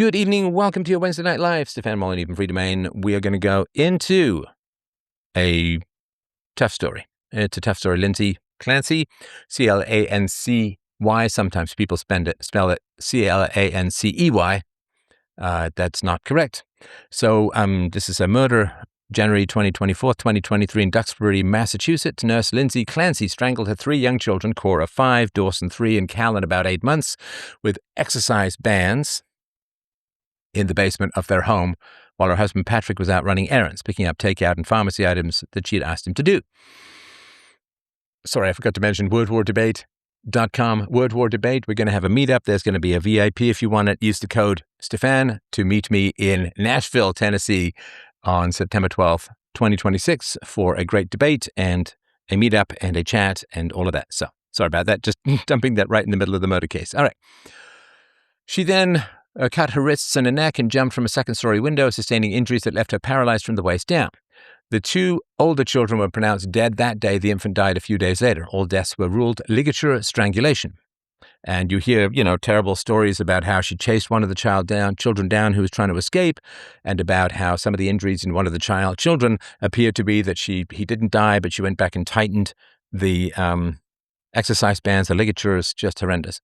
Good evening. Welcome to your Wednesday Night Live. Stefan Molyneux from Free Domain. We are going to go into a tough story. It's a tough story. Lindsay Clancy, C-L-A-N-C-Y. Sometimes people spell it C-L-A-N-C-E-Y. That's not correct. So this is a murder. January 2024, 2023 in Duxbury, Massachusetts. Nurse Lindsay Clancy strangled her 3 young children, Cora 5, Dawson 3, and Callan about 8 months, with exercise bands in the basement of their home while her husband Patrick was out running errands, picking up takeout and pharmacy items that she had asked him to do. Sorry, I forgot to mention wordwardebate.com. Word War Debate. We're going to have a meetup. There's going to be a VIP if you want it. Use the code Stefan to meet me in Nashville, Tennessee on September 12th, 2026 for a great debate and a meetup and a chat and all of that. So sorry about that. Just dumping that right in the middle of the murder case. All right. She then cut her wrists and her neck and jumped from a second-story window, sustaining injuries that left her paralyzed from the waist down. The 2 older children were pronounced dead that day. The infant died a few days later. All deaths were ruled ligature strangulation. And you hear, terrible stories about how she chased one of the children down who was trying to escape, and about how some of the injuries in one of the children appeared to be that he didn't die, but she went back and tightened the exercise bands, the ligatures, just horrendous.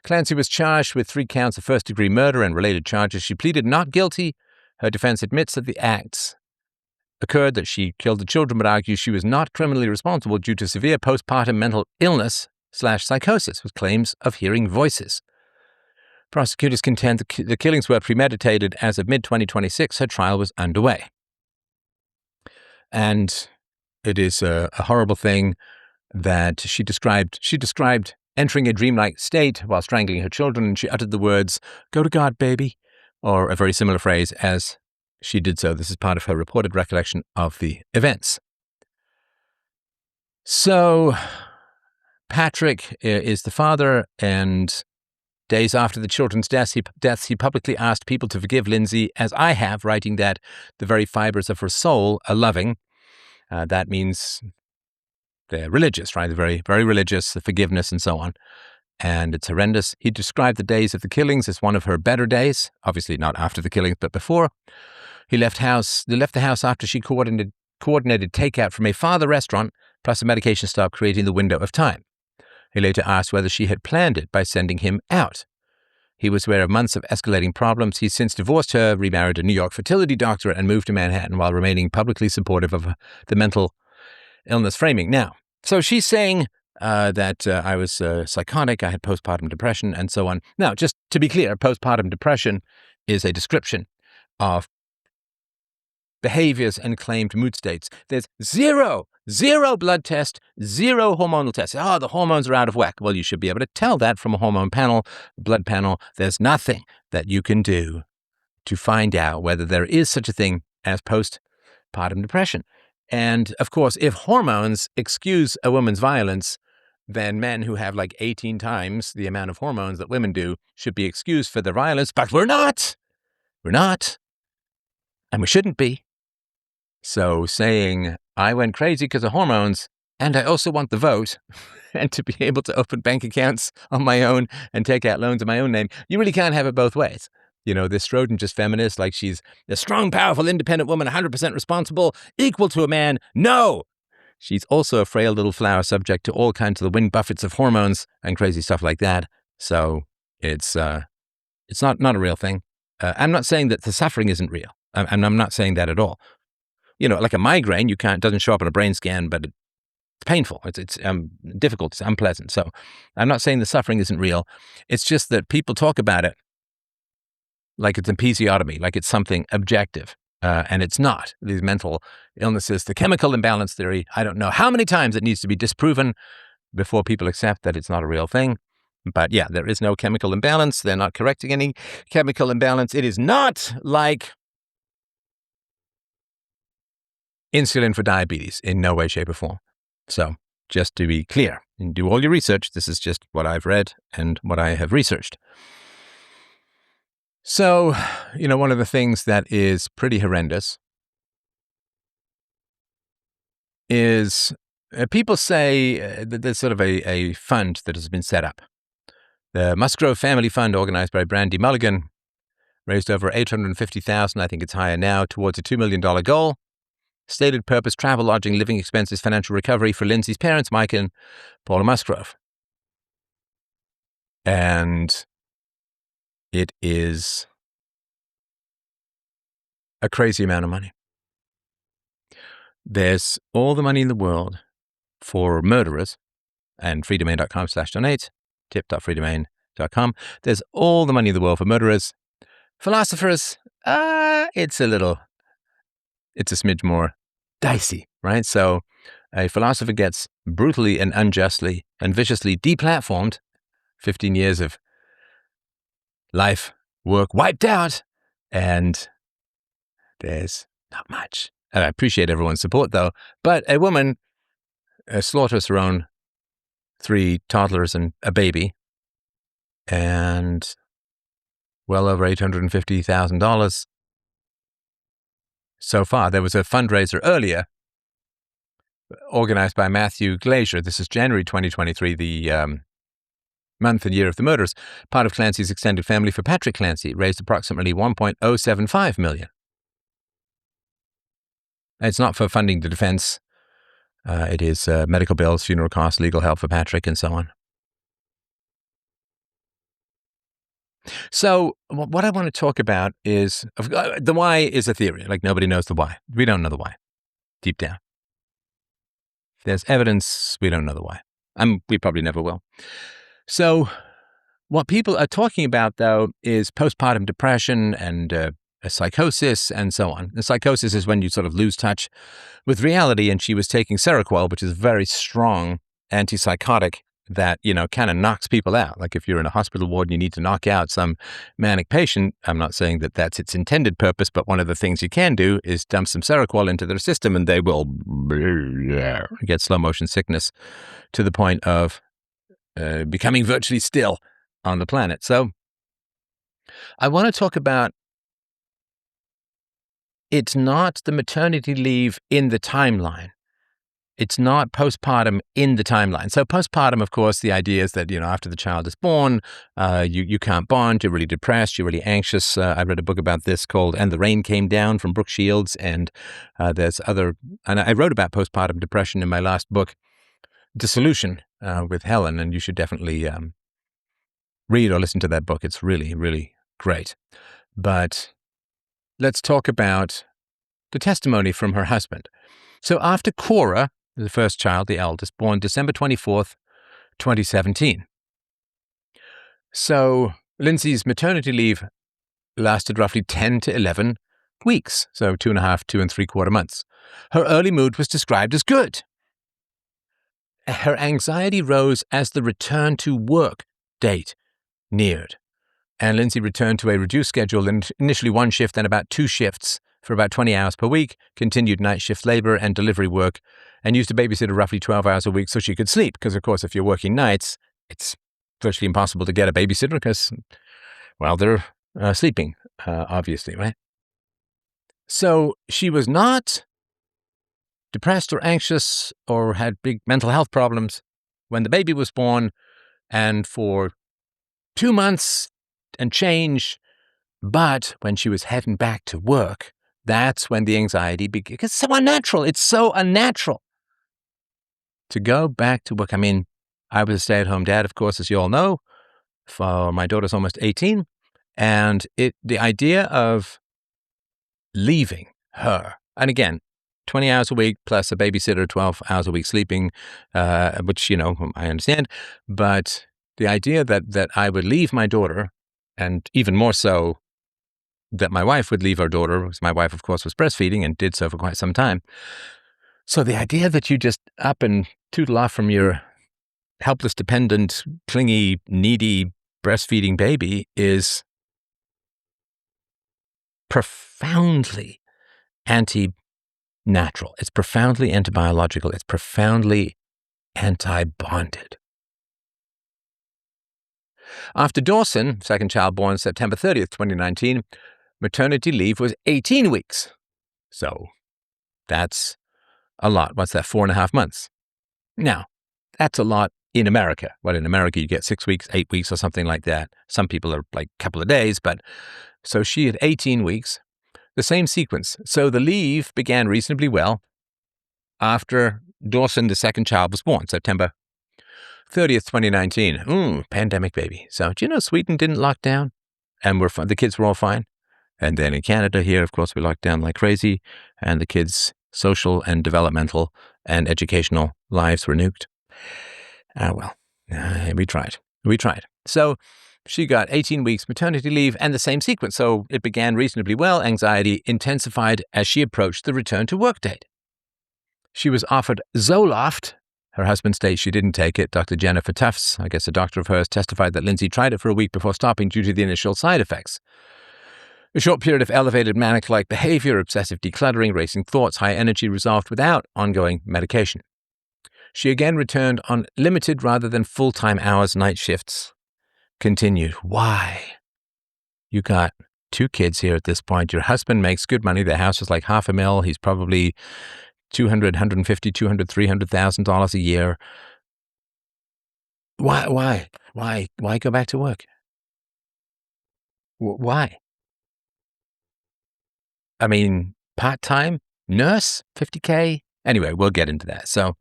Clancy was charged with 3 counts of first-degree murder and related charges. She pleaded not guilty. Her defense admits that the acts occurred, that she killed the children, but argues she was not criminally responsible due to severe postpartum mental illness / psychosis, with claims of hearing voices. Prosecutors contend the killings were premeditated. As of mid-2026, her trial was underway. And it is a horrible thing that she described entering a dreamlike state while strangling her children, and she uttered the words, "Go to God, baby," or a very similar phrase as she did so. This is part of her reported recollection of the events. So Patrick is the father, and days after the children's deaths, he publicly asked people to forgive Lindsay, as I have, writing that the very fibers of her soul are loving. That means they're religious, right? They're very, very religious, the forgiveness and so on. And it's horrendous. He described the days of the killings as one of her better days, obviously not after the killings, but before. They left the house after she coordinated takeout from a father restaurant, plus a medication stop, creating the window of time. He later asked whether she had planned it by sending him out. He was aware of months of escalating problems. He's since divorced her, remarried a New York fertility doctor, and moved to Manhattan while remaining publicly supportive of the mental illness framing. Now, so she's saying that I was psychotic, I had postpartum depression, and so on. Now, just to be clear, postpartum depression is a description of behaviors and claimed mood states. There's zero blood test, 0 hormonal tests. The hormones are out of whack. Well, you should be able to tell that from a hormone panel, blood panel. There's nothing that you can do to find out whether there is such a thing as postpartum depression. And, of course, if hormones excuse a woman's violence, then men who have like 18 times the amount of hormones that women do should be excused for their violence. But we're not. We're not. And we shouldn't be. So saying, I went crazy because of hormones, and I also want the vote, and to be able to open bank accounts on my own and take out loans in my own name, you really can't have it both ways. This Schrodinger's feminist, like she's a strong, powerful, independent woman, 100% responsible, equal to a man. No! She's also a frail little flower subject to all kinds of the wind buffets of hormones and crazy stuff like that. So it's not a real thing. I'm not saying that the suffering isn't real. I'm not saying that at all. Like a migraine, it doesn't show up on a brain scan, but it's painful. It's difficult. It's unpleasant. So I'm not saying the suffering isn't real. It's just that people talk about it like it's an episiotomy, like it's something objective. And it's not. These mental illnesses, the chemical imbalance theory, I don't know how many times it needs to be disproven before people accept that it's not a real thing. But yeah, there is no chemical imbalance. They're not correcting any chemical imbalance. It is not like insulin for diabetes in no way, shape, or form. So just to be clear, and do all your research. This is just what I've read and what I have researched. So, one of the things that is pretty horrendous is people say that there's sort of a fund that has been set up. The Musgrove Family Fund, organized by Brandy Mulligan, raised over $850,000. I think it's higher now, towards a $2 million goal. Stated purpose: travel, lodging, living expenses, financial recovery for Lindsay's parents, Mike and Paula Musgrove. And it is a crazy amount of money. There's all the money in the world for murderers, and freedomain.com/donate, tip.freedomain.com. There's all the money in the world for murderers. Philosophers, it's a smidge more dicey, right? So a philosopher gets brutally and unjustly and viciously deplatformed, 15 years of life, work wiped out, and there's not much. And I appreciate everyone's support, though. But a woman slaughters her own 3 toddlers and a baby, and well over $850,000 so far. There was a fundraiser earlier organized by Matthew Glazier. This is January 2023, the month and year of the murders. Part of Clancy's extended family for Patrick Clancy raised approximately $1.075 million. It's not for funding the defense. It is medical bills, funeral costs, legal help for Patrick, and so on. So what I want to talk about is, the why is a theory. Like, nobody knows the why. We don't know the why, deep down. If there's evidence, we don't know the why. We probably never will. So what people are talking about, though, is postpartum depression and a psychosis and so on. The psychosis is when you sort of lose touch with reality, and she was taking Seroquel, which is a very strong antipsychotic that, kind of knocks people out. Like, if you're in a hospital ward and you need to knock out some manic patient, I'm not saying that that's its intended purpose, but one of the things you can do is dump some Seroquel into their system, and they will get slow motion sickness to the point of becoming virtually still on the planet. So I want to talk about, it's not the maternity leave in the timeline. It's not postpartum in the timeline. So postpartum, of course, the idea is that, after the child is born, you can't bond, you're really depressed, you're really anxious. I read a book about this called And the Rain Came Down from Brooke Shields, and there's other, and I wrote about postpartum depression in my last book, Dissolution, with Helen, and you should definitely read or listen to that book. It's really, really great. But let's talk about the testimony from her husband. So after Cora, the first child, the eldest, born December 24th, 2017. So Lindsay's maternity leave lasted roughly 10 to 11 weeks, so 2.5, 2 3/4 months. Her early mood was described as good. Her anxiety rose as the return to work date neared, and Lindsay returned to a reduced schedule, initially 1 shift, then about 2 shifts for about 20 hours per week, continued night shift labor and delivery work, and used a babysitter roughly 12 hours a week so she could sleep. Because, of course, if you're working nights, it's virtually impossible to get a babysitter because, well, they're sleeping, obviously, right? So she was not depressed or anxious or had big mental health problems when the baby was born, and for 2 months and change. But when she was heading back to work, that's when the anxiety began. It's so unnatural. It's so unnatural to go back to work. I mean, I was a stay-at-home dad, of course, as you all know, for my daughter's almost 18. And the idea of leaving her, and again, 20 hours a week plus a babysitter, 12 hours a week sleeping, which, I understand. But the idea that I would leave my daughter, and even more so, that my wife would leave our daughter, because my wife, of course, was breastfeeding and did so for quite some time. So the idea that you just up and tootle off from your helpless, dependent, clingy, needy, breastfeeding baby is profoundly anti-natural. It's profoundly anti-biological. It's profoundly anti-bonded. After Dawson, second child born September 30th, 2019, maternity leave was 18 weeks. So that's a lot. What's that, 4.5 months? Now, that's a lot in America. Well, in America, you get 6 weeks, 8 weeks, or something like that. Some people are like a couple of days, but so she had 18 weeks, the same sequence. So the leave began reasonably well after Dawson, the second child, was born, September 30th, 2019. Pandemic baby. So do you know Sweden didn't lock down? And the kids were all fine. And then in Canada here, of course, we locked down like crazy, and the kids' social and developmental and educational lives were nuked. We tried. So she got 18 weeks maternity leave and the same sequence. So it began reasonably well. Anxiety intensified as she approached the return to work date. She was offered Zoloft. Her husband states she didn't take it. Dr. Jennifer Tufts, I guess a doctor of hers, testified that Lindsay tried it for a week before stopping due to the initial side effects. A short period of elevated manic-like behavior, obsessive decluttering, racing thoughts, high energy resolved without ongoing medication. She again returned on limited rather than full-time hours, night shifts. Continued. Why? You got 2 kids here at this point. Your husband makes good money. The house is like $500,000. He's probably $200,000, $150,000, $200,000, $300,000 a year. Why go back to work? Why? I mean, part-time nurse, $50K. Anyway, we'll get into that. So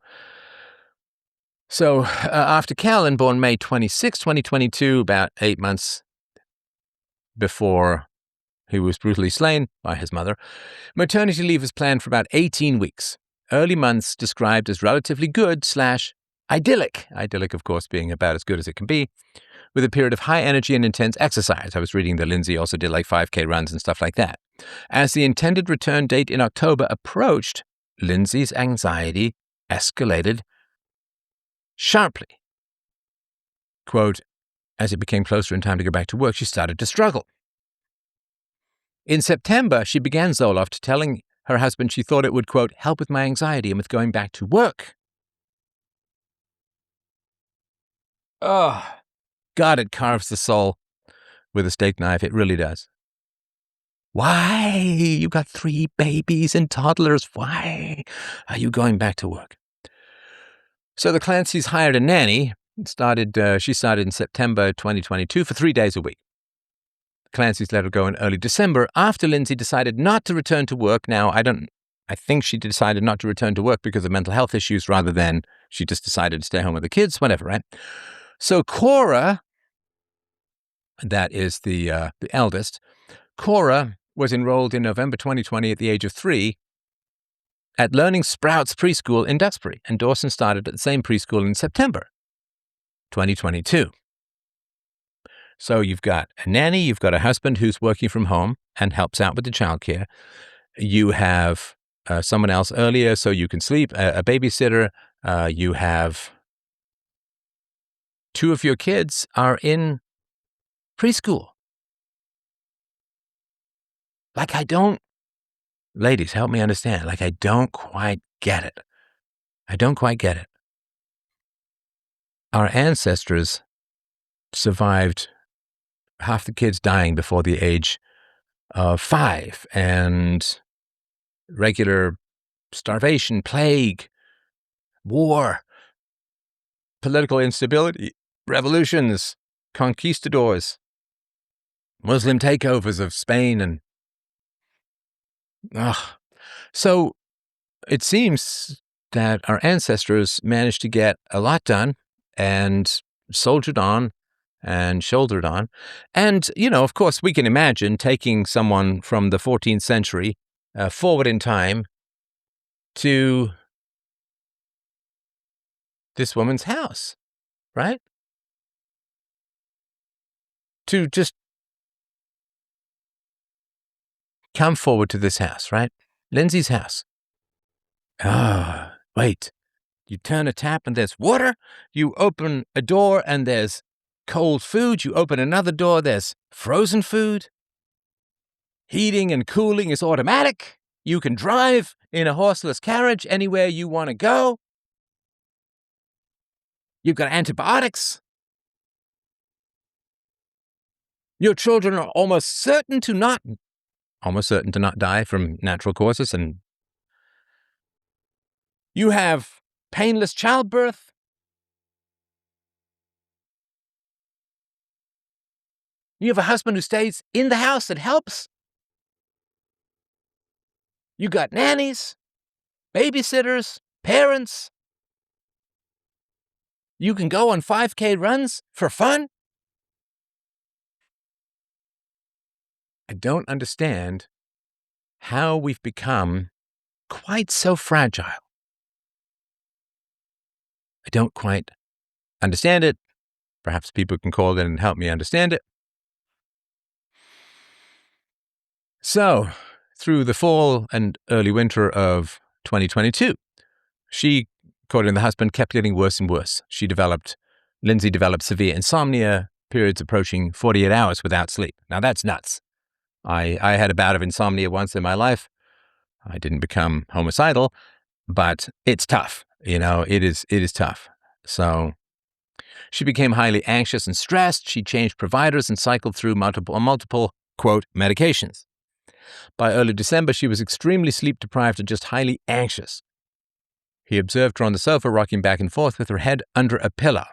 after Callan, born May 26, 2022, about 8 months before he was brutally slain by his mother, maternity leave was planned for about 18 weeks. Early months described as relatively good / idyllic. Idyllic, of course, being about as good as it can be, with a period of high energy and intense exercise. I was reading that Lindsay also did like 5K runs and stuff like that. As the intended return date in October approached, Lindsay's anxiety escalated sharply. Quote, as it became closer in time to go back to work, she started to struggle. In September, she began Zoloft, telling her husband she thought it would, quote, help with my anxiety and with going back to work. Oh, God, it carves the soul with a steak knife. It really does. Why? You got 3 babies and toddlers. Why are you going back to work? So the Clancys hired a nanny. She started in September 2022 for 3 days a week. Clancy's let her go in early December after Lindsay decided not to return to work. Now, I think she decided not to return to work because of mental health issues rather than she just decided to stay home with the kids, whatever, right? So Cora, that is the eldest, Cora was enrolled in November 2020 at the age of 3 at Learning Sprouts Preschool in Duxbury, and Dawson started at the same preschool in September 2022. So you've got a nanny, you've got a husband who's working from home and helps out with the childcare. You have someone else earlier so you can sleep, a babysitter. You have 2 of your kids are in preschool. Ladies, help me understand. I don't quite get it. Our ancestors survived half the kids dying before the age of 5, and regular starvation, plague, war, political instability, revolutions, conquistadors, Muslim takeovers of Spain, and so it seems that our ancestors managed to get a lot done and soldiered on and shouldered on. And, of course, we can imagine taking someone from the 14th century forward in time to this woman's house, right? To just come forward to this house, right? Lindsay's house. Wait. You turn a tap and there's water. You open a door and there's cold food. You open another door, there's frozen food. Heating and cooling is automatic. You can drive in a horseless carriage anywhere you want to go. You've got antibiotics. Your children are almost certain to not die from natural causes, and you have painless childbirth. You have a husband who stays in the house and helps. You got nannies, babysitters, parents. You can go on 5K runs for fun. I don't understand how we've become quite so fragile. I don't quite understand it. Perhaps people can call in and help me understand it. So, through the fall and early winter of 2022, she, according to the husband, kept getting worse and worse. Lindsay developed severe insomnia, periods approaching 48 hours without sleep. Now, that's nuts. I had a bout of insomnia once in my life. I didn't become homicidal, but it's tough. It is tough. So she became highly anxious and stressed. She changed providers and cycled through multiple, quote, medications. By early December, she was extremely sleep deprived and just highly anxious. He observed her on the sofa, rocking back and forth with her head under a pillow.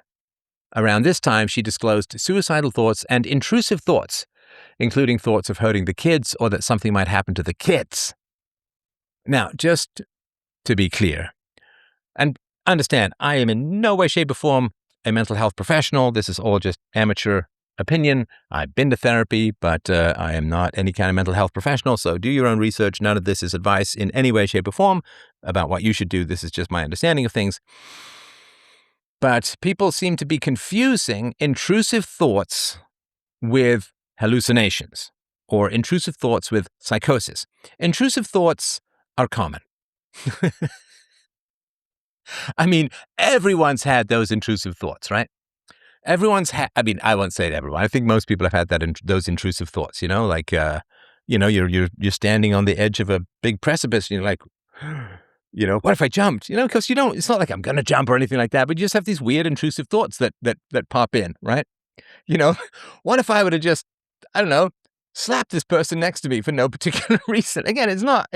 Around this time, she disclosed suicidal thoughts and intrusive thoughts, including thoughts of hurting the kids or that something might happen to the kids. Now, just to be clear, and understand, I am in no way, shape, or form a mental health professional. This is all just amateur opinion. I've been to therapy, but I am not any kind of mental health professional, so do your own research. None of this is advice in any way, shape, or form about what you should do. This is just my understanding of things. But people seem to be confusing intrusive thoughts with hallucinations or intrusive thoughts with psychosis. Intrusive thoughts are common. I mean, everyone's had those intrusive thoughts, right? I won't say everyone. I think most people have had those intrusive thoughts, like, you're standing on the edge of a big precipice and you're like, what if I jumped? Because it's not like I'm going to jump or anything like that, but you just have these weird intrusive thoughts that pop in, right? What if I would have just, I don't know, slapped this person next to me for no particular reason? Again, it's not,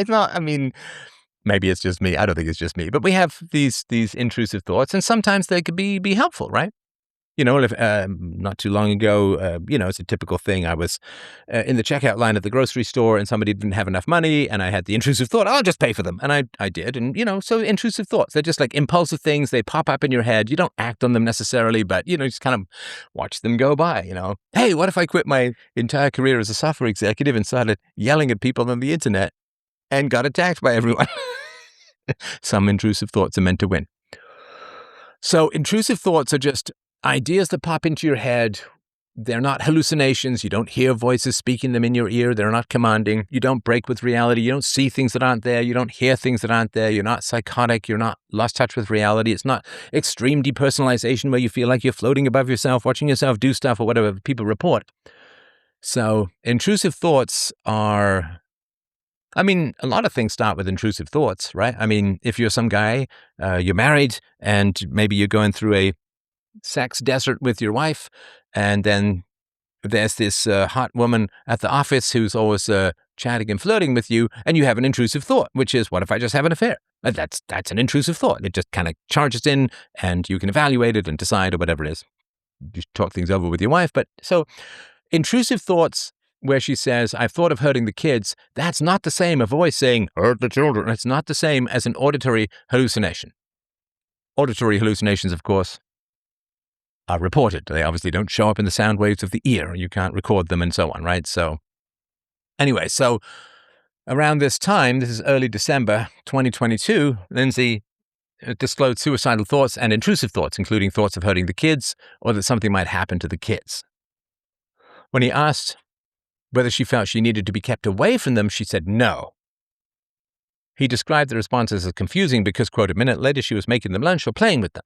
maybe it's just me. I don't think it's just me, but we have these intrusive thoughts, and sometimes they could be helpful, right? Not too long ago, it's a typical thing. I was in the checkout line at the grocery store and somebody didn't have enough money, and I had the intrusive thought, I'll just pay for them. And I did. And, so intrusive thoughts, they're just like impulsive things. They pop up in your head. You don't act on them necessarily, but, just kind of watch them go by, Hey, what if I quit my entire career as a software executive and started yelling at people on the internet and got attacked by everyone? Some intrusive thoughts are meant to win. So intrusive thoughts are just ideas that pop into your head. They're not hallucinations. You don't hear voices speaking them in your ear. They're not commanding. You don't break with reality. You don't see things that aren't there. You don't hear things that aren't there. You're not psychotic. You're not lost touch with reality. It's not extreme depersonalization where you feel like you're floating above yourself, watching yourself do stuff or whatever people report. So intrusive thoughts are... a lot of things start with intrusive thoughts, right? If you're some guy, you're married, and maybe you're going through a sex desert with your wife, and then there's this hot woman at the office who's always chatting and flirting with you, and you have an intrusive thought, which is, what if I just have an affair? That's an intrusive thought. It just kind of charges in, and you can evaluate it and decide or whatever it is. You talk things over with your wife. But so intrusive thoughts where she says, I've thought of hurting the kids, that's not the same, a voice saying, hurt the children. It's not the same as an auditory hallucination. Auditory hallucinations, of course, are reported. They obviously don't show up in the sound waves of the ear. You can't record them and so on, right? So anyway, so around this time, this is early December 2022, Lindsay disclosed suicidal thoughts and intrusive thoughts, including thoughts of hurting the kids or that something might happen to the kids. When he asked whether she felt she needed to be kept away from them, she said no. He described the responses as confusing because, quote, a minute later she was making them lunch or playing with them.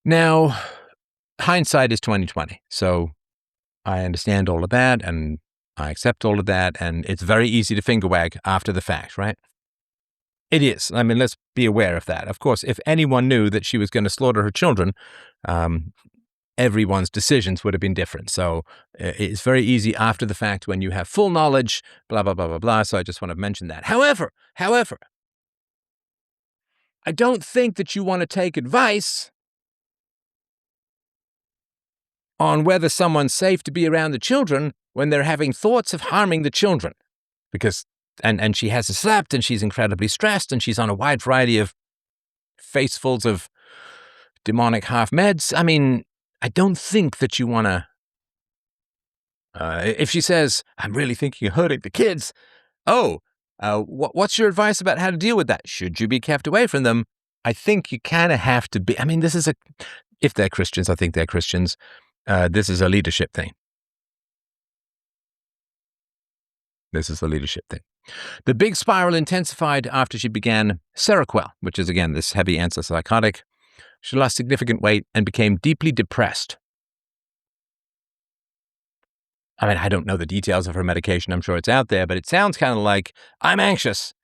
Now, hindsight is 2020, so I understand all of that, and I accept all of that, and it's very easy to finger wag after the fact, right? It is. Let's be aware of that. Of course, if anyone knew that she was going to slaughter her children, everyone's decisions would have been different. So it's very easy after the fact when you have full knowledge, blah, blah, blah, blah, blah. So I just want to mention that. However, I don't think that you want to take advice on whether someone's safe to be around the children when they're having thoughts of harming the children. Because, and she hasn't slept, and she's incredibly stressed, and she's on a wide variety of facefuls of demonic half meds. I mean, I don't think that you want to, if she says, I'm really thinking of hurting the kids. What's your advice about how to deal with that? Should you be kept away from them? I think you kind of have to be. I mean, if they're Christians, I think they're Christians. This is a leadership thing. The big spiral intensified after she began Seroquel, which is, again, this heavy antipsychotic. She lost significant weight and became deeply depressed. I mean, I don't know the details of her medication. I'm sure it's out there, but it sounds kind of like, I'm anxious.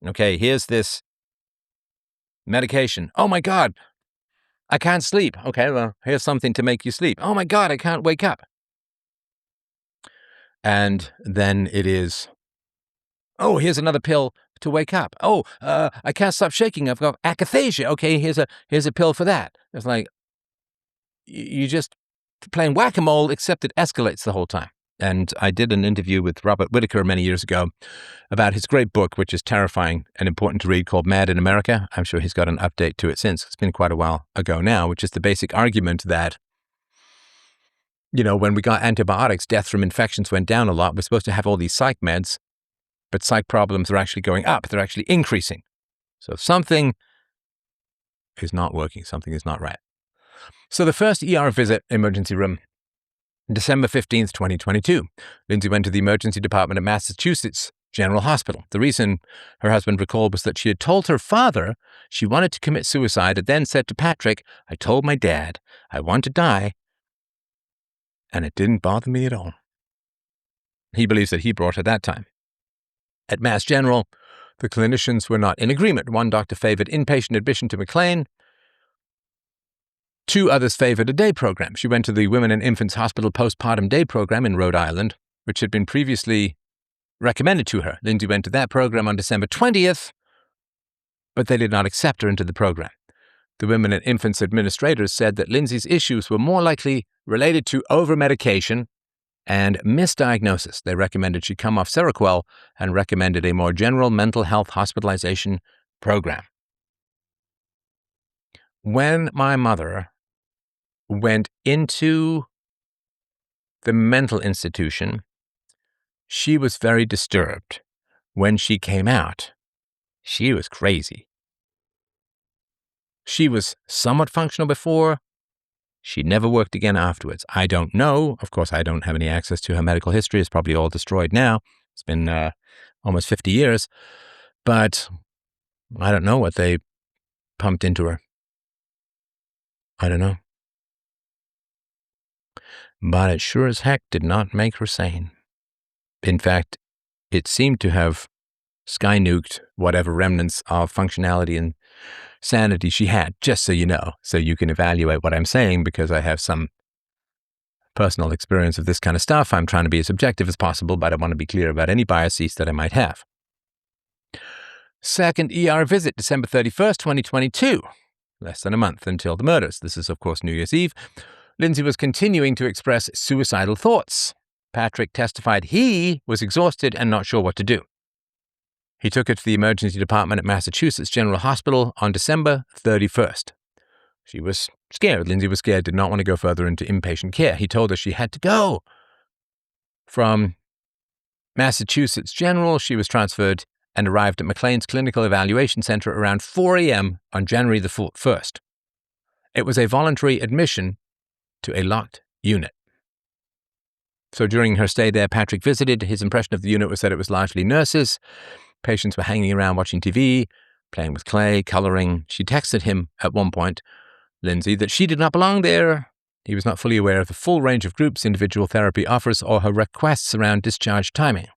Okay, here's this medication. Oh my God, I can't sleep. Okay, well, here's something to make you sleep. Oh my God, I can't wake up. And then it is, oh, here's another pill to wake up. Oh, I can't stop shaking. I've got akathisia. Okay, here's a pill for that. It's like, you just playing whack-a-mole, except it escalates the whole time. And I did an interview with Robert Whitaker many years ago about his great book, which is terrifying and important to read, called Mad in America. I'm sure he's got an update to it since. It's been quite a while ago now, which is the basic argument that, when we got antibiotics, death from infections went down a lot. We're supposed to have all these psych meds, but psych problems are actually going up. They're actually increasing. So something is not working. Something is not right. So the first ER visit, emergency room, December 15th, 2022. Lindsay went to the emergency department at Massachusetts General Hospital. The reason her husband recalled was that she had told her father she wanted to commit suicide and then said to Patrick, I told my dad I want to die, and it didn't bother me at all. He believes that he brought her that time. At Mass General, the clinicians were not in agreement. One doctor favored inpatient admission to McLean. Two others favored a day program. She went to the Women and Infants Hospital postpartum day program in Rhode Island, which had been previously recommended to her. Lindsay went to that program on December 20th, but they did not accept her into the program. The Women and Infants administrators said that Lindsay's issues were more likely related to over-medication and misdiagnosis. They recommended she come off Seroquel and recommended a more general mental health hospitalization program. When my mother went into the mental institution, she was very disturbed. When she came out, she was crazy. She was somewhat functional before. She never worked again afterwards. I don't know. Of course, I don't have any access to her medical history. It's probably all destroyed now. It's been almost 50 years. But I don't know what they pumped into her. I don't know. But it sure as heck did not make her sane. In fact, it seemed to have sky-nuked whatever remnants of functionality and sanity she had, just so you know, so you can evaluate what I'm saying, because I have some personal experience of this kind of stuff. I'm trying to be as objective as possible, but I want to be clear about any biases that I might have. Second ER visit, December 31st, 2022. Less than a month until the murders. This is, of course, New Year's Eve. Lindsay was continuing to express suicidal thoughts. Patrick testified he was exhausted and not sure what to do. He took her to the emergency department at Massachusetts General Hospital on December 31st. She was scared. Lindsay was scared, did not want to go further into inpatient care. He told her she had to go. From Massachusetts General, she was transferred and arrived at McLean's Clinical Evaluation Center around 4 a.m. on January the 1st. It was a voluntary admission to a locked unit. So during her stay there, Patrick visited. His impression of the unit was that it was largely nurses. Patients were hanging around watching TV, playing with clay, coloring. She texted him at one point, Lindsay, that she did not belong there. He was not fully aware of the full range of groups individual therapy offers or her requests around discharge timing.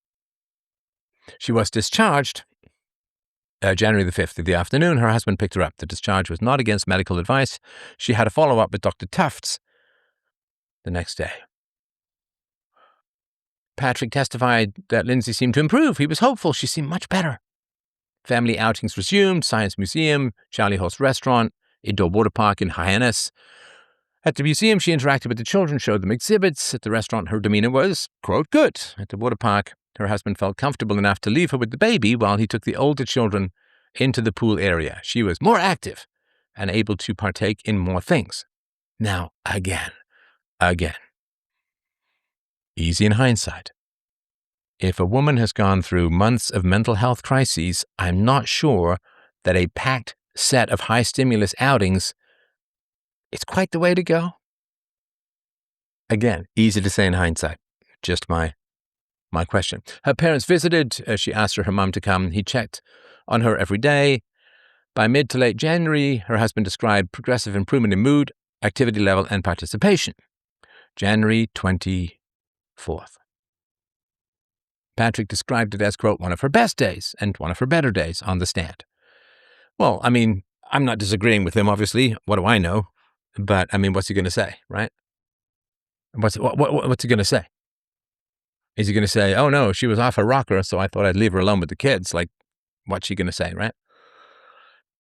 She was discharged January the 5th in the afternoon. Her husband picked her up. The discharge was not against medical advice. She had a follow-up with Dr. Tufts the next day. Patrick testified that Lindsay seemed to improve. He was hopeful. She seemed much better. Family outings resumed, Science Museum, Charlie Horse Restaurant, indoor water park in Hyannis. At the museum, she interacted with the children, showed them exhibits. At the restaurant, her demeanor was, quote, good. At the water park, her husband felt comfortable enough to leave her with the baby while he took the older children into the pool area. She was more active and able to partake in more things. Now, again, easy in hindsight. If a woman has gone through months of mental health crises, I'm not sure that a packed set of high-stimulus outings is quite the way to go. Again, easy to say in hindsight. Just my question. Her parents visited. She asked her mum to come. He checked on her every day. By mid to late January, her husband described progressive improvement in mood, activity level, and participation. January 24th. Patrick described it as, quote, one of her best days and one of her better days on the stand. Well, I mean, I'm not disagreeing with him, obviously. What do I know? But, I mean, what's he going to say, right? What's he going to say? Is he going to say, oh, no, she was off her rocker, so I thought I'd leave her alone with the kids? Like, what's she going to say, right?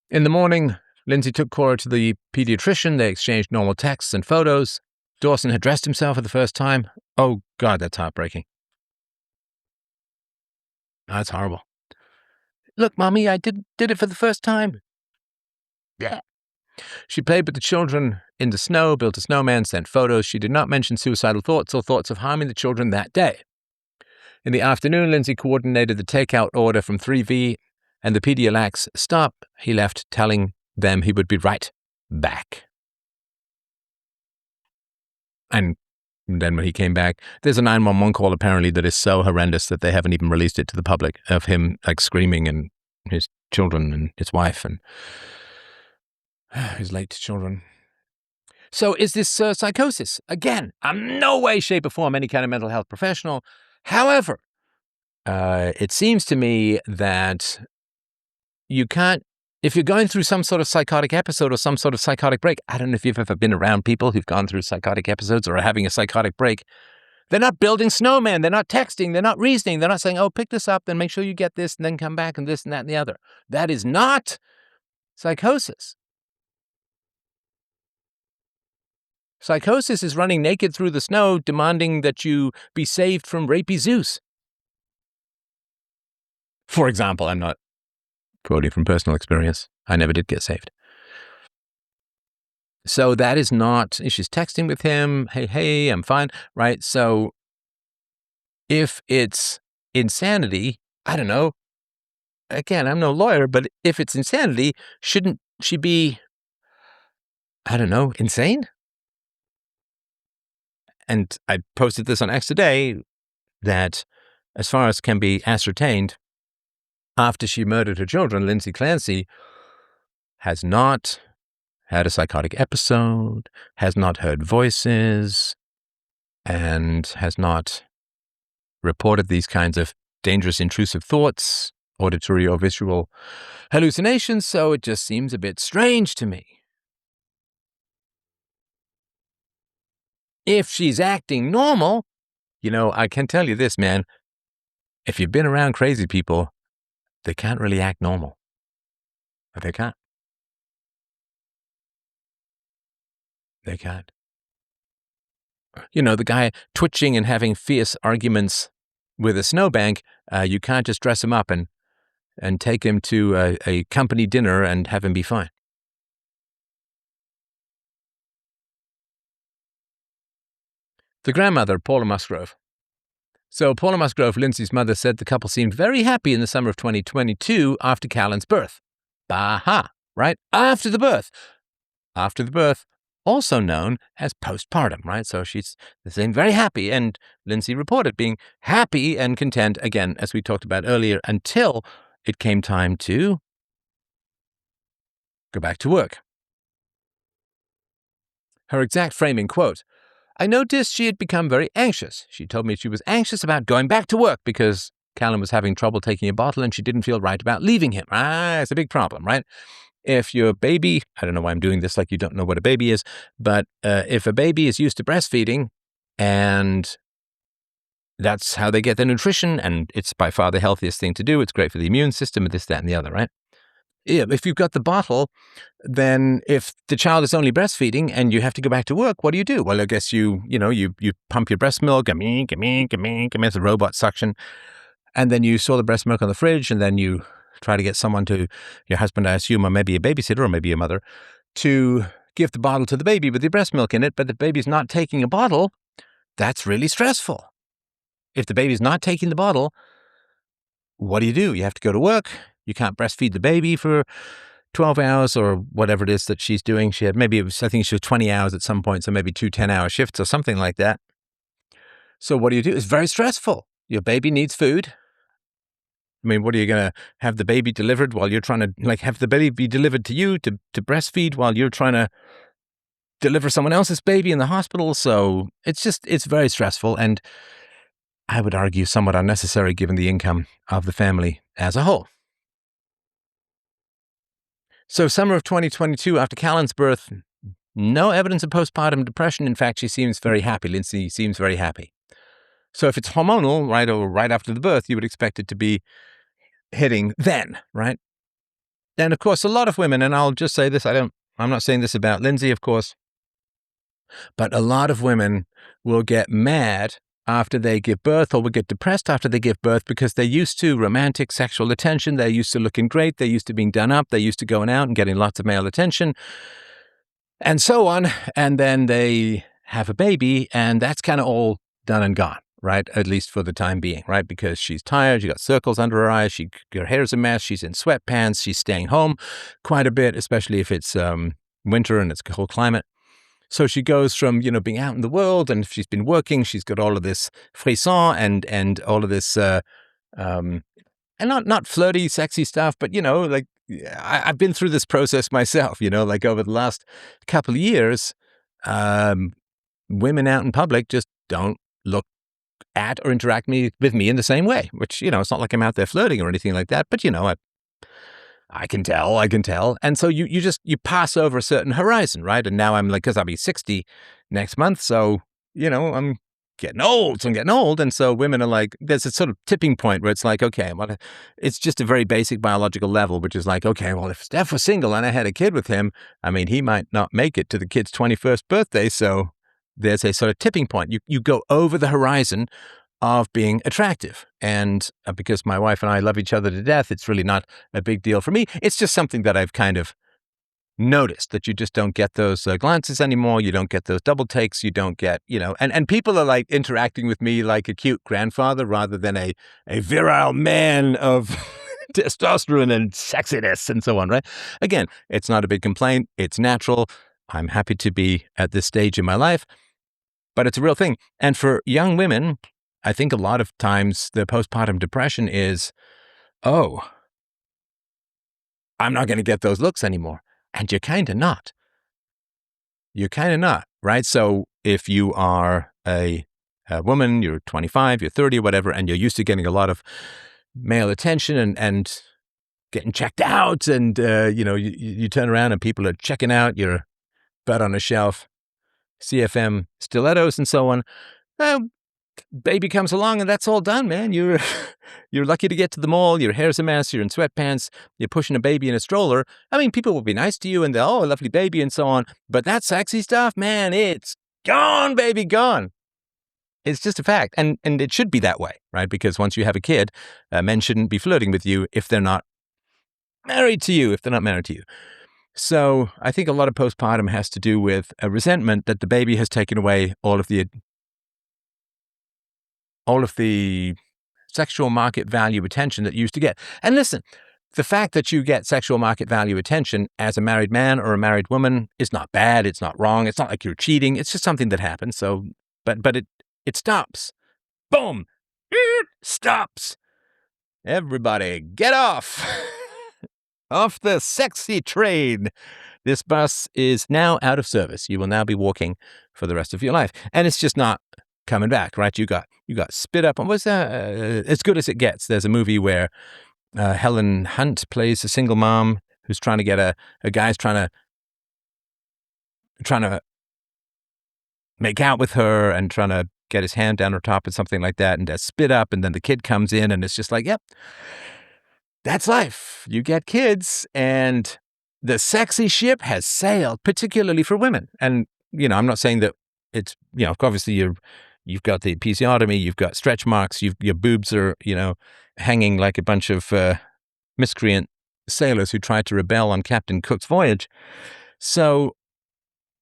In the morning, Lindsay took Cora to the pediatrician. They exchanged normal texts and photos. Dawson had dressed himself for the first time. Oh, God, that's heartbreaking. That's horrible. Look, Mommy, I did it for the first time. Yeah. She played with the children in the snow, built a snowman, sent photos. She did not mention suicidal thoughts or thoughts of harming the children that day. In the afternoon, Lindsay coordinated the takeout order from 3V, and the Pedialax stop. He left telling them he would be right back. And then when he came back, there's a 911 call apparently that is so horrendous that they haven't even released it to the public, of him like screaming and his children and his wife and his late children. So is this psychosis? Again, I'm no way, shape, or form any kind of mental health professional. However, it seems to me that you can't, if you're going through some sort of psychotic episode or some sort of psychotic break, I don't know if you've ever been around people who've gone through psychotic episodes or are having a psychotic break. They're not building snowmen. They're not texting. They're not reasoning. They're not saying, oh, pick this up, then make sure you get this, and then come back and this and that and the other. That is not psychosis. Psychosis is running naked through the snow, demanding that you be saved from rapey Zeus. For example, I'm not quoting from personal experience. I never did get saved. So that is not, she's texting with him, hey, I'm fine, right? So if it's insanity, I don't know. Again, I'm no lawyer, but if it's insanity, shouldn't she be, I don't know, insane? And I posted this on X today that, as far as can be ascertained, after she murdered her children, Lindsay Clancy has not had a psychotic episode, has not heard voices, and has not reported these kinds of dangerous, intrusive thoughts, auditory or visual hallucinations, so it just seems a bit strange to me. If she's acting normal, I can tell you this, man. If you've been around crazy people, they can't really act normal. They can't. They can't. The guy twitching and having fierce arguments with a snowbank, you can't just dress him up and take him to a company dinner and have him be fine. The grandmother, Paula Musgrove. So Paula Musgrove, Lindsay's mother, said the couple seemed very happy in the summer of 2022 after Callan's birth. Aha, right? After the birth. After the birth, also known as postpartum, right? So she's saying very happy, and Lindsay reported being happy and content, again, as we talked about earlier, until it came time to go back to work. Her exact framing, quote, I noticed she had become very anxious. She told me she was anxious about going back to work because Callan was having trouble taking a bottle and she didn't feel right about leaving him. It's a big problem, right? If your baby, I don't know why I'm doing this like you don't know what a baby is, but if a baby is used to breastfeeding and that's how they get their nutrition and it's by far the healthiest thing to do, it's great for the immune system and this, that, and the other, right? if you've got the bottle, then if the child is only breastfeeding and you have to go back to work, what do? Well, I guess you pump your breast milk, it's a robot suction, and then you store the breast milk on the fridge, and then you try to get someone your husband, I assume, or maybe a babysitter, or maybe a mother, to give the bottle to the baby with the breast milk in it, but the baby's not taking a bottle. That's really stressful. If the baby's not taking the bottle, what do? You have to go to work. You can't breastfeed the baby for 12 hours or whatever it is that she's doing. I think she was 20 hours at some point, so maybe 2 10-hour shifts or something like that. So what do? It's very stressful. Your baby needs food. I mean, what are you going to have the baby delivered while you're trying to, have the baby delivered to you to breastfeed while you're trying to deliver someone else's baby in the hospital? So it's very stressful, and I would argue somewhat unnecessary given the income of the family as a whole. So summer of 2022, after Callan's birth, no evidence of postpartum depression. In fact, she seems very happy. Lindsay seems very happy. So if it's hormonal, right, or right after the birth, you would expect it to be hitting then, right? And of course, a lot of women, and I'll just say this, I'm not saying this about Lindsay, of course, but a lot of women will get mad after they give birth, or will get depressed after they give birth, because they're used to romantic sexual attention. They're used to looking great. They're used to being done up. They're used to going out and getting lots of male attention and so on. And then they have a baby, and that's kind of all done and gone, right? At least for the time being, right? Because she's tired. She got circles under her eyes. Her hair's a mess. She's in sweatpants. She's staying home quite a bit, especially if it's winter and it's a cold climate. So she goes from, being out in the world, and if she's been working, she's got all of this frisson and all of this, and not flirty, sexy stuff, but, I've been through this process myself, over the last couple of years, women out in public just don't look at or interact with me in the same way, which, it's not like I'm out there flirting or anything like that, but, I can tell. And so you pass over a certain horizon, right? And now I'm because I'll be 60 next month. So, I'm getting old. And so women are like, there's a sort of tipping point where it's like, okay, well, it's just a very basic biological level, which is like, okay, well, if Steph was single and I had a kid with him, I mean, he might not make it to the kid's 21st birthday. So there's a sort of tipping point. You go over the horizon of being attractive. And because my wife and I love each other to death, it's really not a big deal for me. It's just something that I've kind of noticed, that you just don't get those glances anymore. You don't get those double takes. You don't get, and people are like interacting with me like a cute grandfather rather than a virile man of testosterone and sexiness and so on, right? Again, it's not a big complaint. It's natural. I'm happy to be at this stage in my life, but it's a real thing. And for young women, I think a lot of times the postpartum depression is, oh, I'm not going to get those looks anymore. And you're kind of not. Right? So if you are a woman, you're 25, you're 30 or whatever, and you're used to getting a lot of male attention and getting checked out, and, you turn around and people are checking out your butt on a shelf, CFM stilettos and so on. Baby comes along and that's all done, man. You're lucky to get to the mall. Your hair's a mess. You're in sweatpants. You're pushing a baby in a stroller. I mean, people will be nice to you and they'll, oh, a lovely baby and so on. But that sexy stuff, man, it's gone, baby, gone. It's just a fact. And it should be that way, right? Because once you have a kid, men shouldn't be flirting with you if they're not married to you, So I think a lot of postpartum has to do with a resentment that the baby has taken away all of the sexual market value attention that you used to get. And listen, the fact that you get sexual market value attention as a married man or a married woman is not bad. It's not wrong. It's not like you're cheating. It's just something that happens. So, but it stops. Boom. It stops. Everybody get off. Off the sexy train. This bus is now out of service. You will now be walking for the rest of your life. And it's just not coming back, right? You got spit up. What was that? As Good as It Gets. There's a movie where Helen Hunt plays a single mom who's trying to get a guy's trying to make out with her and trying to get his hand down her top and something like that, and there's spit up, and then the kid comes in, and it's just like, yep, that's life. You get kids, and the sexy ship has sailed, particularly for women. And, I'm not saying that it's, obviously you've got the episiotomy, you've got stretch marks, your boobs are, hanging like a bunch of miscreant sailors who tried to rebel on Captain Cook's voyage. So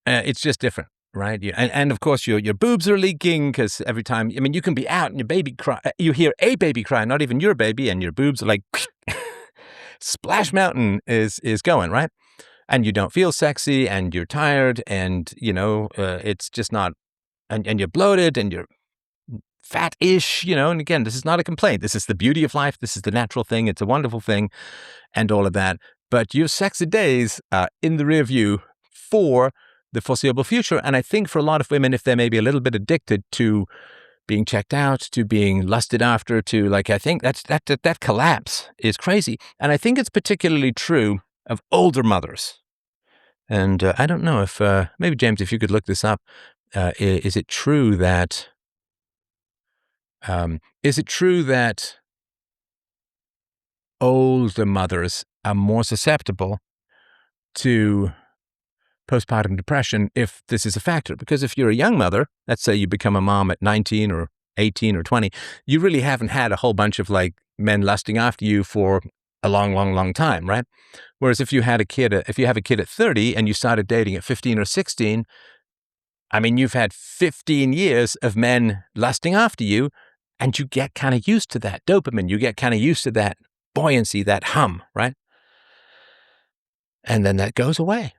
it's just different, right? And of course your boobs are leaking because every time, you can be out and your baby cry, you hear a baby cry, not even your baby, and your boobs are like, Splash Mountain is going, right? And you don't feel sexy, and you're tired, and, it's just not, and you're bloated, and you're fat-ish, and again, this is not a complaint. This is the beauty of life. This is the natural thing. It's a wonderful thing, and all of that. But your sexy days are in the rear view for the foreseeable future. And I think for a lot of women, if they're maybe a little bit addicted to being checked out, to being lusted after, to I think that collapse is crazy. And I think it's particularly true of older mothers. And I don't know if, maybe James, if you could look this up, is it true that older mothers are more susceptible to postpartum depression if this is a factor? Because if you're a young mother, let's say you become a mom at 19 or 18 or 20, you really haven't had a whole bunch of men lusting after you for a long, long, long time, right? Whereas if you have a kid at 30 and you started dating at 15 or 16, you've had 15 years of men lusting after you, and you get kind of used to that dopamine. You get kind of used to that buoyancy, that hum, right? And then that goes away.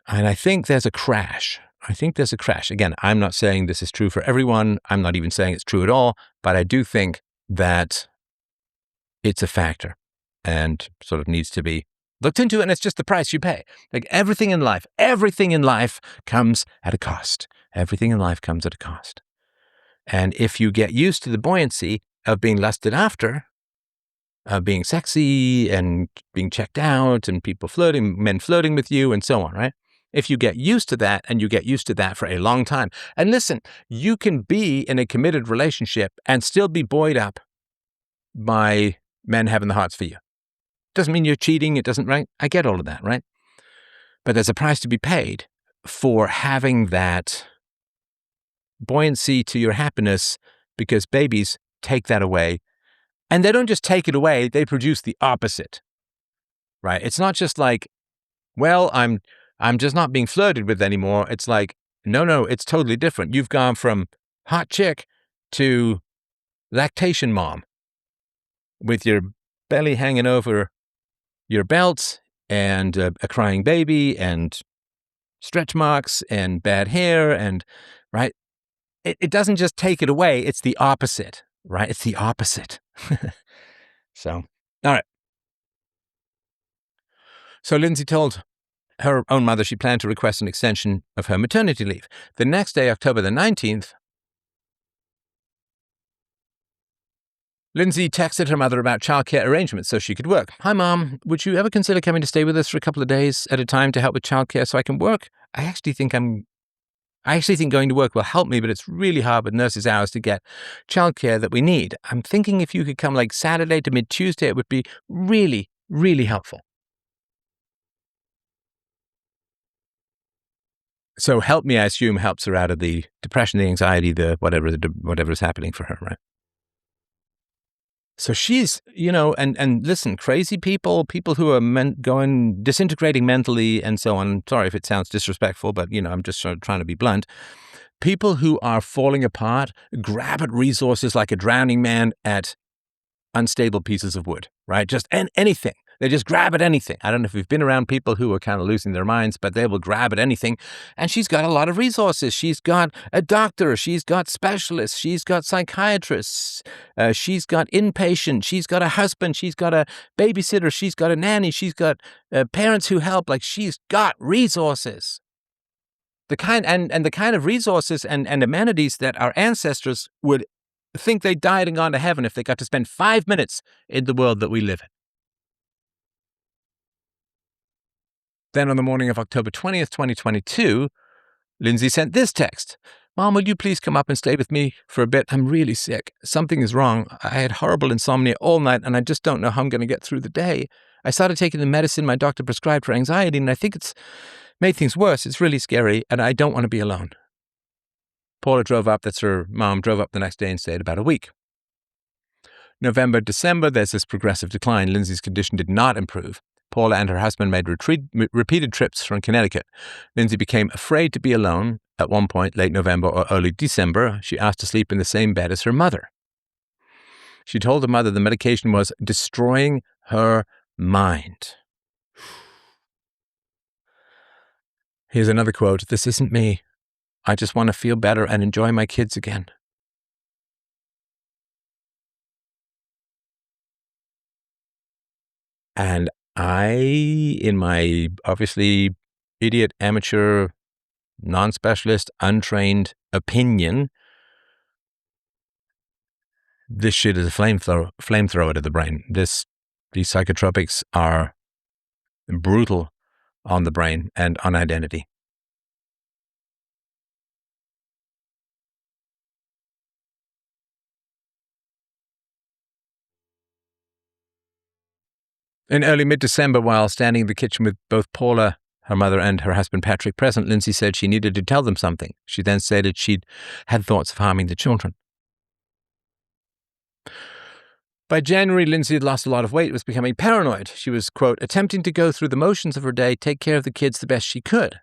And I think there's a crash. Again, I'm not saying this is true for everyone. I'm not even saying it's true at all. But I do think that it's a factor and sort of needs to be looked into. And it's just the price you pay. Everything in life comes at a cost. Everything in life comes at a cost. And if you get used to the buoyancy of being lusted after, being sexy and being checked out and men flirting with you and so on, right? If you get used to that, and you get used to that for a long time, and listen, you can be in a committed relationship and still be buoyed up by men having the hearts for you. Doesn't mean you're cheating. It doesn't, right? I get all of that, right? But there's a price to be paid for having that buoyancy to your happiness, because babies take that away. And they don't just take it away, they produce the opposite, right? It's not just well, I'm just not being flirted with anymore. It's no, it's totally different. You've gone from hot chick to lactation mom with your belly hanging over your belt and a crying baby and stretch marks and bad hair and, right? It doesn't just take it away. It's the opposite, right? It's the opposite. So, all right. So Lindsay told her own mother she planned to request an extension of her maternity leave. The next day, October the 19th, Lindsay texted her mother about childcare arrangements so she could work. Hi, Mom. Would you ever consider coming to stay with us for a couple of days at a time to help with childcare so I can work? I actually think going to work will help me, but it's really hard with nurses' hours to get childcare that we need. I'm thinking if you could come Saturday to mid-Tuesday, it would be really, really helpful. So help me, I assume, helps her out of the depression, the anxiety, the whatever is happening for her, right? So she's, and listen, crazy people who are disintegrating mentally and so on. Sorry if it sounds disrespectful, but, I'm just sort of trying to be blunt. People who are falling apart grab at resources like a drowning man at unstable pieces of wood, right? Just anything. They just grab at anything. I don't know if you've been around people who are kind of losing their minds, but they will grab at anything. And she's got a lot of resources. She's got a doctor. She's got specialists. She's got psychiatrists. She's got inpatient. She's got a husband. She's got a babysitter. She's got a nanny. She's got parents who help. She's got resources. The kind of resources and amenities that our ancestors would think they died and gone to heaven if they got to spend 5 minutes in the world that we live in. Then on the morning of October 20th, 2022, Lindsay sent this text. Mom, will you please come up and stay with me for a bit? I'm really sick. Something is wrong. I had horrible insomnia all night, and I just don't know how I'm going to get through the day. I started taking the medicine my doctor prescribed for anxiety, and I think it's made things worse. It's really scary, and I don't want to be alone. Paula drove up. That's her mom, drove up the next day and stayed about a week. November, December, there's this progressive decline. Lindsay's condition did not improve. Paula and her husband made repeated trips from Connecticut. Lindsay became afraid to be alone. At one point, late November or early December, she asked to sleep in the same bed as her mother. She told her mother the medication was destroying her mind. Here's another quote. "This isn't me. I just want to feel better and enjoy my kids again." And I, in my obviously idiot, amateur, non-specialist, untrained opinion, this shit is a flamethrower to the brain. These psychotropics are brutal on the brain and on identity. In early mid-December, while standing in the kitchen with both Paula, her mother, and her husband Patrick present, Lindsay said she needed to tell them something. She then stated she'd had thoughts of harming the children. By January, Lindsay had lost a lot of weight, was becoming paranoid. She was, quote, attempting to go through the motions of her day, take care of the kids the best she could.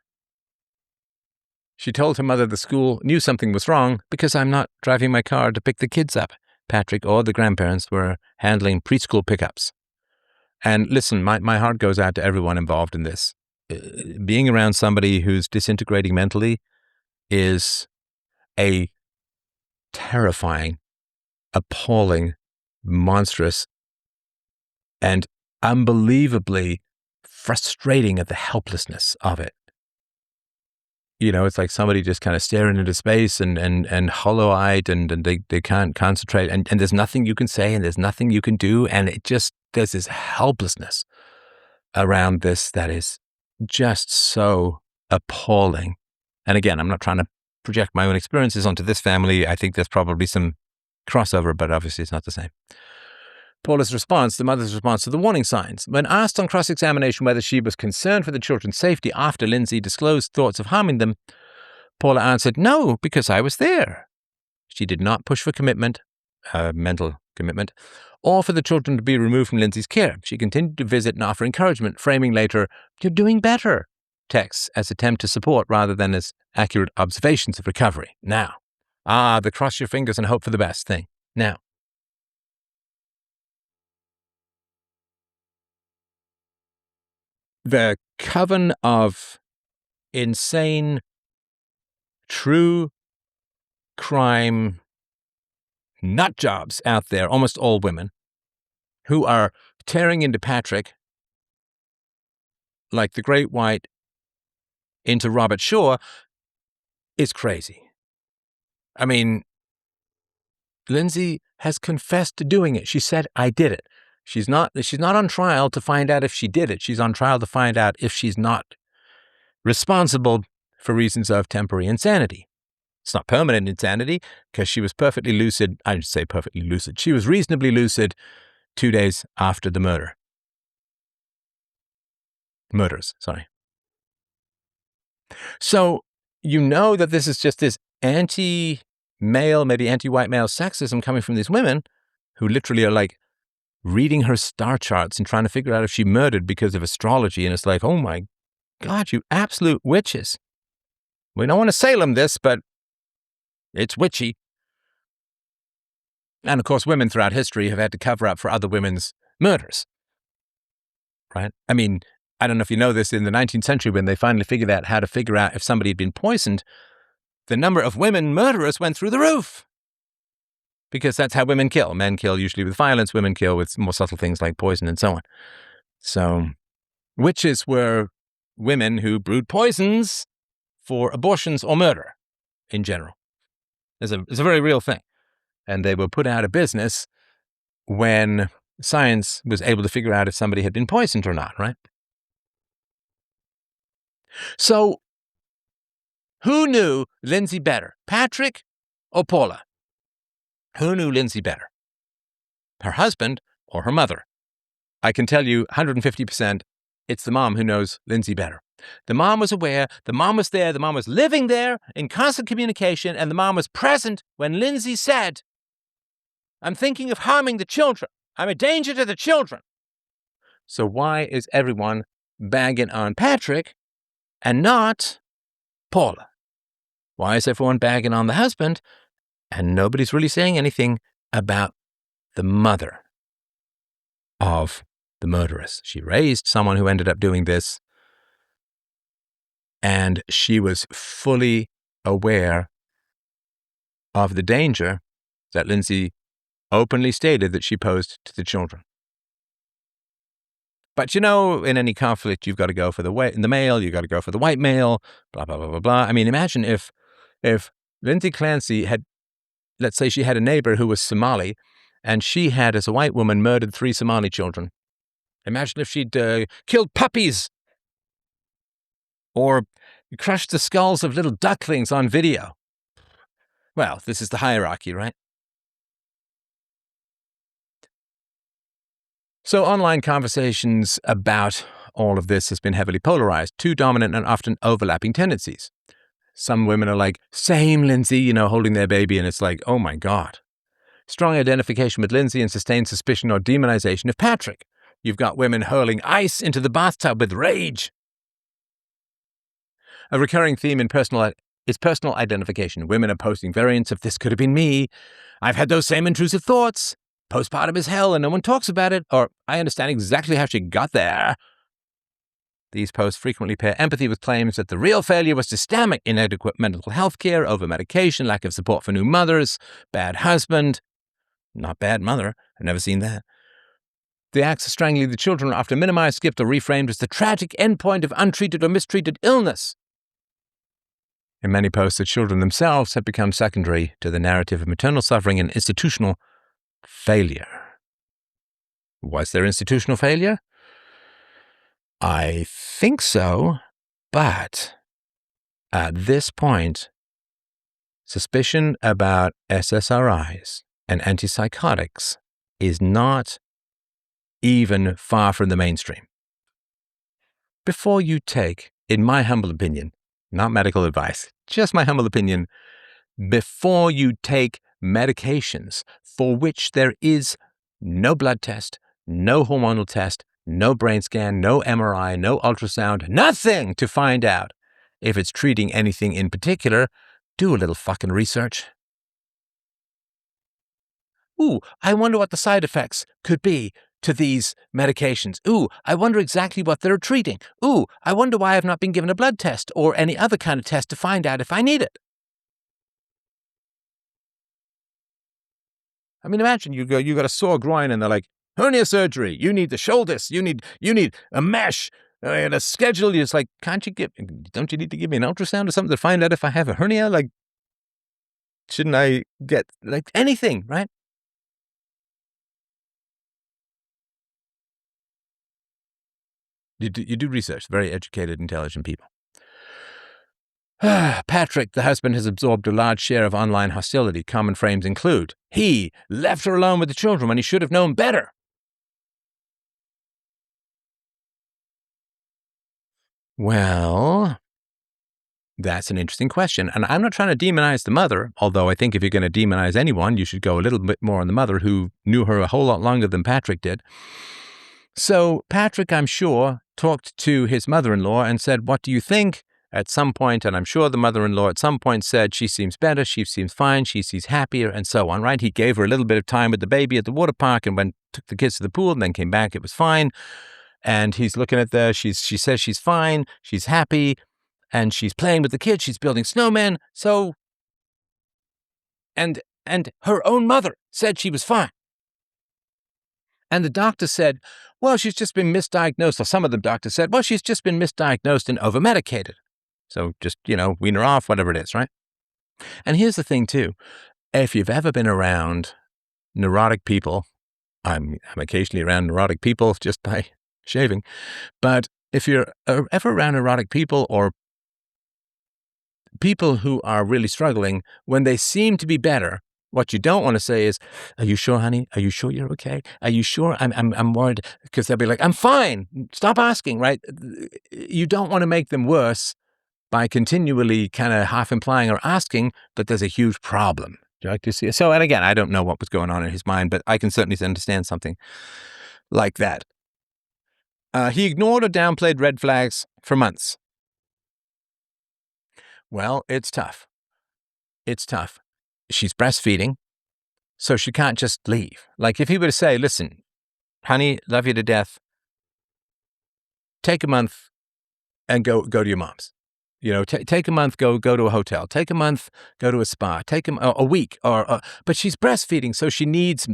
She told her mother the school knew something was wrong because I'm not driving my car to pick the kids up. Patrick or the grandparents were handling preschool pickups. And listen, my heart goes out to everyone involved in this. Being around somebody who's disintegrating mentally is a terrifying, appalling, monstrous, and unbelievably frustrating at the helplessness of it. You know, it's like somebody just kind of staring into space and hollow-eyed and they can't concentrate and there's nothing you can say and there's nothing you can do and it just, there's this helplessness around this that is just so appalling. And again, I'm not trying to project my own experiences onto this family. I think there's probably some crossover, but obviously it's not the same. Paula's response, the mother's response to the warning signs. When asked on cross-examination whether she was concerned for the children's safety after Lindsay disclosed thoughts of harming them, Paula answered, no, because I was there. She did not push for commitment, mental commitment, or for the children to be removed from Lindsay's care. She continued to visit and offer encouragement, framing later, you're doing better, texts as attempt to support rather than as accurate observations of recovery. Now, the cross your fingers and hope for the best thing. Now, the coven of insane, true crime nut jobs out there, almost all women, who are tearing into Patrick like the great white into Robert Shaw is crazy. I mean, Lindsay has confessed to doing it. She said, I did it. She's not on trial to find out if she did it. She's on trial to find out if she's not responsible for reasons of temporary insanity. It's not permanent insanity because she was perfectly lucid. I should say perfectly lucid. She was reasonably lucid 2 days after the murders. So you know that this is just this anti-male, maybe anti-white male sexism coming from these women who literally are like reading her star charts and trying to figure out if she murdered because of astrology. And it's like, oh my God, you absolute witches. We don't want to Salem this, but it's witchy. And of course, women throughout history have had to cover up for other women's murders. Right? I mean, I don't know if you know this, in the 19th century, when they finally figured out how to figure out if somebody had been poisoned, the number of women murderers went through the roof. Because that's how women kill. Men kill usually with violence, women kill with more subtle things like poison and so on. So witches were women who brewed poisons for abortions or murder in general. It's a very real thing. And they were put out of business when science was able to figure out if somebody had been poisoned or not, right? So Who knew Lindsay better, Patrick or Paula? Who knew Lindsay better? Her husband or her mother? I can tell you 150% it's the mom who knows Lindsay better. The mom was aware, the mom was there, the mom was living there in constant communication, and the mom was present when Lindsay said, I'm thinking of harming the children. I'm a danger to the children. So why is everyone bagging on Patrick and not Paula? Why is everyone bagging on the husband and nobody's really saying anything about the mother of the murderess? She raised someone who ended up doing this, and she was fully aware of the danger that Lindsay openly stated that she posed to the children. But in any conflict, you've got to go for the male, you've got to go for the white male, blah, blah, blah, blah, blah. I mean, imagine if Lindsay Clancy had, let's say she had a neighbor who was Somali, and she had, as a white woman, murdered 3 Somali children. Imagine if she'd killed puppies or crushed the skulls of little ducklings on video. Well, this is the hierarchy, right? So online conversations about all of this has been heavily polarized, 2 dominant and often overlapping tendencies. Some women are like, same Lindsay, holding their baby, and it's like, oh my God. Strong identification with Lindsay and sustained suspicion or demonization of Patrick. You've got women hurling ice into the bathtub with rage. A recurring theme in is personal identification. Women are posting variants of this could have been me. I've had those same intrusive thoughts. Postpartum is hell and no one talks about it. Or I understand exactly how she got there. These posts frequently pair empathy with claims that the real failure was systemic: inadequate mental health care, over-medication, lack of support for new mothers, bad husband, not bad mother. I've never seen that. The acts of strangling the children are often minimized, skipped, or reframed as the tragic endpoint of untreated or mistreated illness. In many posts, the children themselves have become secondary to the narrative of maternal suffering and institutional failure. Was there institutional failure? I think so, but at this point, suspicion about SSRIs and antipsychotics is not even far from the mainstream. Before you take, in my humble opinion, not medical advice, just my humble opinion, before you take medications for which there is no blood test, no hormonal test, no brain scan, no MRI, no ultrasound, nothing to find out if it's treating anything in particular, do a little fucking research. Ooh, I wonder what the side effects could be to these medications. Ooh, I wonder exactly what they're treating. Ooh, I wonder why I've not been given a blood test or any other kind of test to find out if I need it. I mean, imagine you got a sore groin and they're like, hernia surgery, you need the shoulders, you need a mesh, and a schedule. It's like, don't you need to give me an ultrasound or something to find out if I have a hernia? Like, shouldn't I get, anything, right? You do research, very educated, intelligent people. Patrick, the husband, has absorbed a large share of online hostility. Common frames include, he left her alone with the children when he should have known better. Well, that's an interesting question. And I'm not trying to demonize the mother, although I think if you're going to demonize anyone, you should go a little bit more on the mother, who knew her a whole lot longer than Patrick did. So Patrick, I'm sure, talked to his mother-in-law and said, what do you think? At some point, and I'm sure the mother-in-law at some point said, she seems better, she seems fine, she seems happier, and so on, right? He gave her a little bit of time with the baby at the water park and took the kids to the pool and then came back. It was fine. And he's looking at she says she's fine, she's happy, and she's playing with the kids, she's building snowmen. So, and her own mother said she was fine. And the doctor said, well, she's just been misdiagnosed, or some of the doctors said, well, she's just been misdiagnosed and over-medicated. So just, wean her off, whatever it is, right? And here's the thing, too. If you've ever been around neurotic people, I'm occasionally around neurotic people just by shaving, but if you're ever around neurotic people or people who are really struggling, when they seem to be better, what you don't want to say is, "Are you sure, honey? Are you sure you're okay? Are you sure? I'm worried," because they'll be like, "I'm fine. Stop asking," right? You don't want to make them worse by continually kind of half implying or asking that there's a huge problem. Do you like to see it? So, and again, I don't know what was going on in his mind, but I can certainly understand something like that. He ignored or downplayed red flags for months. Well, it's tough. It's tough. She's breastfeeding, so she can't just leave. Like if he were to say, "Listen, honey, love you to death. Take a month and go to your mom's. Take a month, go to a hotel. Take a month, go to a spa. Take a week, but she's breastfeeding, so she needs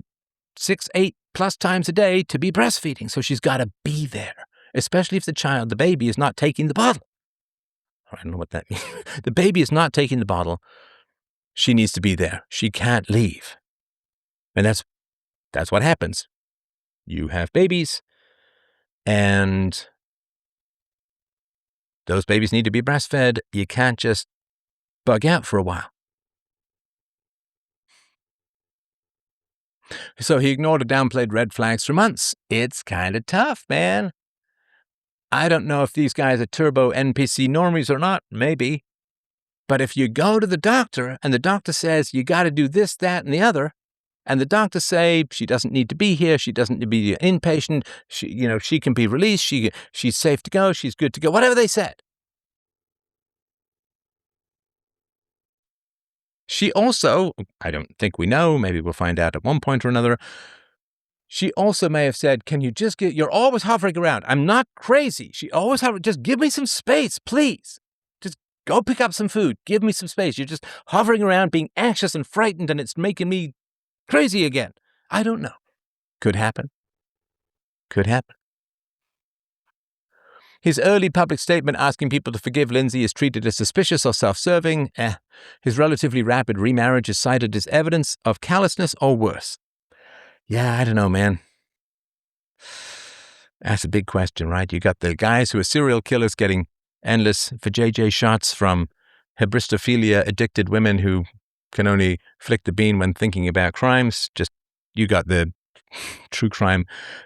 6, 8 plus times a day to be breastfeeding. So she's got to be there, especially if the baby, is not taking the bottle. I don't know what that means. The baby is not taking the bottle. She needs to be there. She can't leave, and that's what happens. You have babies, and those babies need to be breastfed. You can't just bug out for a while. So he ignored or downplayed red flags for months. It's kind of tough, man. I don't know if these guys are turbo NPC normies or not, maybe. But if you go to the doctor and the doctor says you got to do this, that, and the other, and the doctor say she doesn't need to be here, she doesn't need to be an inpatient, she can be released, she's safe to go, she's good to go, whatever they said. She also, I don't think we know, maybe we'll find out at one point or another, she also may have said, "Can you just you're always hovering around. I'm not crazy." She always just give me some space, please. Just go pick up some food. Give me some space. You're just hovering around being anxious and frightened, and it's making me crazy again. I don't know. Could happen. Could happen. His early public statement asking people to forgive Lindsay is treated as suspicious or self-serving. His relatively rapid remarriage is cited as evidence of callousness or worse. Yeah, I don't know, man. That's a big question, right? You got the guys who are serial killers getting endless vajayjay shots from hybristophilia-addicted women who can only flick the bean when thinking about crimes. You got the true crime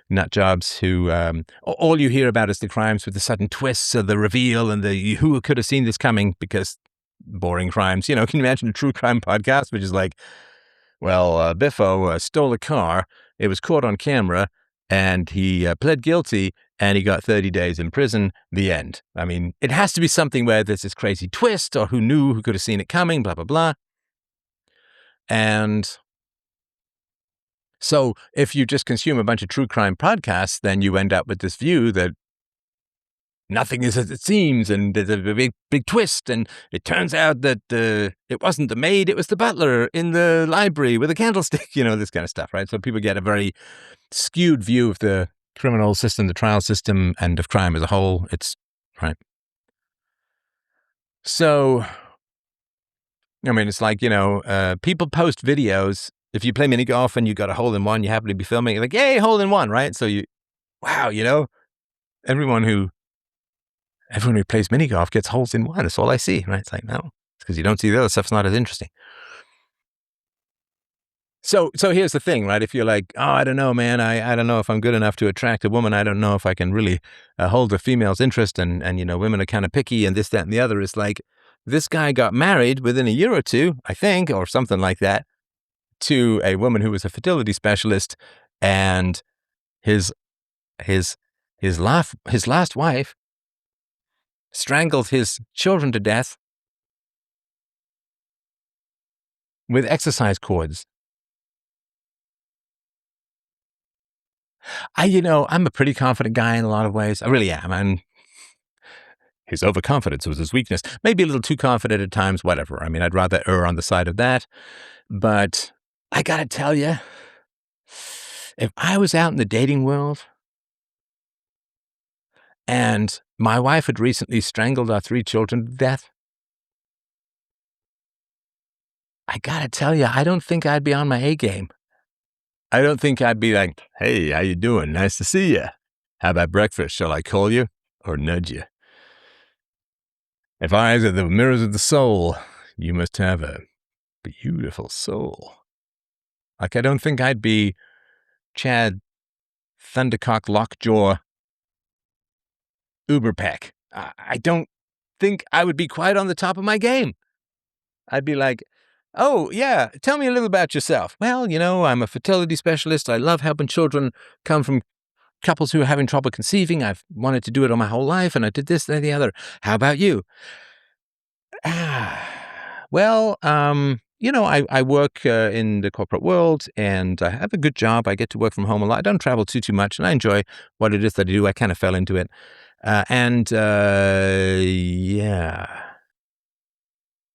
nut jobs who all you hear about is the crimes with the sudden twists or the reveal and the who could have seen this coming, because boring crimes. Can you imagine a true crime podcast which is like, well, Biffo stole a car, it was caught on camera, and he pled guilty, and he got 30 days in prison, the end. I mean, it has to be something where there's this crazy twist, or who could have seen it coming, blah, blah, blah. And so if you just consume a bunch of true crime podcasts, then you end up with this view that nothing is as it seems, and there's a big twist, and it turns out that it wasn't the maid, it was the butler in the library with a candlestick, this kind of stuff, right? So people get a very skewed view of the criminal system, the trial system, and of crime as a whole. It's right. So, I mean, it's like, people post videos. If you play mini golf and you got a hole in one, you happen to be filming, you're like, yay, hole in one, right? So wow, everyone who plays mini golf gets holes in one. That's all I see, right? It's like, no, it's because you don't see the other stuff's not as interesting. So here's the thing, right? If you're like, oh, I don't know, man, I don't know if I'm good enough to attract a woman. I don't know if I can really hold a female's interest, and women are kind of picky, and this, that, and the other. It's like, this guy got married within a year or two, I think, or something like that, to a woman who was a fertility specialist, and his last wife strangled his children to death with exercise cords. I'm a pretty confident guy in a lot of ways. I really am. And his overconfidence was his weakness. Maybe a little too confident at times, whatever. I mean, I'd rather err on the side of that. But I gotta tell you, if I was out in the dating world and my wife had recently strangled our 3 children to death, I gotta tell you, I don't think I'd be on my A game. I don't think I'd be like, "Hey, how you doing? Nice to see you. How about breakfast? Shall I call you or nudge you?" If eyes are the mirrors of the soul, you must have a beautiful soul. Like, I don't think I'd be Chad Thundercock Lockjaw Uberpeck. I don't think I would be quite on the top of my game. I'd be like, oh, yeah, tell me a little about yourself. Well, I'm a fertility specialist. I love helping children come from couples who are having trouble conceiving. I've wanted to do it all my whole life, and I did this, that, and the other. How about you? Well, I work in the corporate world, and I have a good job. I get to work from home a lot. I don't travel too much, and I enjoy what it is that I do. I kind of fell into it. Yeah.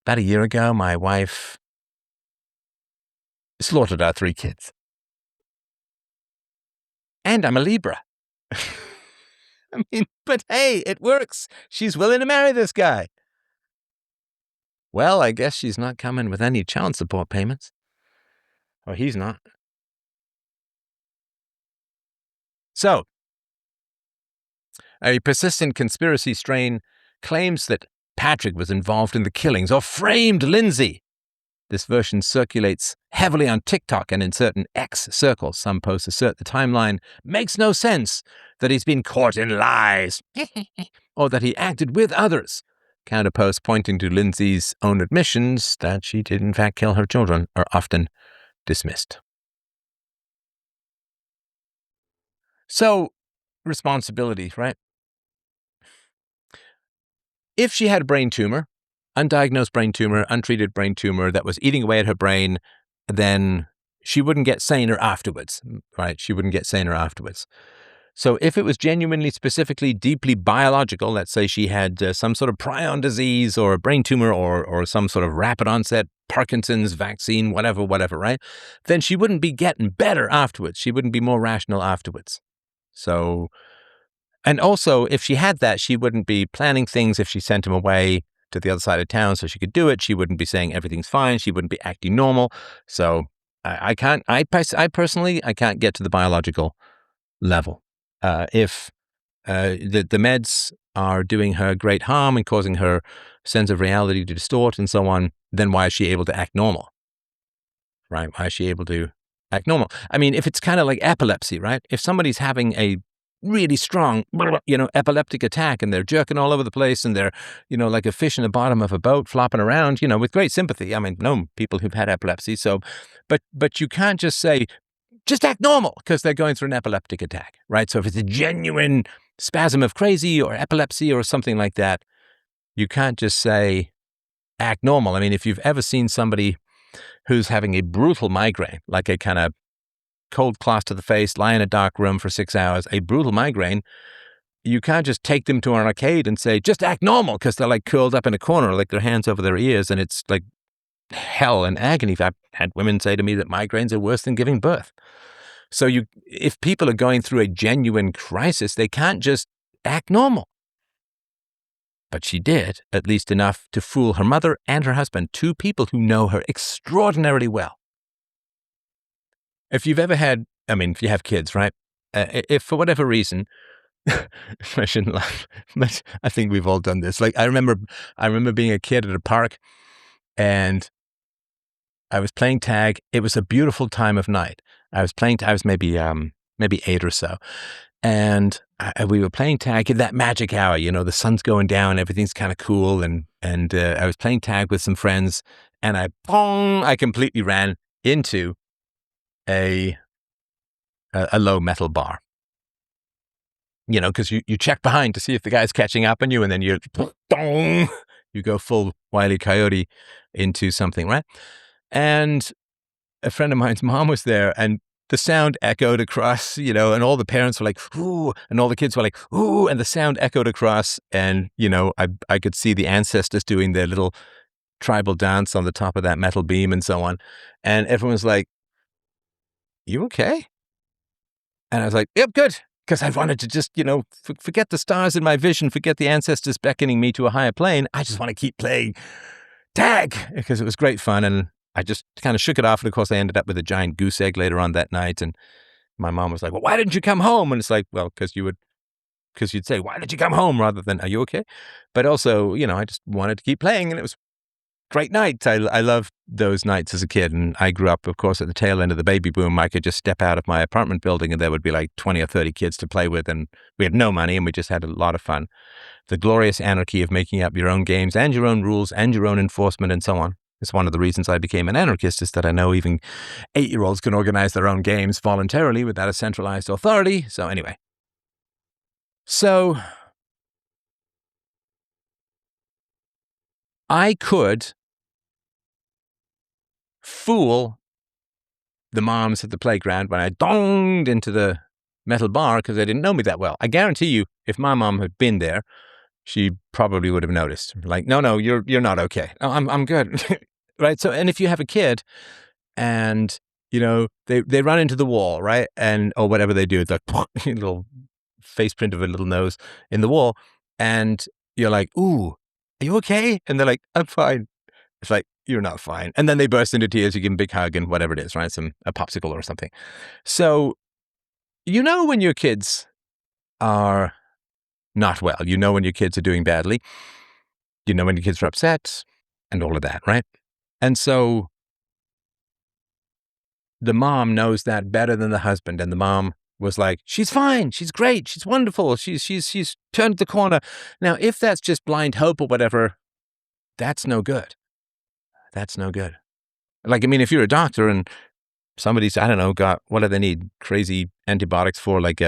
About a year ago, my wife slaughtered our 3 kids. And I'm a Libra. I mean, but hey, it works. She's willing to marry this guy. Well, I guess she's not coming with any child support payments. Or he's not. So, a persistent conspiracy strain claims that Patrick was involved in the killings or framed Lindsay. This version circulates heavily on TikTok and in certain X circles. Some posts assert the timeline makes no sense, that he's been caught in lies, or that he acted with others. Counterposts pointing to Lindsay's own admissions that she did in fact kill her children are often dismissed. So, responsibility, right? If she had a brain tumor, undiagnosed brain tumor, untreated brain tumor that was eating away at her brain, then she wouldn't get saner afterwards, right? She wouldn't get saner afterwards. So if it was genuinely, specifically, deeply biological, let's say she had some sort of prion disease or a brain tumor or some sort of rapid onset Parkinson's vaccine, whatever, right? Then she wouldn't be getting better afterwards. She wouldn't be more rational afterwards. So, and also, if she had that, she wouldn't be planning things if she sent him away to the other side of town so she could do it. She wouldn't be saying everything's fine. She wouldn't be acting normal. So I personally can't get to the biological level. If the meds are doing her great harm and causing her sense of reality to distort and so on, then why is she able to act normal? Right? Why is she able to act normal? I mean, if it's kind of like epilepsy, right? If somebody's having a really strong, epileptic attack and they're jerking all over the place and they're, like a fish in the bottom of a boat flopping around, with great sympathy. I mean, no people who've had epilepsy. So, but you can't just say, just act normal because they're going through an epileptic attack, right? So if it's a genuine spasm of crazy or epilepsy or something like that, you can't just say, act normal. I mean, if you've ever seen somebody who's having a brutal migraine, like a kind of cold cloth to the face, lie in a dark room for 6 hours, a brutal migraine, you can't just take them to an arcade and say, just act normal, because they're like curled up in a corner, like their hands over their ears, and it's like hell and agony. I've had women say to me that migraines are worse than giving birth. So if people are going through a genuine crisis, they can't just act normal. But she did, at least enough to fool her mother and her husband, 2 people who know her extraordinarily well. If you've ever had, if you have kids, right? If for whatever reason, I shouldn't laugh, but I think we've all done this. Like I remember being a kid at a park, and I was playing tag. It was a beautiful time of night. I was maybe 8 or so, and we were playing tag at that magic hour. The sun's going down, everything's kind of cool, and I was playing tag with some friends, and I completely ran into a low metal bar. Because you check behind to see if the guy's catching up on you, and then you go full Wile E. Coyote into something, right? And a friend of mine's mom was there, and the sound echoed across, and all the parents were like, ooh, and all the kids were like, ooh, and the sound echoed across, and, I could see the ancestors doing their little tribal dance on the top of that metal beam and so on. And everyone was like, you okay? And I was like, yep, good. Because I wanted to just, forget the stars in my vision, forget the ancestors beckoning me to a higher plane. I just want to keep playing tag because it was great fun. And I just kind of shook it off. And of course, I ended up with a giant goose egg later on that night. And my mom was like, well, why didn't you come home? And it's like, well, because you would because you'd say, "Why did you come home?" rather than, "Are you okay?" But also, I just wanted to keep playing, and it was great nights. I loved those nights as a kid, and I grew up, of course, at the tail end of the baby boom. I could just step out of my apartment building, and there would be like 20 or 30 kids to play with, and we had no money, and we just had a lot of fun. The glorious anarchy of making up your own games and your own rules and your own enforcement and so on. It's one of the reasons I became an anarchist, is that I know even 8-year-olds can organize their own games voluntarily without a centralized authority. So anyway. So I could fool the moms at the playground when I donged into the metal bar because they didn't know me that well. I guarantee you, if my mom had been there, she probably would have noticed. Like, no, you're not okay. No, I'm good. Right? So, and if you have a kid and, they run into the wall, right? Or whatever they do, it's like a little face print of a little nose in the wall. And you're like, "Ooh, are you okay?" And they're like, "I'm fine." It's like, you're not fine. And then they burst into tears. You give them a big hug and whatever it is, right? A popsicle or something. So, when your kids are not well, when your kids are doing badly, when your kids are upset and all of that, right? And so the mom knows that better than the husband. And the mom was like, "She's fine. She's great. She's wonderful. She's turned the corner." Now, if that's just blind hope or whatever, that's no good. That's no good. Like, if you're a doctor and somebody's, I don't know, got, what do they need? Crazy antibiotics for, like,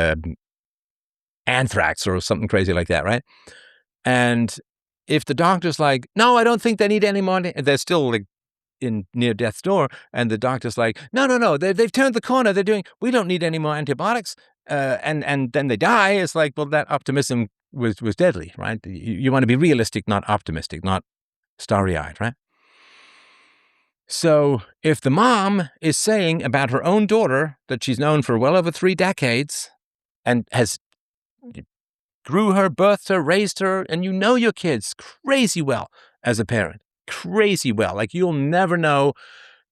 anthrax or something crazy like that, right? And if the doctor's like, "No, I don't think they need any more," they're still like in near death's door, and the doctor's like, no, they've turned the corner. We don't need any more antibiotics. And then they die. It's like, well, that optimism was deadly, right? You want to be realistic, not optimistic, not starry-eyed, right? So if the mom is saying about her own daughter that she's known for well over 3 decades and has grew her, birthed her, raised her, and your kids crazy well as a parent, crazy well. Like, you'll never know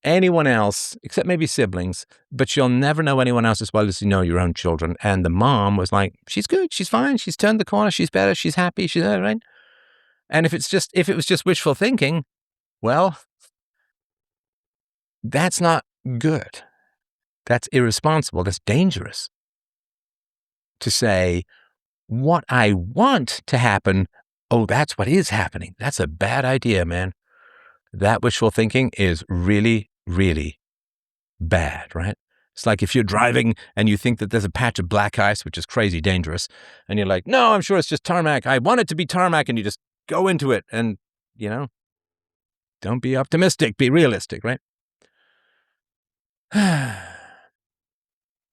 anyone else, except maybe siblings, but you'll never know anyone else as well as you know your own children. And the mom was like, "She's good, she's fine, she's turned the corner, she's better, she's happy, she's all right." And if it was just wishful thinking, well, that's not good. That's irresponsible. That's dangerous. To say, what I want to happen, oh, that's what is happening. That's a bad idea, man. That wishful thinking is really, really bad, right? It's like if you're driving and you think that there's a patch of black ice, which is crazy dangerous, and you're like, "No, I'm sure it's just tarmac. I want it to be tarmac," and you just go into it and, don't be optimistic, be realistic, right?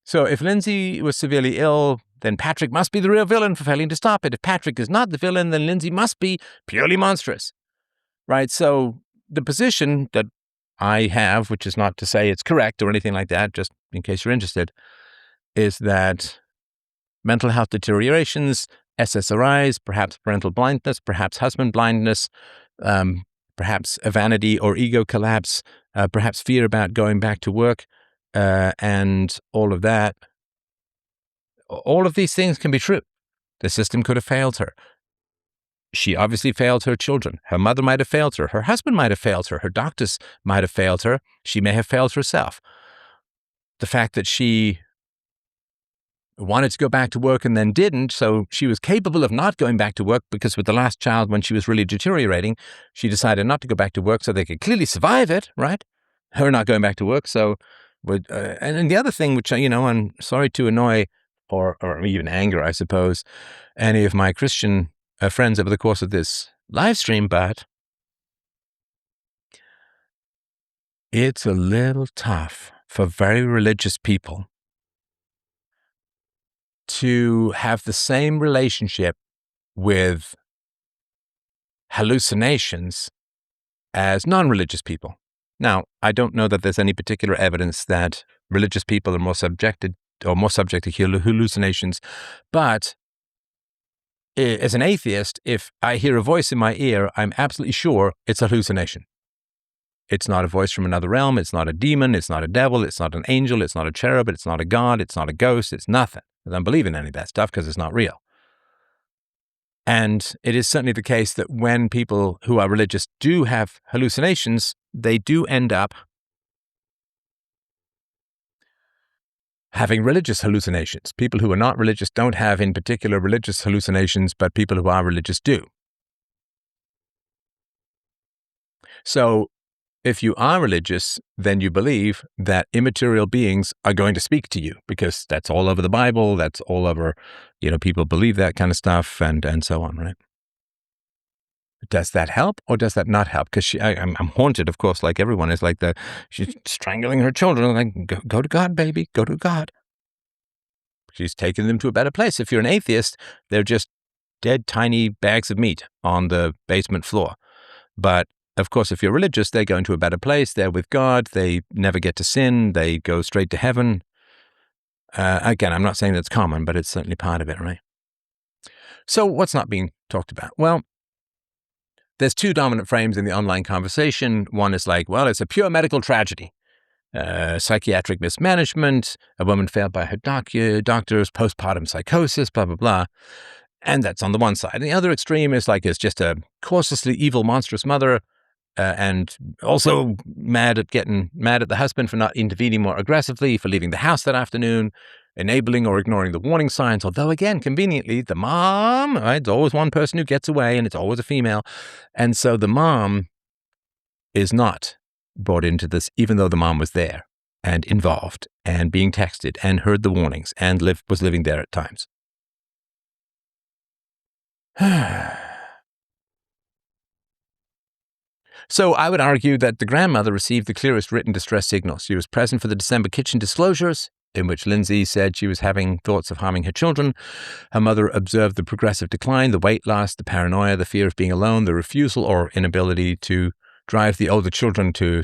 So if Lindsay was severely ill, then Patrick must be the real villain for failing to stop it. If Patrick is not the villain, then Lindsay must be purely monstrous, right? So the position that I have, which is not to say it's correct or anything like that, just in case you're interested, is that mental health deteriorations, SSRIs, perhaps parental blindness, perhaps husband blindness, perhaps a vanity or ego collapse, perhaps fear about going back to work, and all of that. All of these things can be true. The system could have failed her. She obviously failed her children. Her mother might have failed her. Her husband might have failed her. Her doctors might have failed her. She may have failed herself. The fact that she wanted to go back to work and then didn't, so she was capable of not going back to work because with the last child, when she was really deteriorating, she decided not to go back to work so they could clearly survive it, right? Her not going back to work. So, and the other thing, which, I'm sorry to annoy or even anger, I suppose, any of my Christian friends over the course of this live stream, but it's a little tough for very religious people to have the same relationship with hallucinations as non-religious people. Now, I don't know that there's any particular evidence that religious people are more subject to hallucinations, but as an atheist, if I hear a voice in my ear, I'm absolutely sure it's a hallucination. It's not a voice from another realm. It's not a demon. It's not a devil. It's not an angel. It's not a cherub. It's not a god. It's not a ghost. It's nothing. I don't believe in any of that stuff because it's not real. And it is certainly the case that when people who are religious do have hallucinations, they do end up having religious hallucinations. People who are not religious don't have in particular religious hallucinations, but people who are religious do. So if you are religious, then you believe that immaterial beings are going to speak to you because that's all over the Bible. That's all over, people believe that kind of stuff and so on, right? Does that help or does that not help? Because I'm haunted, of course, like everyone is she's strangling her children. Like, go to God, baby, go to God. She's taking them to a better place. If you're an atheist, they're just dead, tiny bags of meat on the basement floor. But of course, if you're religious, they go into a better place. They're with God. They never get to sin. They go straight to heaven. Again, I'm not saying that's common, but it's certainly part of it, right? So what's not being talked about? Well, there's two dominant frames in the online conversation. One is like, well, it's a pure medical tragedy. Psychiatric mismanagement, a woman failed by her doctors, postpartum psychosis, blah, blah, blah. And that's on the one side. And the other extreme is like it's just a causelessly evil, monstrous mother, and also mad at the husband for not intervening more aggressively, for leaving the house that afternoon, enabling or ignoring the warning signs. Although, again, conveniently, the mom, right? It's always one person who gets away, and it's always a female. And so the mom is not brought into this, even though the mom was there and involved and being texted and heard the warnings and was living there at times. So I would argue that the grandmother received the clearest written distress signals. She was present for the December kitchen disclosures, in which Lindsay said she was having thoughts of harming her children. Her mother observed the progressive decline, the weight loss, the paranoia, the fear of being alone, the refusal or inability to drive the older children to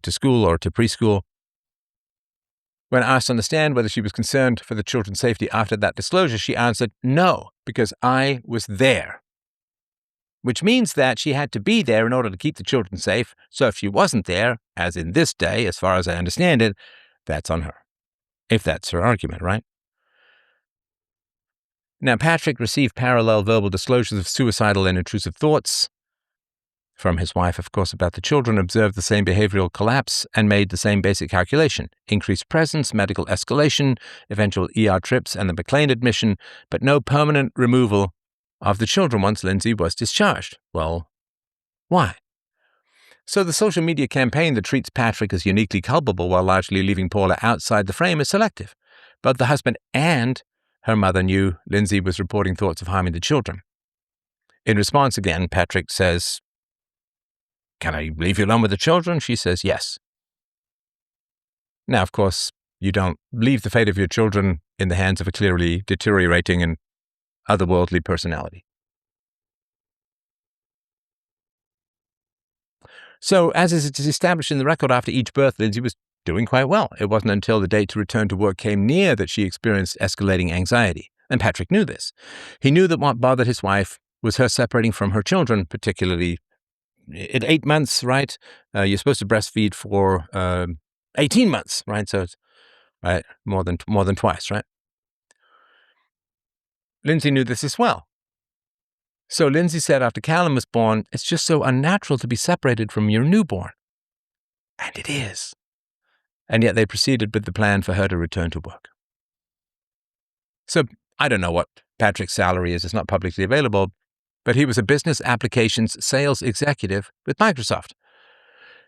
school or to preschool. When asked to understand whether she was concerned for the children's safety after that disclosure, she answered, no, because I was there. Which means that she had to be there in order to keep the children safe. So if she wasn't there, as in this day, as far as I understand it, that's on her. If that's her argument, right? Now, Patrick received parallel verbal disclosures of suicidal and intrusive thoughts from his wife, of course, about the children, observed the same behavioral collapse, and made the same basic calculation. Increased presence, medical escalation, eventual ER trips, and the McLean admission, but no permanent removal of the children once Lindsay was discharged. Well, why? So the social media campaign that treats Patrick as uniquely culpable while largely leaving Paula outside the frame is selective. Both the husband and her mother knew Lindsay was reporting thoughts of harming the children. In response again, Patrick says, "Can I leave you alone with the children?" She says, "Yes." Now, of course, you don't leave the fate of your children in the hands of a clearly deteriorating and otherworldly personality. So, as is established in the record, after each birth, Lindsay was doing quite well. It wasn't until the date to return to work came near that she experienced escalating anxiety. And Patrick knew this. He knew that what bothered his wife was her separating from her children, particularly at 8 months, right? You're supposed to breastfeed for 18 months, right? So it's right, more than twice, right? Lindsay knew this as well. So Lindsay said after Callum was born, it's just so unnatural to be separated from your newborn. And it is. And yet they proceeded with the plan for her to return to work. So I don't know what Patrick's salary is. It's not publicly available, but he was a business applications sales executive with Microsoft.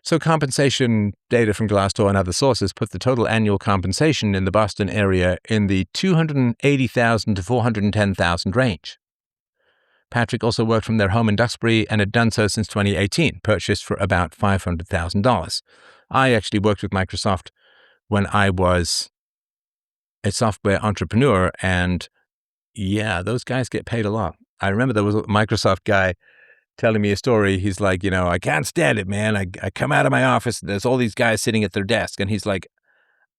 So compensation data from Glassdoor and other sources put the total annual compensation in the Boston area in the $280,000 to $410,000 range. Patrick also worked from their home in Duxbury and had done so since 2018, purchased for about $500,000. I actually worked with Microsoft when I was a software entrepreneur, and yeah, those guys get paid a lot. I remember there was a Microsoft guy telling me a story. He's like, I can't stand it, man. I come out of my office, and there's all these guys sitting at their desk, and he's like,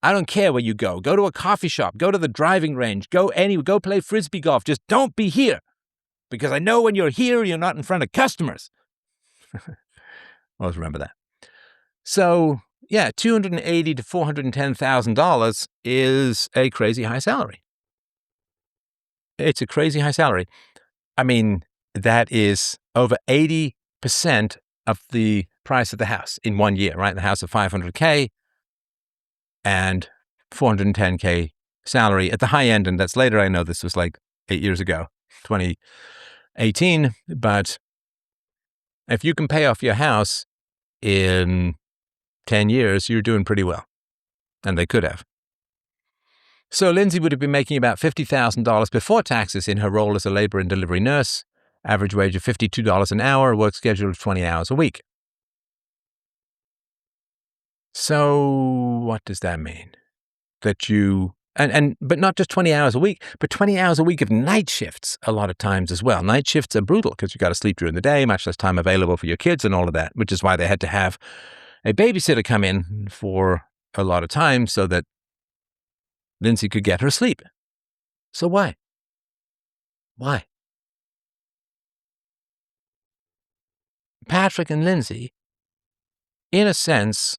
I don't care where you go. Go to a coffee shop, go to the driving range, go play Frisbee golf. Just don't be here. Because I know when you're here, you're not in front of customers. Always remember that. So, yeah, $280,000 to $410,000 is a crazy high salary. It's a crazy high salary. I mean, that is over 80% of the price of the house in 1 year, right? The house of $500K and $410K salary at the high end. And that's later. I know this was like 8 years ago, 2018. But if you can pay off your house in 10 years, you're doing pretty well. And they could have. So Lindsay would have been making about $50,000 before taxes in her role as a labor and delivery nurse, average wage of $52 an hour, work schedule of 20 hours a week. So what does that mean? That you, but not just 20 hours a week, but 20 hours a week of night shifts a lot of times as well. Night shifts are brutal because you got to sleep during the day, much less time available for your kids and all of that, which is why they had to have a babysitter come in for a lot of time so that Lindsay could get her sleep. So why? Why? Patrick and Lindsay, in a sense,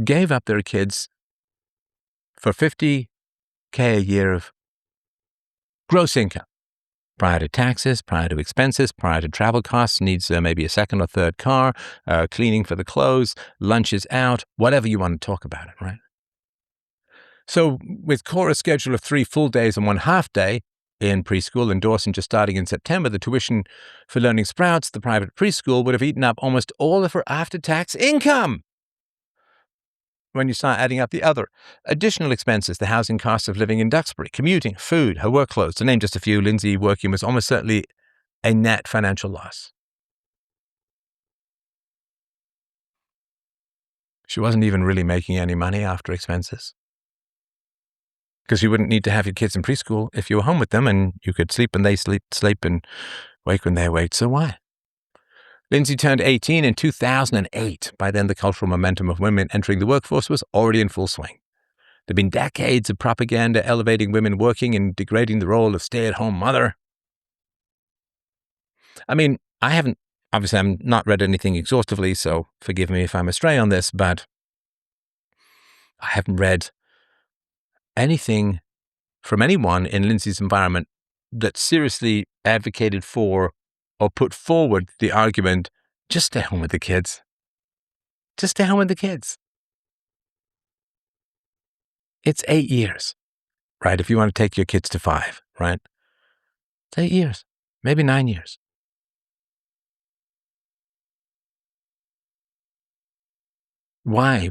gave up their kids for $50K a year of gross income, prior to taxes, prior to expenses, prior to travel costs, needs maybe a second or third car, cleaning for the clothes, lunches out, whatever you want to talk about it, right? So with Cora's schedule of 3 full days and 1 half day in preschool and Dawson just starting in September, the tuition for Learning Sprouts, the private preschool, would have eaten up almost all of her after-tax income. When you start adding up the other additional expenses, the housing costs of living in Duxbury, commuting, food, her work clothes, to name just a few, Lindsay working was almost certainly a net financial loss. She wasn't even really making any money after expenses. Because you wouldn't need to have your kids in preschool if you were home with them and you could sleep when they sleep and wake when they awake. So why? Lindsay turned 18 in 2008. By then, the cultural momentum of women entering the workforce was already in full swing. There had been decades of propaganda elevating women working and degrading the role of stay-at-home mother. I mean, obviously I'm not read anything exhaustively, so forgive me if I'm astray on this, but I haven't read anything from anyone in Lindsay's environment that seriously advocated for or put forward the argument, just stay home with the kids. Just stay home with the kids. It's 8 years, right? If you want to take your kids to 5, right? It's 8 years, maybe 9 years. Why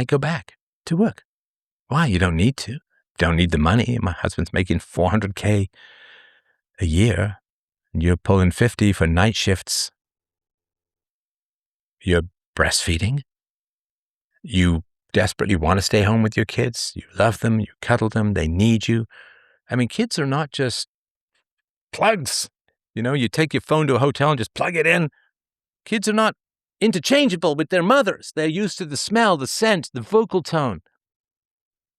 go back to work? Why? You don't need to. Don't need the money. My husband's making $400K a year, and you're pulling 50 for night shifts. You're breastfeeding. You desperately want to stay home with your kids. You love them. You cuddle them. They need you. I mean, kids are not just plugs. You take your phone to a hotel and just plug it in. Kids are not interchangeable with their mothers. They're used to the smell, the scent, the vocal tone,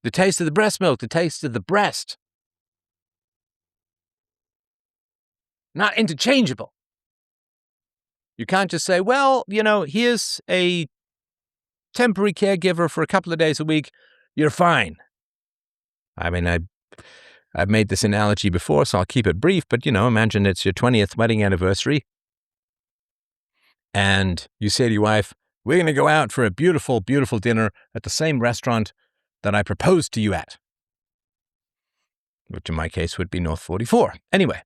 the taste of the breast milk, the taste of the breast. Not interchangeable. You can't just say, well, here's a temporary caregiver for a couple of days a week. You're fine. I mean, I've made this analogy before, so I'll keep it brief, but, imagine it's your 20th wedding anniversary, and you say to your wife, we're going to go out for a beautiful, beautiful dinner at the same restaurant that I proposed to you at, which in my case would be North 44. Anyway.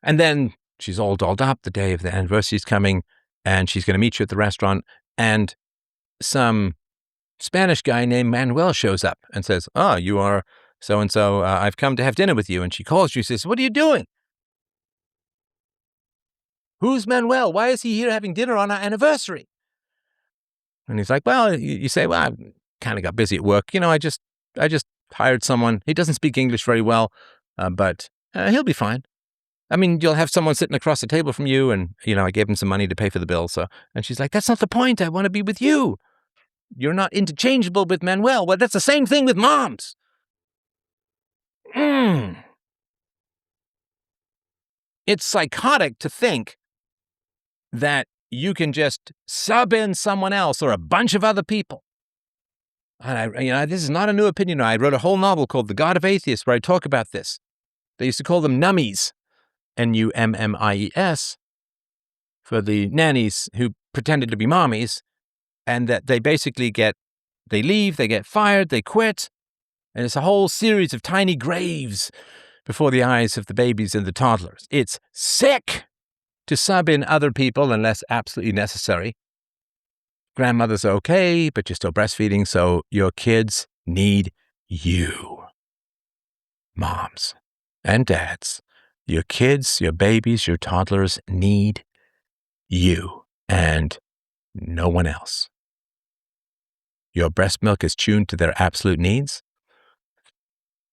And then she's all dolled up, the day of the anniversary's coming, and she's going to meet you at the restaurant, and some Spanish guy named Manuel shows up and says, oh, you are so-and-so, I've come to have dinner with you. And she calls you, says, what are you doing? Who's Manuel? Why is he here having dinner on our anniversary? And he's like, well, you say, well, I kind of got busy at work. I just hired someone. He doesn't speak English very well, but he'll be fine. I mean, you'll have someone sitting across the table from you, and, I gave him some money to pay for the bill. And she's like, that's not the point. I want to be with you. You're not interchangeable with Manuel. Well, that's the same thing with moms. It's psychotic to think that you can just sub in someone else or a bunch of other people. And this is not a new opinion. I wrote a whole novel called The God of Atheists where I talk about this. They used to call them nummies. NUMMIES, for the nannies who pretended to be mommies, and that they basically they leave, they get fired, they quit, and it's a whole series of tiny graves before the eyes of the babies and the toddlers. It's sick to sub in other people unless absolutely necessary. Grandmother's okay, but you're still breastfeeding, so your kids need you. Moms and dads, your kids, your babies, your toddlers need you and no one else. Your breast milk is tuned to their absolute needs.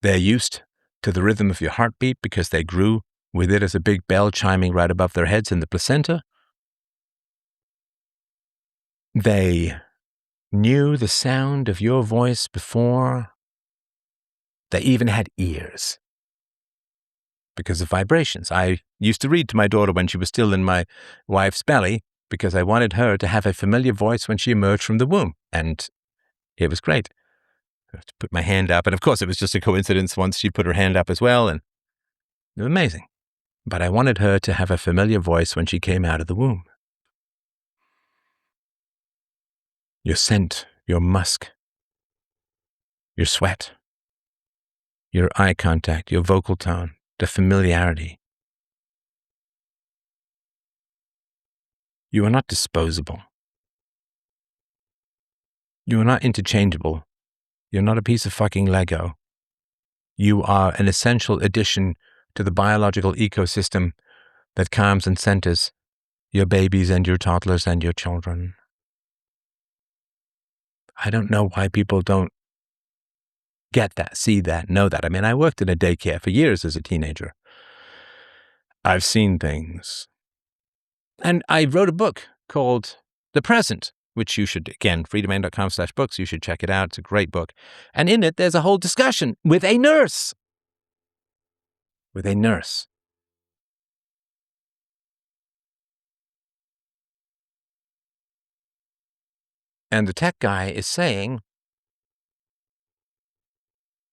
They're used to the rhythm of your heartbeat because they grew with it as a big bell chiming right above their heads in the placenta. They knew the sound of your voice before they even had ears because of vibrations. I used to read to my daughter when she was still in my wife's belly because I wanted her to have a familiar voice when she emerged from the womb, and it was great. I had to put my hand up, and of course it was just a coincidence once she put her hand up as well, and it was amazing. But I wanted her to have a familiar voice when she came out of the womb. Your scent, your musk, your sweat, your eye contact, your vocal tone, the familiarity. You are not disposable. You are not interchangeable. You're not a piece of fucking Lego. You are an essential addition to the biological ecosystem that calms and centers your babies and your toddlers and your children. I don't know why people don't get that, see that, know that. I mean, I worked in a daycare for years as a teenager. I've seen things. And I wrote a book called The Present, which you should, again, freedomain.com/books, you should check it out. It's a great book. And in it, there's a whole discussion with a nurse. With a nurse. And the tech guy is saying,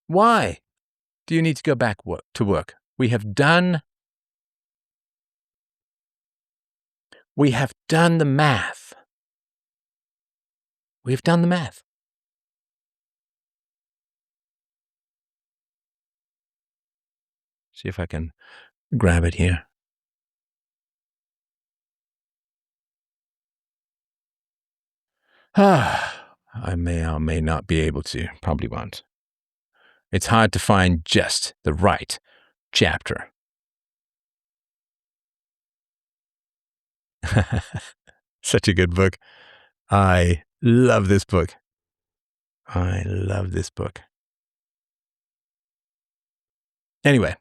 why do you need to go back to work? We have done the math. We've done the math. See if I can grab it here. I may or may not be able to. Probably won't. It's hard to find just the right chapter. Such a good book. I love this book. Anyway,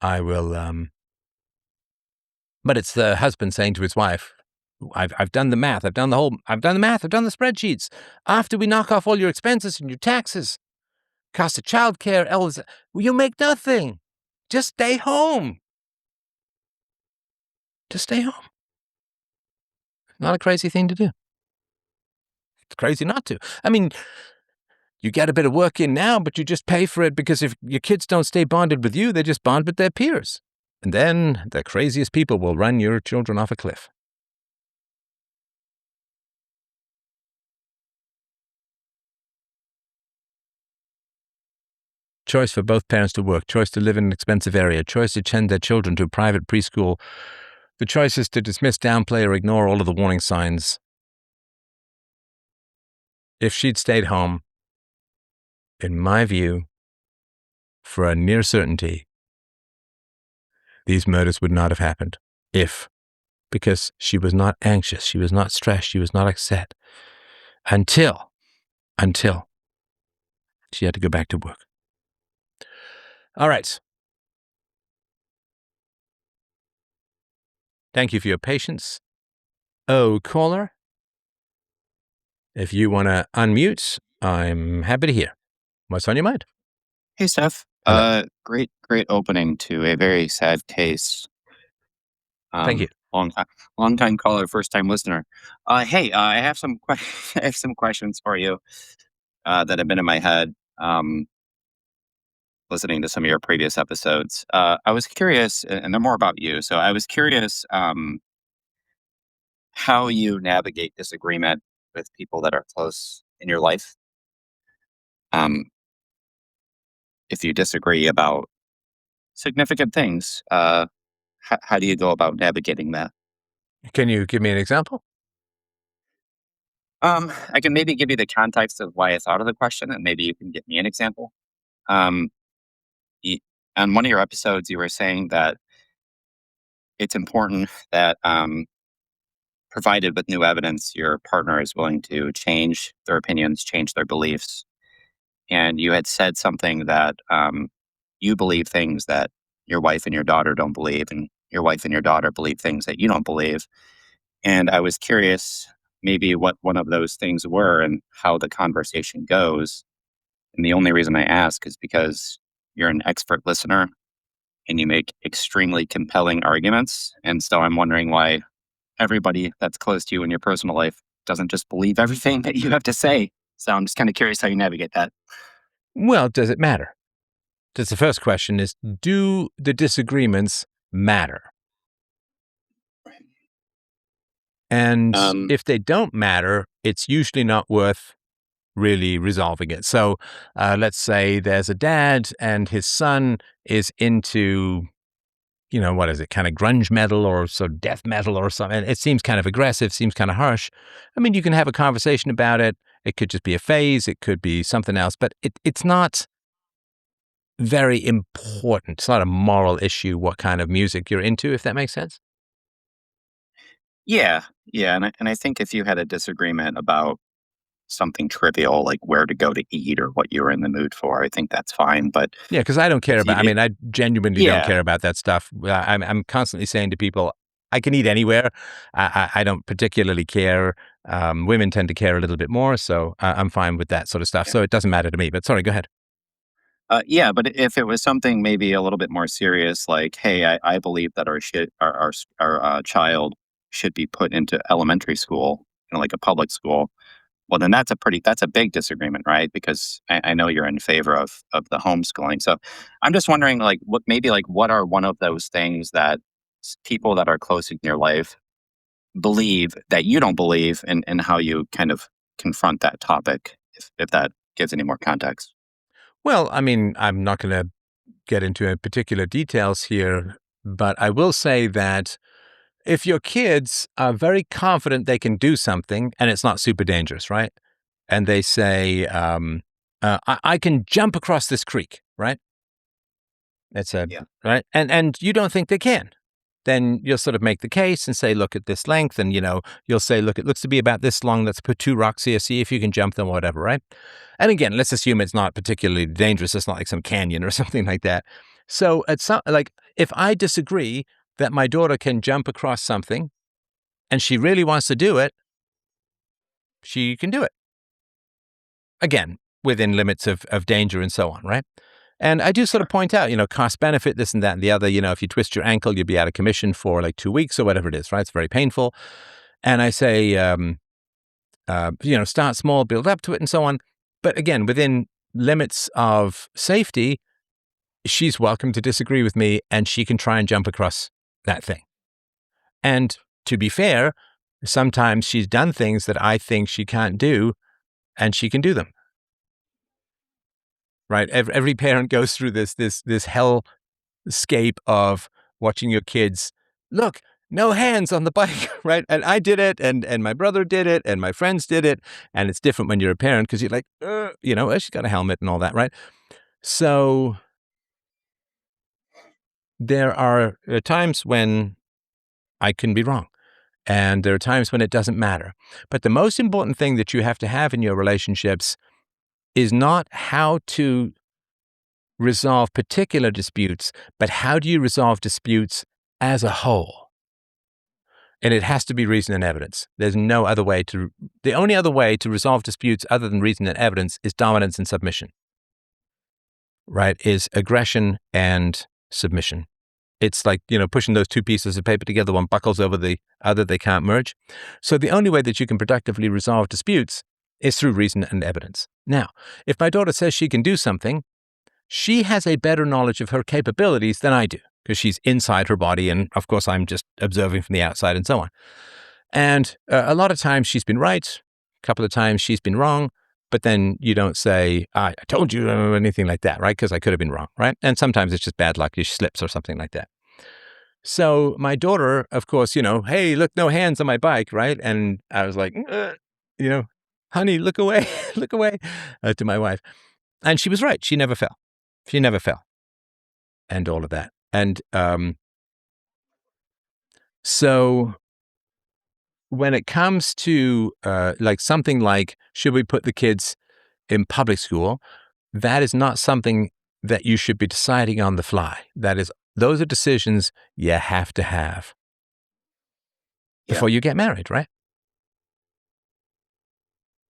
I will, but it's the husband saying to his wife, I've done the math. I've done the math. I've done the spreadsheets. After we knock off all your expenses and your taxes, cost of childcare, you make nothing. Just stay home. Just stay home. Not a crazy thing to do. It's crazy not to. I mean, you get a bit of work in now, but you just pay for it because if your kids don't stay bonded with you, they just bond with their peers. And then the craziest people will run your children off a cliff. Choice for both parents to work, choice to live in an expensive area, choice to send their children to a private preschool. The choice is to dismiss, downplay, or ignore all of the warning signs. If she'd stayed home, in my view, for a near certainty, these murders would not have happened. Because she was not anxious, she was not stressed, she was not upset until she had to go back to work. All right. Thank you for your patience. Oh, caller, if you want to unmute, I'm happy to hear. What's on your mind? Hey, Steph. Hello. Great opening to a very sad case. Thank you. Long time caller, first time listener. Hey, I have some I have some questions for you that have been in my head. listening to some of your previous episodes. I was curious, and they're more about you. So I was curious how you navigate disagreement with people that are close in your life. Um, if you disagree about significant things, how do you go about navigating that? Can you give me an example? I can maybe give you the context of why I thought of the question, and maybe you can give me an example. Um, y- on one of your episodes, you were saying that it's important that, provided with new evidence, your partner is willing to change their opinions, change their beliefs. And you had said something that you believe things that your wife and your daughter don't believe, and your wife and your daughter believe things that you don't believe. And I was curious maybe what one of those things were and how the conversation goes. And the only reason I ask is because you're an expert listener and you make extremely compelling arguments. And so I'm wondering why everybody that's close to you in your personal life doesn't just believe everything that you have to say. So I'm just kind of curious how you navigate that. Well, does it matter? That's the first question is, do the disagreements matter? And Um, if they don't matter, it's usually not worth really resolving it. So let's say there's a dad and his son is into, what is it, kind of grunge metal or so death metal or something. It seems kind of aggressive, seems kind of harsh. I mean, you can have a conversation about it. It could just be a phase. It could be something else, but it's not very important. It's not a moral issue what kind of music you're into, if that makes sense. yeah, yeah, and I think if you had a disagreement about something trivial like where to go to eat or what you were in the mood for, I think that's fine. But Yeah, because I don't care if you about. I did, mean, I genuinely don't yeah, care about that stuff. I'm constantly saying to people, I can eat anywhere. I don't particularly care. Women tend to care a little bit more, so I'm fine with that sort of stuff. yeah, So it doesn't matter to me. But sorry, go ahead. yeah. But if it was something maybe a little bit more serious, like, hey, I believe that our child should be put into elementary school, like a public school. Well, then that's a big disagreement, right? Because I know you're in favor of the homeschooling. So I'm just wondering, like, what are one of those things that people that are close in your life believe that you don't believe, and how you kind of confront that topic, if that gives any more context. Well, I mean, I'm not going to get into particular details here, but I will say that if your kids are very confident they can do something and it's not super dangerous, right? And they say, I can jump across this creek, right? It's a Yeah. right, and you don't think they can. Then you'll sort of make the case and say, look at this length, and you'll say, look, it looks to be about this long. Let's put two rocks here, see if you can jump them, or whatever, right? And again, let's assume it's not particularly dangerous. It's not like some canyon or something like that. So it's not like if I disagree that my daughter can jump across something and she really wants to do it, she can do it. Again, within limits of danger and so on, right? And I do sort of Sure. point out, cost benefit, this and that and the other. If you twist your ankle, you'll be out of commission for like 2 weeks or whatever it is, right? It's very painful. And I say, start small, build up to it and so on. But again, within limits of safety, she's welcome to disagree with me and she can try and jump across that thing. And to be fair, sometimes she's done things that I think she can't do and she can do them, right? Every parent goes through this hell escape of watching your kids look no hands on the bike right, and I did it, and my brother did it, and my friends did it, and it's different when you're a parent because you're like oh, she's got a helmet and all that, right? So there are times when I can be wrong, and there are times when it doesn't matter, but the most important thing that you have to have in your relationships is not how to resolve particular disputes, but how do you resolve disputes as a whole. And it has to be reason and evidence. There's no other way to, the only other way to resolve disputes other than reason and evidence is dominance and submission, right? Is aggression and submission. It's like, pushing those two pieces of paper together, one buckles over the other, they can't merge. So the only way that you can productively resolve disputes is through reason and evidence. Now, if my daughter says she can do something she has a better knowledge of her capabilities than I do because she's inside her body. And of course, I'm just observing from the outside and so on. And a lot of times she's been right. A couple of times she's been wrong. But then you don't say, I told you, or anything like that, right? Because I could have been wrong, right? And sometimes it's just bad luck. She slips or something like that. So my daughter, of course, hey, look, no hands on my bike, right? And I was like, honey, look away, look away, to my wife. And she was right. She never fell. She never fell. And all of that. And so when it comes to like something like, should we put the kids in public school? That is not something that you should be deciding on the fly. Those are decisions you have to have Yeah. before you get married, right?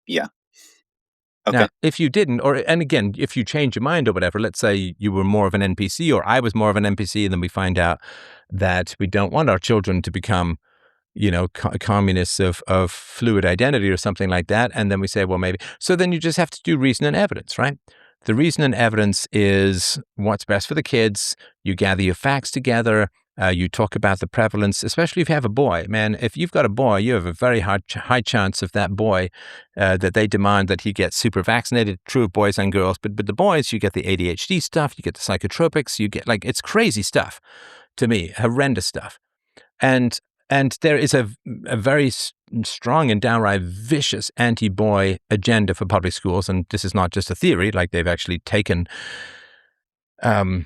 Yeah. Okay. Now, if you didn't, and again, if you change your mind or whatever, let's say you were more of an NPC or I was more of an NPC, and then we find out that we don't want our children to become, communists of fluid identity or something like that. And then we say, well, maybe. So then you just have to do reason and evidence, right? The reason and evidence is what's best for the kids. You gather your facts together. You talk about the prevalence, especially if you have a boy. Man, if you've got a boy, you have a very high chance of that boy that they demand that he gets super vaccinated. True of boys and girls, but the boys, you get the ADHD stuff, you get the psychotropics, you get it's crazy stuff. To me, horrendous stuff, and there is a very strong and downright vicious anti-boy agenda for public schools, and this is not just a theory. Like they've actually taken. The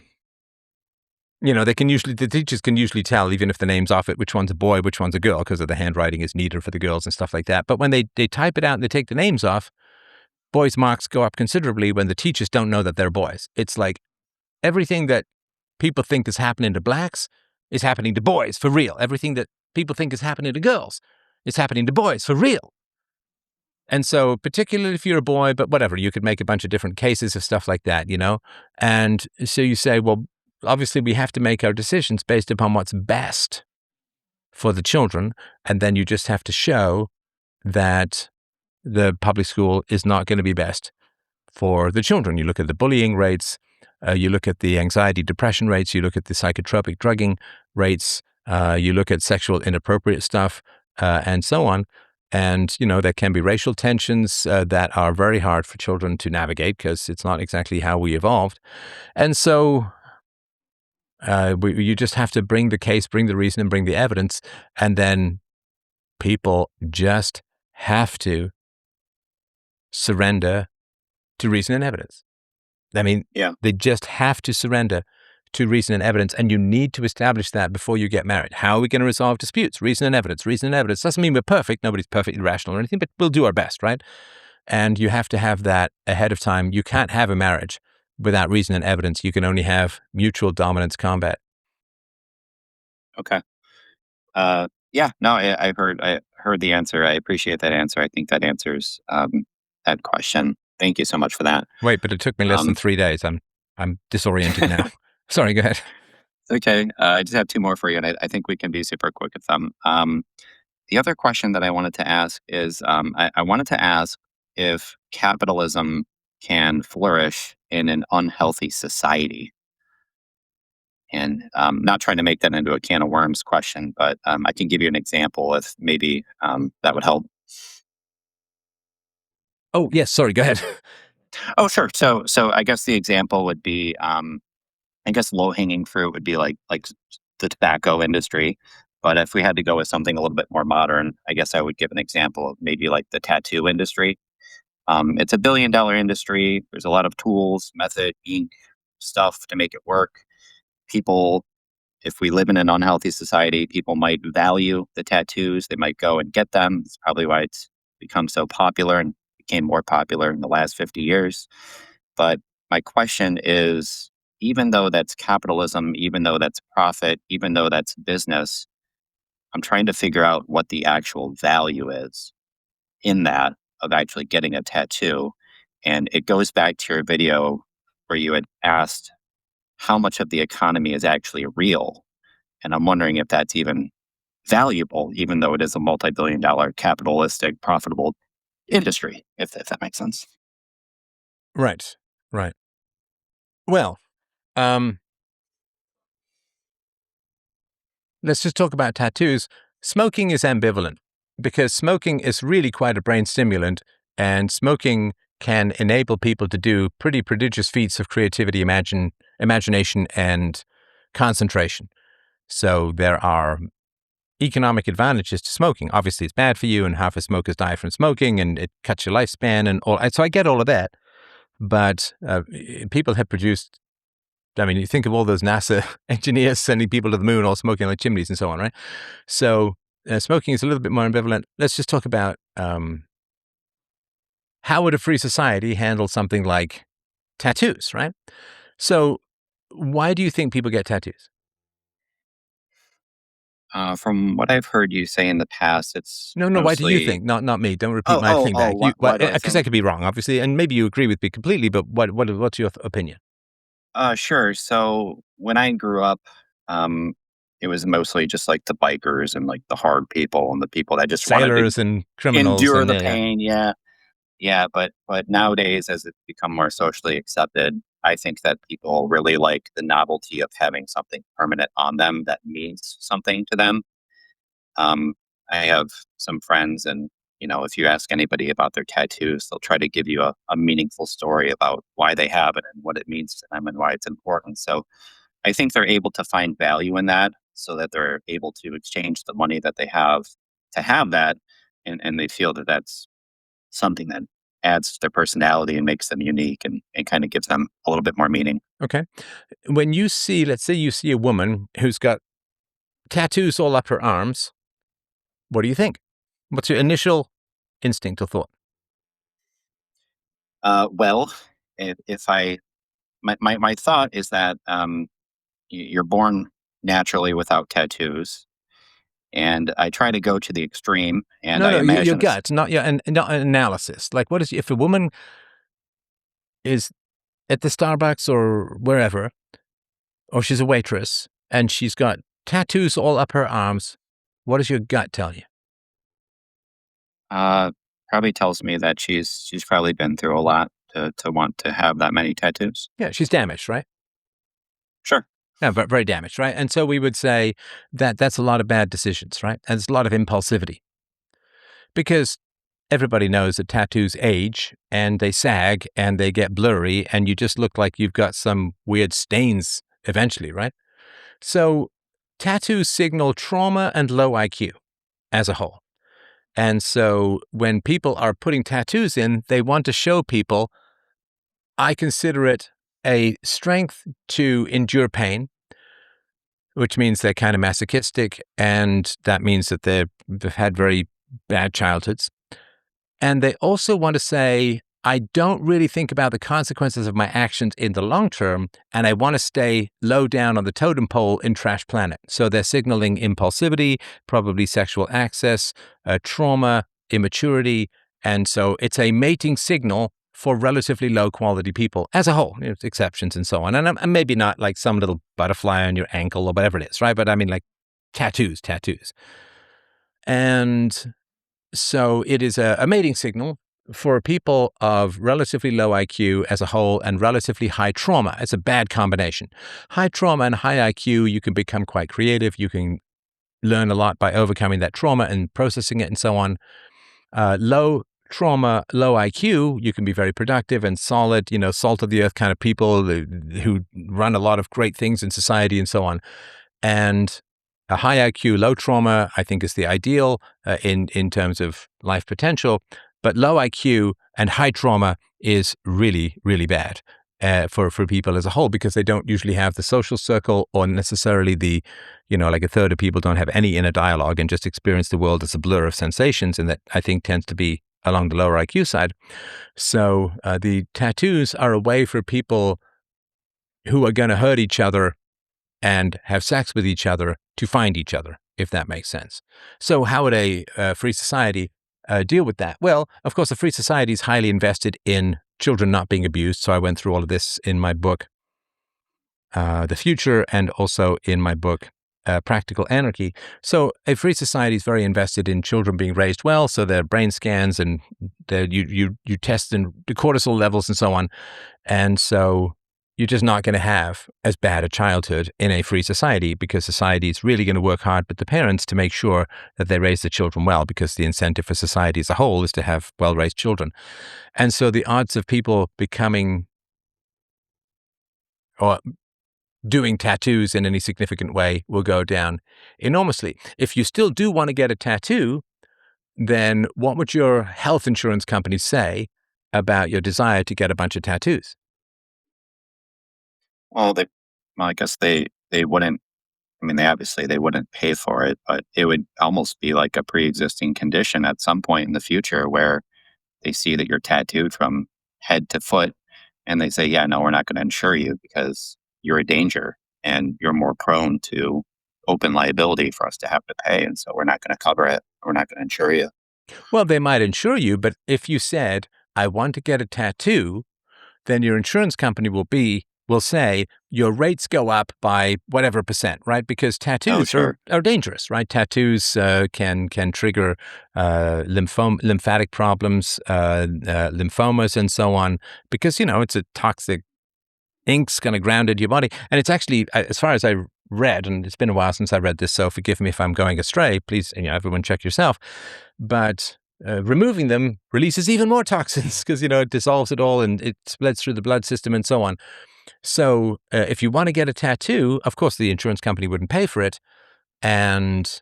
teachers can usually tell, even if the name's off it, which one's a boy, which one's a girl, because of the handwriting is neater for the girls and stuff like that. But when they type it out and they take the names off, boys' marks go up considerably when the teachers don't know that they're boys. It's like everything that people think is happening to blacks is happening to boys for real. Everything that people think is happening to girls is happening to boys for real. And so, particularly if you're a boy, but whatever, you could make a bunch of different cases of stuff like that, And so you say, well, obviously we have to make our decisions based upon what's best for the children. And then you just have to show that the public school is not going to be best for the children. You look at the bullying rates, you look at the anxiety, depression rates, you look at the psychotropic drugging rates, you look at sexual inappropriate stuff, and so on. And, there can be racial tensions that are very hard for children to navigate because it's not exactly how we evolved. And so you just have to bring the case, bring the reason, and bring the evidence. And then people just have to surrender to reason and evidence. I mean, They just have to surrender to reason and evidence, and you need to establish that before you get married. How are we going to resolve disputes? Reason and evidence. Reason and evidence doesn't mean we're perfect. Nobody's perfectly rational or anything, but we'll do our best, right? And you have to have that ahead of time. You can't have a marriage without reason and evidence. You can only have mutual dominance combat. Okay. Yeah. No, I heard the answer. I appreciate that answer. I think that answers that question. Thank you so much for that. Wait, but it took me less than 3 days. I'm disoriented now. Sorry, go ahead. Okay. I just have two more for you, and I think we can be super quick with them. The other question that I wanted to ask is I wanted to ask if capitalism can flourish in an unhealthy society. And not trying to make that into a can of worms question, but I can give you an example if maybe that would help. Oh, yes. Sorry, go ahead. Oh, sure. So I guess the example would be, I guess low hanging fruit would be like the tobacco industry. But if we had to go with something a little bit more modern, I guess I would give an example of maybe like the tattoo industry. It's a billion-dollar industry. There's a lot of tools, method, ink, stuff to make it work. People, if we live in an unhealthy society, people might value the tattoos. They might go and get them. It's probably why it's become so popular and became more popular in the last 50 years. But my question is, even though that's capitalism, even though that's profit, even though that's business, I'm trying to figure out what the actual value is in that of actually getting a tattoo. And it goes back to your video where you had asked how much of the economy is actually real. And I'm wondering if that's even valuable, even though it is a multi-billion-dollar capitalistic, profitable industry, if that makes sense. Right. Well, let's just talk about tattoos. Smoking is ambivalent because smoking is really quite a brain stimulant, and smoking can enable people to do pretty prodigious feats of creativity, imagination, and concentration. So there are economic advantages to smoking. Obviously, it's bad for you, and half of smokers die from smoking, and it cuts your lifespan, and all. So I get all of that, but people have produced. I mean, you think of all those NASA engineers sending people to the moon, all smoking like chimneys and so on, right? So smoking is a little bit more ambivalent. Let's just talk about how would a free society handle something like tattoos, right? So why do you think people get tattoos? From what I've heard you say in the past, it's No, why do you mostly. think? Not me. Don't repeat Oh, my oh, thing oh. back. You, Why do I because I think? could be wrong, obviously, and maybe you agree with me completely. But what's your opinion? Sure. So when I grew up, um, it was mostly just like the bikers and like the hard people and the people that just wanted to Sailors and criminals endure and the yeah. pain. Yeah, yeah. But nowadays, as it's become more socially accepted, I think that people really like the novelty of having something permanent on them that means something to them. Um, I have some friends, and if you ask anybody about their tattoos, they'll try to give you a meaningful story about why they have it and what it means to them and why it's important. So I think they're able to find value in that, so that they're able to exchange the money that they have to have that, and they feel that that's something that adds to their personality and makes them unique, and kind of gives them a little bit more meaning. Okay. When you see, let's say you see a woman who's got tattoos all up her arms, what do you think? What's your initial instinct or thought? Well, if I my thought is that you're born naturally without tattoos, and I try to go to the extreme, and No, I your imagine it's. gut, not your not an analysis. Like, what is if a woman is at the Starbucks or wherever, or she's a waitress and she's got tattoos all up her arms? What does your gut tell you? Uh, Probably tells me that she's probably been through a lot to want to have that many tattoos. Yeah, she's damaged, right? Sure. Yeah, but very damaged, right? And so we would say that that's a lot of bad decisions, right? And it's a lot of impulsivity because everybody knows that tattoos age and they sag and they get blurry and you just look like you've got some weird stains eventually, right? So tattoos signal trauma and low IQ as a whole. And so when people are putting tattoos in, they want to show people, I consider it a strength to endure pain, which means they're kind of masochistic. And that means that they've had very bad childhoods. And they also want to say, I don't really think about the consequences of my actions in the long term, and I want to stay low down on the totem pole in Trash Planet. So they're signaling impulsivity, probably sexual access, trauma, immaturity. And so it's a mating signal for relatively low quality people as a whole, exceptions and so on. And maybe not like some little butterfly on your ankle or whatever it is, right? But I mean, like tattoos. And so it is a mating signal for people of relatively low IQ as a whole and relatively high trauma. It's a bad combination. High trauma and high IQ, you can become quite creative. You can learn a lot by overcoming that trauma and processing it and so on. Low trauma, low IQ, you can be very productive and solid, salt of the earth kind of people who run a lot of great things in society and so on. And a high IQ, low trauma, I think is the ideal in terms of life potential. But low IQ and high trauma is really, really bad for people as a whole because they don't usually have the social circle or necessarily like a third of people don't have any inner dialogue and just experience the world as a blur of sensations. And that I think tends to be along the lower IQ side. So the tattoos are a way for people who are going to hurt each other and have sex with each other to find each other, if that makes sense. So how would a free society deal with that? Well, of course, a free society is highly invested in children not being abused. So I went through all of this in my book, The Future, and also in my book, Practical Anarchy. So a free society is very invested in children being raised well. So their brain scans and you test the cortisol levels and so on. And so you're just not going to have as bad a childhood in a free society, because society is really going to work hard with the parents to make sure that they raise the children well, because the incentive for society as a whole is to have well-raised children. And so the odds of people becoming or doing tattoos in any significant way will go down enormously. If you still do want to get a tattoo, then what would your health insurance company say about your desire to get a bunch of tattoos? Well, I guess they wouldn't. I mean, they wouldn't pay for it, but it would almost be like a pre-existing condition at some point in the future where they see that you're tattooed from head to foot, and they say, "Yeah, no, we're not going to insure you because you're a danger and you're more prone to open liability for us to have to pay, and so we're not going to cover it. We're not going to insure you." Well, they might insure you, but if you said, I want to get a tattoo, then your insurance company will say your rates go up by whatever percent, right? Because Oh, tattoos sure. are dangerous, right? Tattoos can trigger lymphatic problems, lymphomas, and so on, because it's a toxic ink's kind of grounded your body. And it's actually, as far as I read, and it's been a while since I read this, so forgive me if I'm going astray. Please, everyone check yourself. But removing them releases even more toxins because, it dissolves it all and it spreads through the blood system and so on. So if you want to get a tattoo, of course, the insurance company wouldn't pay for it. And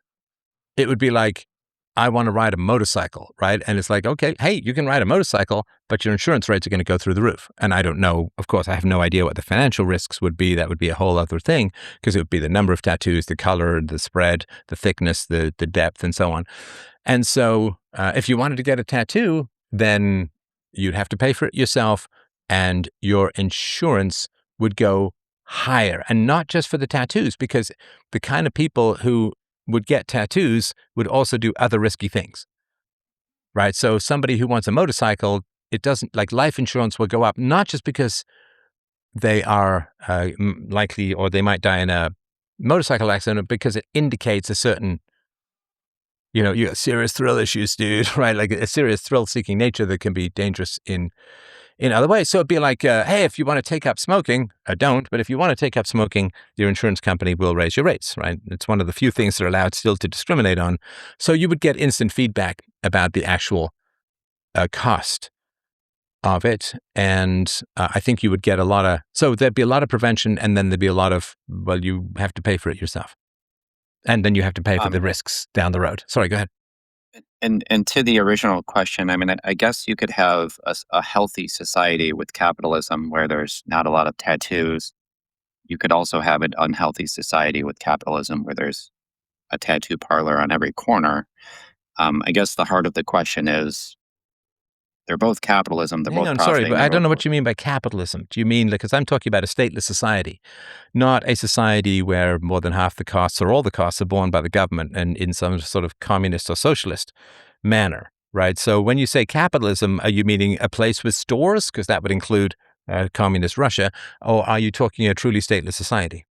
it would be like, I want to ride a motorcycle, right? And it's like, okay, hey, you can ride a motorcycle, but your insurance rates are going to go through the roof. And I don't know, of course, I have no idea what the financial risks would be. That would be a whole other thing, because it would be the number of tattoos, the color, the spread, the thickness, the depth, and so on. And so if you wanted to get a tattoo, then you'd have to pay for it yourself, and your insurance would go higher. And not just for the tattoos, because the kind of people who would get tattoos would also do other risky things, right? So somebody who wants a motorcycle, it doesn't, like, life insurance will go up, not just because they are likely, or they might die in a motorcycle accident, because it indicates a certain, you got serious thrill issues, dude, right? Like a serious thrill-seeking nature that can be dangerous in other ways. So it'd be like, hey, if you want to take up smoking, don't, but if you want to take up smoking, your insurance company will raise your rates, right? It's one of the few things they're allowed still to discriminate on. So you would get instant feedback about the actual cost of it. And I think you would get so there'd be a lot of prevention, and then there'd be a lot of, well, you have to pay for it yourself. And then you have to pay for the Um, risks down the road. Sorry, go ahead. and to the original question, I mean, I guess you could have a healthy society with capitalism where there's not a lot of tattoos. You could also have an unhealthy society with capitalism where there's a tattoo parlor on every corner. I guess the heart of the question is they're both capitalism, they're Hang both on, sorry, profiting, but they're I don't both. know what you mean by capitalism. Do you mean, because I'm talking about a stateless society, not a society where more than half the costs or all the costs are borne by the government and in some sort of communist or socialist manner, right? So when you say capitalism, are you meaning a place with stores? Because that would include communist Russia. Or are you talking a truly stateless society?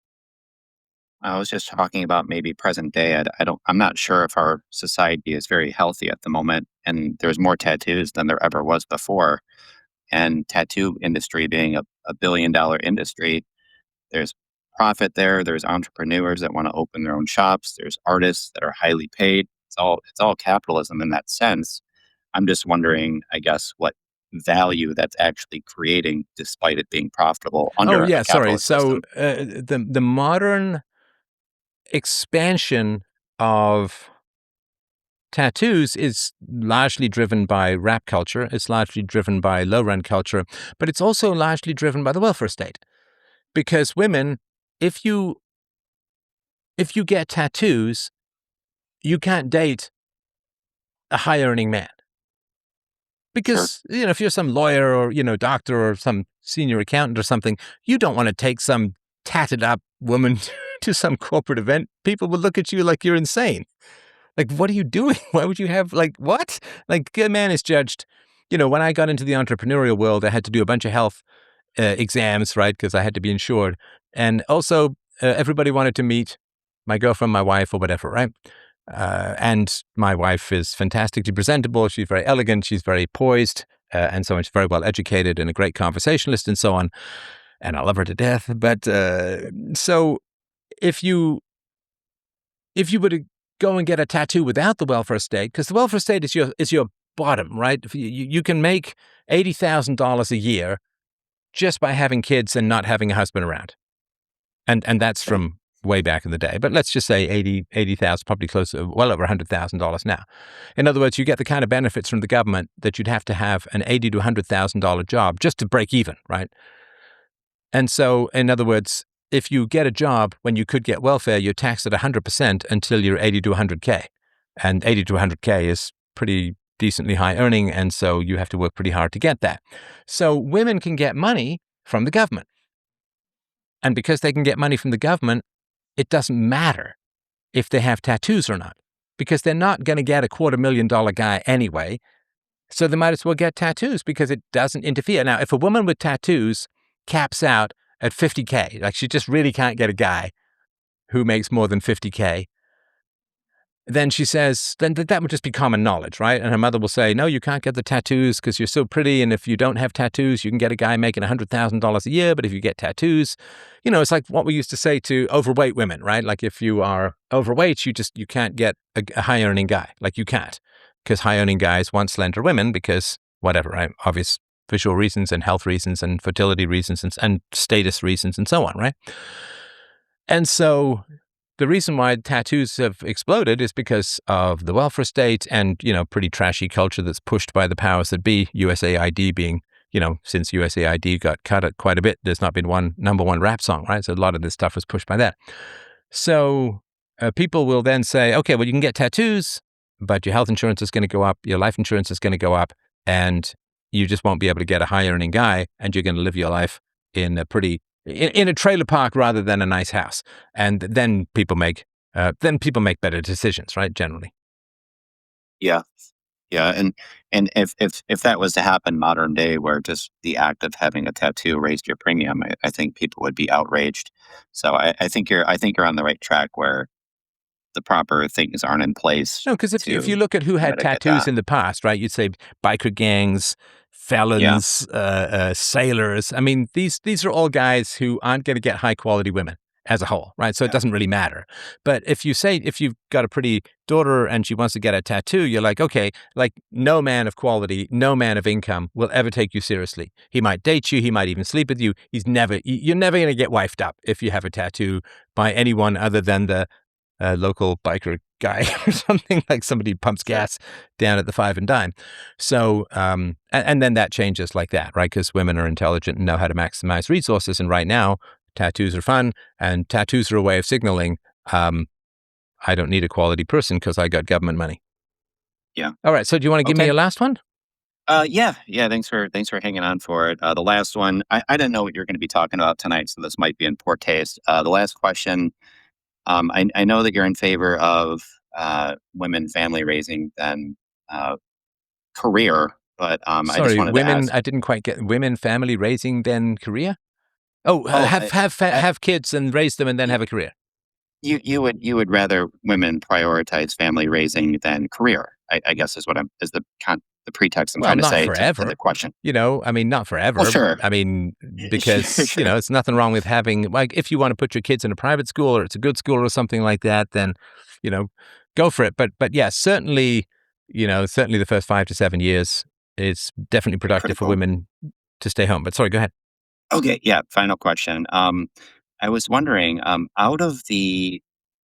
I was just talking about maybe present day. I'm not sure if our society is very healthy at the moment, and there's more tattoos than there ever was before. And tattoo industry being a billion-dollar industry, there's profit there. There's entrepreneurs that want to open their own shops. There's artists that are highly paid. It's all capitalism in that sense. I'm just wondering, I guess, what value that's actually creating despite it being profitable Oh, under a yeah, sorry. capitalist So system. the modern expansion of tattoos is largely driven by rap culture. It's largely driven by low rent culture, but it's also largely driven by the welfare state. Because women, if you get tattoos, you can't date a high earning man. Sure. Because, if you're some lawyer or, doctor or some senior accountant or something, you don't want to take some tatted up woman to some corporate event. People will look at you like you're insane. Like, what are you doing? Why would you have, like, what? Like, a man is judged. When I got into the entrepreneurial world, I had to do a bunch of health exams, right? Because I had to be insured. And also, everybody wanted to meet my girlfriend, my wife, or whatever, right? And my wife is fantastically presentable. She's very elegant. She's very poised. And so on. She's very well educated and a great conversationalist and so on. and I love her to death. But so if you were to go and get a tattoo without the welfare state, because the welfare state is your bottom, right? If you can make $80,000 a year just by having kids and not having a husband around, and that's Right. from way back in the day. But let's just say 80,000, probably close to well over $100,000 now. In other words, you get the kind of benefits from the government that you'd have to have an $80,000 to $100,000 job just to break even, right? And so, in other words, if you get a job when you could get welfare, you're taxed at 100% until you're 80 to 100K. And 80 to 100K is pretty decently high earning, and so you have to work pretty hard to get that. So women can get money from the government. And because they can get money from the government, it doesn't matter if they have tattoos or not, because they're not going to get a $250,000 guy anyway. So they might as well get tattoos because it doesn't interfere. Now, if a woman with tattoos caps out at 50K, like she just really can't get a guy who makes more than 50K, then she says, then that would just be common knowledge, right? And her mother will say, no, you can't get the tattoos because you're so pretty. And if you don't have tattoos, you can get a guy making $100,000 a year. But if you get tattoos, it's like what we used to say to overweight women, right? Like if you are overweight, you can't get a high earning guy. Like you can't, because high earning guys want slender women because whatever, right? Obvious visual reasons and health reasons and fertility reasons and status reasons and so on, right? And so the reason why tattoos have exploded is because of the welfare state and, pretty trashy culture that's pushed by the powers that be, USAID being, since USAID got cut quite a bit, there's not been one number one rap song, right? So a lot of this stuff was pushed by that. So people will then say, okay, well, you can get tattoos, but your health insurance is going to go up, your life insurance is going to go up, and you just won't be able to get a high earning guy, and you're going to live your life in a trailer park rather than a nice house. And then people make better decisions, right? Generally. Yeah. Yeah. And if that was to happen modern day where just the act of having a tattoo raised your premium, I think people would be outraged. So I think you're on the right track where the proper things aren't in place No, because if you to look at who had mitigate tattoos that. in the past, right? You'd say biker gangs, Yeah. felons, sailors. I mean, these are all guys who aren't going to get high quality women as a whole, right? So it Yeah. doesn't really matter. But if you've got a pretty daughter and she wants to get a tattoo, you're like, okay, like no man of quality, no man of income will ever take you seriously. He might date you, he might even sleep with you. You're never going to get wifed up if you have a tattoo by anyone other than the local biker guy or something, like somebody who pumps Sure. gas down at the five and dime. So, and then that changes like that, right? Because women are intelligent and know how to maximize resources. And right now, tattoos are fun, and tattoos are a way of signaling, I don't need a quality person because I got government money. Yeah. All right. So do you want to give me Okay. a last one? Yeah. Thanks for hanging on for it. The last one, I didn't know what you're going to be talking about tonight, so this might be in poor taste. The last question, I know that you're in favor of women family raising than uh, career, but I just Sorry, wanted to women. ask. I didn't quite get women family raising then career. Oh, Oh, have kids and raise them and then y- have a career. you would rather women prioritize family raising than career? I guess is the pretext I'm Well, trying to not say to the forever. question. I mean, not Well, forever. sure, I mean, sure, because, sure. it's nothing wrong with having, like, if you want to put your kids in a private school or it's a good school or something like that, then, you know, go for it. But yeah, certainly the first 5 to 7 years, it's definitely productive for Critical. women to stay home. But sorry, go ahead. Okay, yeah, final question. I was wondering, out of the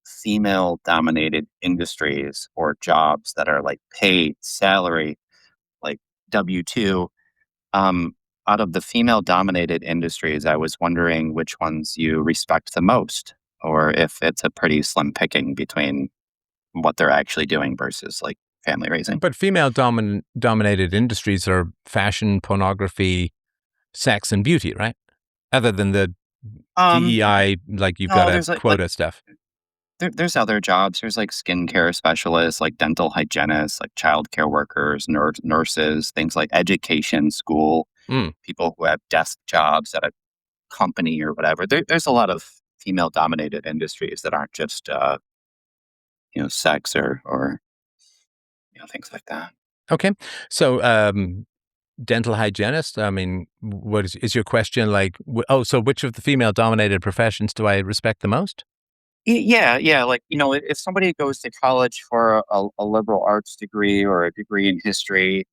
female-dominated industries or jobs that are like paid salary, like W-2, um, out of the female-dominated industries, I was wondering which ones you respect the most, or if it's a pretty slim picking between what they're actually doing versus like family raising. But female dominated industries are fashion, pornography, sex, and beauty, right? Other than the Um, DEI, like you've got no, a there's like quota stuff. there's other jobs. There's like skincare specialists, like dental hygienists, like childcare workers, nurses, things like education, school, Mm. people who have desk jobs at a company or whatever. There's a lot of female dominated industries that aren't just sex or things like that. Okay. So, dental hygienist? I mean, what is your question like? So which of the female-dominated professions do I respect the most? Yeah, yeah. Like, if somebody goes to college for a liberal arts degree or a degree in history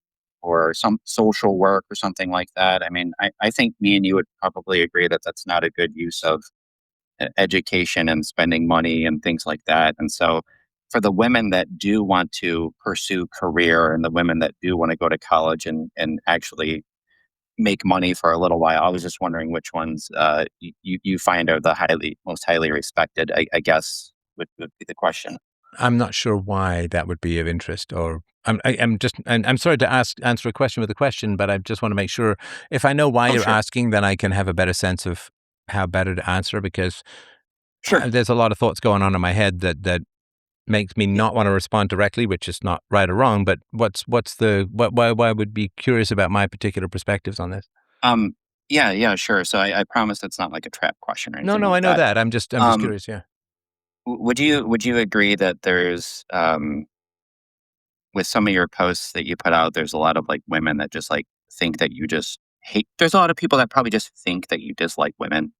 or some social work or something like that, I mean, I think me and you would probably agree that that's not a good use of education and spending money and things like that. And so, for the women that do want to pursue career and the women that do want to go to college and actually make money for a little while, I was just wondering which ones you find are the most highly respected. I guess would be the question. I'm not sure why that would be of interest, or I'm sorry to answer a question with a question, but I just want to make sure if I know why Oh, you're sure, asking, then I can have a better sense of how better to answer because sure, there's a lot of thoughts going on in my head that makes me yeah. not want to respond directly, which is not right or wrong. But why I would be curious about my particular perspectives on this? Um, yeah, sure. So I promise it's not like a trap question or No, anything no, like I know that. that. I'm just Um, curious. Yeah. would you agree that there's with some of your posts that you put out, there's a lot of like women that just like think that you just hate. There's a lot of people that probably just think that you dislike women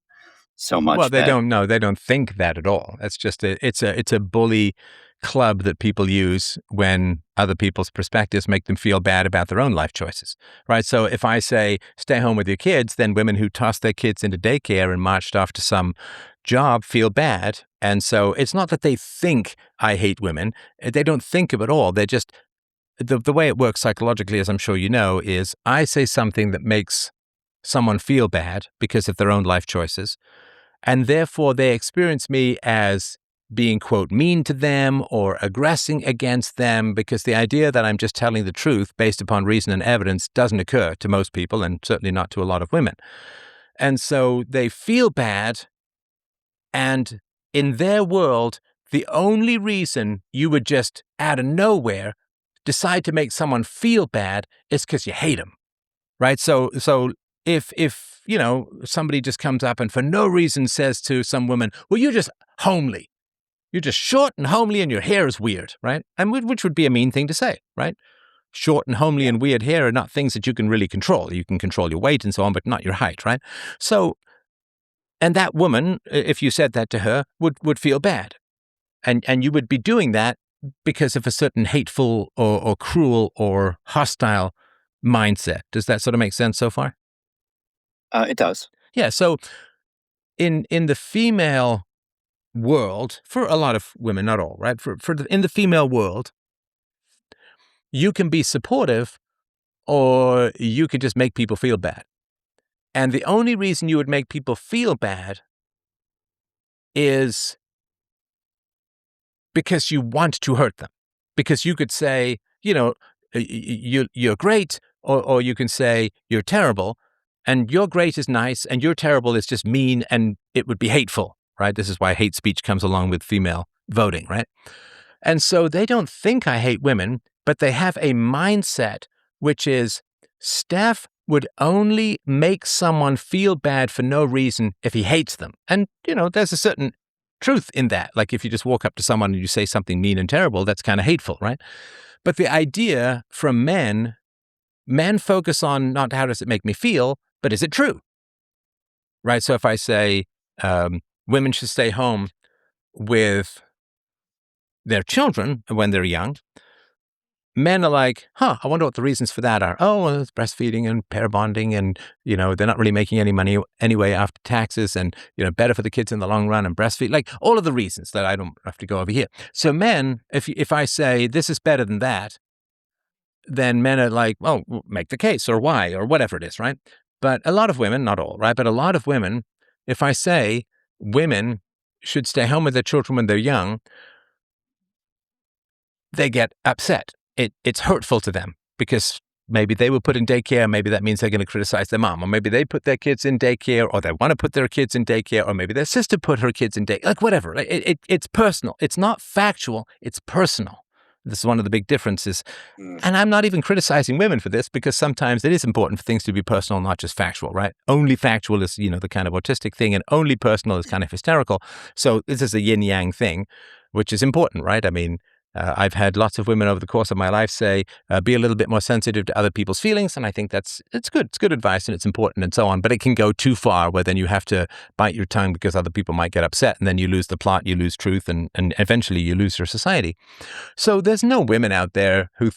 so Well, much they that. don't know. They don't think that at all. It's just it's a bully club that people use when other people's perspectives make them feel bad about their own life choices, right? So if I say stay home with your kids, then women who tossed their kids into daycare and marched off to some job feel bad. And so it's not that they think I hate women. They don't think of it all. They're just the way it works psychologically, as I'm sure you know, is I say something that makes someone feel bad because of their own life choices and therefore they experience me as being, quote, mean to them or aggressing against them because the idea that I'm just telling the truth based upon reason and evidence doesn't occur to most people and certainly not to a lot of women. And so they feel bad. And in their world, the only reason you would just out of nowhere decide to make someone feel bad is because you hate them. Right. So if somebody just comes up and for no reason says to some woman, well, you're just homely. You're just short and homely and your hair is weird. Right. And which would be a mean thing to say. Right. Short and homely Yeah. and weird hair are not things that you can really control. You can control your weight and so on, but not your height. Right. So, and that woman, if you said that to her, would feel bad. And you would be doing that because of a certain hateful or cruel or hostile mindset. Does that sort of make sense so far? It does. Yeah. So in the female world, for a lot of women, not all, right? In the female world, you can be supportive or you could just make people feel bad. And the only reason you would make people feel bad is because you want to hurt them. Because you could say, you're great, or you can say you're terrible, and your great is nice, and your terrible is just mean, and it would be hateful, right? This is why hate speech comes along with female voting, right? And so they don't think I hate women, but they have a mindset which is Steph would only make someone feel bad for no reason if he hates them. And, there's a certain truth in that. Like if you just walk up to someone and you say something mean and terrible, that's kind of hateful, right? But the idea from men focus on not how does it make me feel, but is it true, right? So if I say women should stay home with their children when they're young, men are like, I wonder what the reasons for that are. Oh, well, it's breastfeeding and pair bonding and, they're not really making any money anyway after taxes and, better for the kids in the long run and breastfeed, like all of the reasons that I don't have to go over here. So men, if I say this is better than that, then men are like, well, make the case or why or whatever it is, right? But a lot of women, not all, right? But a lot of women, if I say women should stay home with their children when they're young, they get upset. It's hurtful to them because maybe they were put in daycare. Maybe that means they're going to criticize their mom, or maybe they put their kids in daycare, or they want to put their kids in daycare, or maybe their sister put her kids in daycare, like whatever. It's personal. It's not factual. It's personal. This is one of the big differences. Mm. And I'm not even criticizing women for this because sometimes it is important for things to be personal, not just factual, right? Only factual is, the kind of autistic thing, and only personal is kind of hysterical. So this is a yin yang thing, which is important, right? I mean, I've had lots of women over the course of my life say, be a little bit more sensitive to other people's feelings. And I think it's good. It's good advice and it's important and so on. But it can go too far where then you have to bite your tongue because other people might get upset. And then you lose the plot, you lose truth, and eventually you lose your society. So there's no women out there who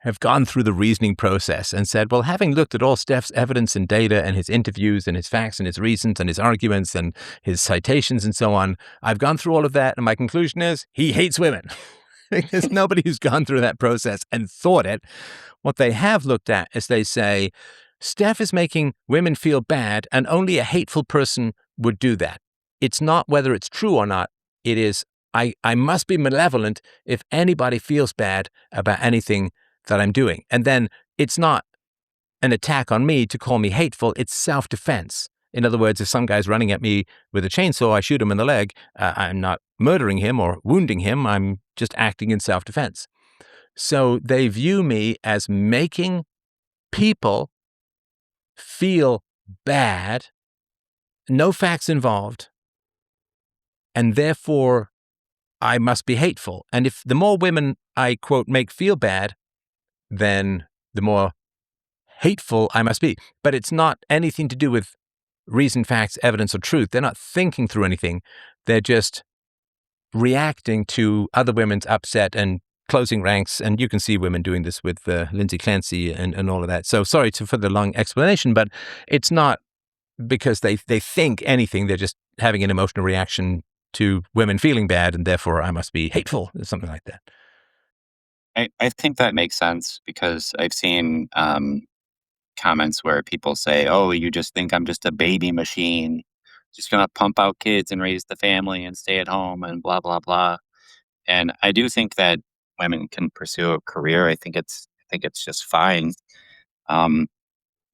have gone through the reasoning process and said, well, having looked at all Steph's evidence and data and his interviews and his facts and his reasons and his arguments and his citations and so on, I've gone through all of that. And my conclusion is he hates women. There's nobody who's gone through that process and thought it. What they have looked at is they say, Steph is making women feel bad, and only a hateful person would do that. It's not whether it's true or not. It is, I must be malevolent if anybody feels bad about anything that I'm doing. And then it's not an attack on me to call me hateful. It's self-defense. In other words, if some guy's running at me with a chainsaw, I shoot him in the leg. I'm not murdering him or wounding him. I'm just acting in self-defense. So they view me as making people feel bad, no facts involved, and therefore I must be hateful. And if the more women I, quote, make feel bad, then the more hateful I must be. But it's not anything to do with reason, facts, evidence, or truth. They're not thinking through anything. They're just reacting to other women's upset and closing ranks. And you can see women doing this with Lindsay Clancy and all of that. So sorry for the long explanation, but it's not because they think anything. They're just having an emotional reaction to women feeling bad, and therefore I must be hateful, or something like that. I think that makes sense because I've seen comments where people say, "Oh, you just think I'm just a baby machine, just gonna pump out kids and raise the family and stay at home and blah blah blah." And I do think that women can pursue a career. I think it's just fine. Um,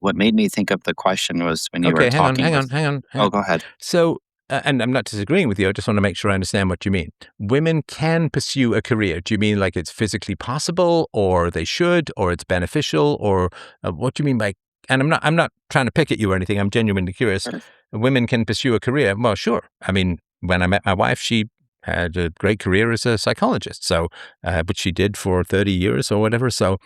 what made me think of the question was when you were Okay, talking hang with. on. Oh, go ahead. So, and I'm not disagreeing with you. I just want to make sure I understand what you mean. Women can pursue a career. Do you mean like it's physically possible, or they should, or it's beneficial, or what do you mean by? And I'm not trying to pick at you or anything. I'm genuinely curious. Sure. Women can pursue a career. Well, sure. I mean, when I met my wife, she had a great career as a psychologist. So, but she did for 30 years or whatever. So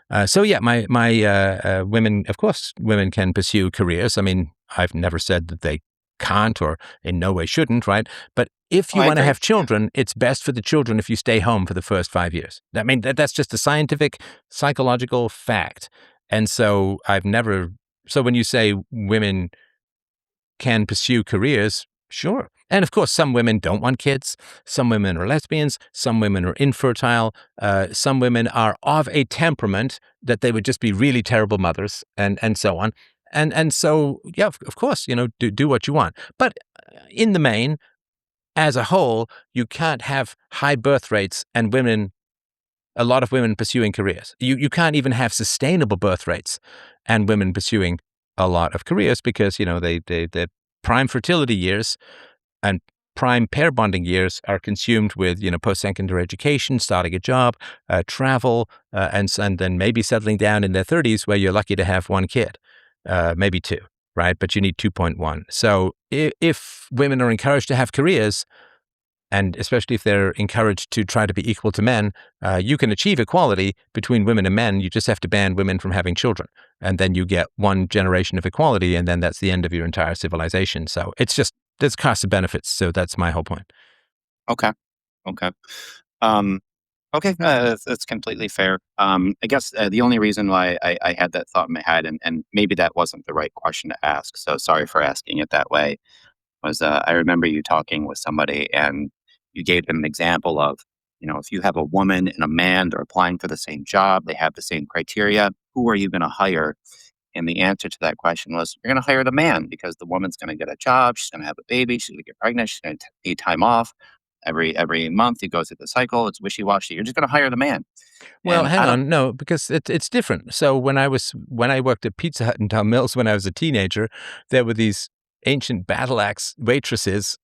yeah, my women, of course, women can pursue careers. I mean, I've never said that they can't or in no way shouldn't, right? But if Oh, you I want to agree. have children, it's best for the children if you stay home for the first 5 years. I mean, that's just a scientific, psychological fact. And so so when you say women can pursue careers, sure. And of course, some women don't want kids. Some women are lesbians. Some women are infertile. Some women are of a temperament that they would just be really terrible mothers, and so on. And so, yeah, of course, do what you want. But in the main, as a whole, you can't have high birth rates and a lot of women pursuing careers. You can't even have sustainable birth rates and women pursuing a lot of careers because, their prime fertility years and prime pair bonding years are consumed with, post-secondary education, starting a job, travel, and then maybe settling down in their 30s where you're lucky to have one kid, maybe two, right? But you need 2.1. So if women are encouraged to have careers, and especially if they're encouraged to try to be equal to men, you can achieve equality between women and men. You just have to ban women from having children. And then you get one generation of equality, and then that's the end of your entire civilization. So there's costs and benefits. So that's my whole point. Okay. Okay. Um, okay. That's completely fair. I guess the only reason why I had that thought in my head, and maybe that wasn't the right question to ask, so sorry for asking it that way, was I remember you talking with somebody and you gave them an example of, if you have a woman and a man, they're applying for the same job, they have the same criteria, who are you going to hire? And the answer to that question was, you're going to hire the man because the woman's going to get a job, she's going to have a baby, she's going to get pregnant, she's going to need time off. Every month you go through the cycle, it's wishy washy. You're just going to hire the man. Well, And hang I don't. on, no, because it's different. So when I worked at Pizza Hut in Town Mills when I was a teenager, there were these ancient battle axe waitresses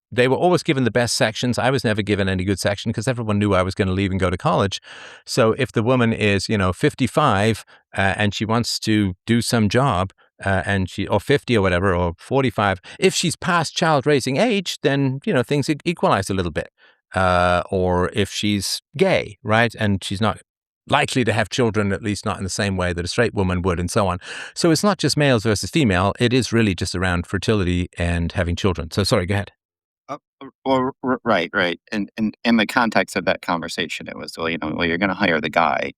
they were always given the best sections. I was never given any good section because everyone knew I was going to leave and go to college. So if the woman is 55 and she wants to do some job or 50 or whatever or 45, if she's past child raising age, then things equalize a little bit. or if she's gay, right? And she's not likely to have children, at least not in the same way that a straight woman would, and so on. So it's not just males versus female. It is really just around fertility and having children. So sorry, go ahead. Right. And in the context of that conversation, it was, well, you're going to hire the guy.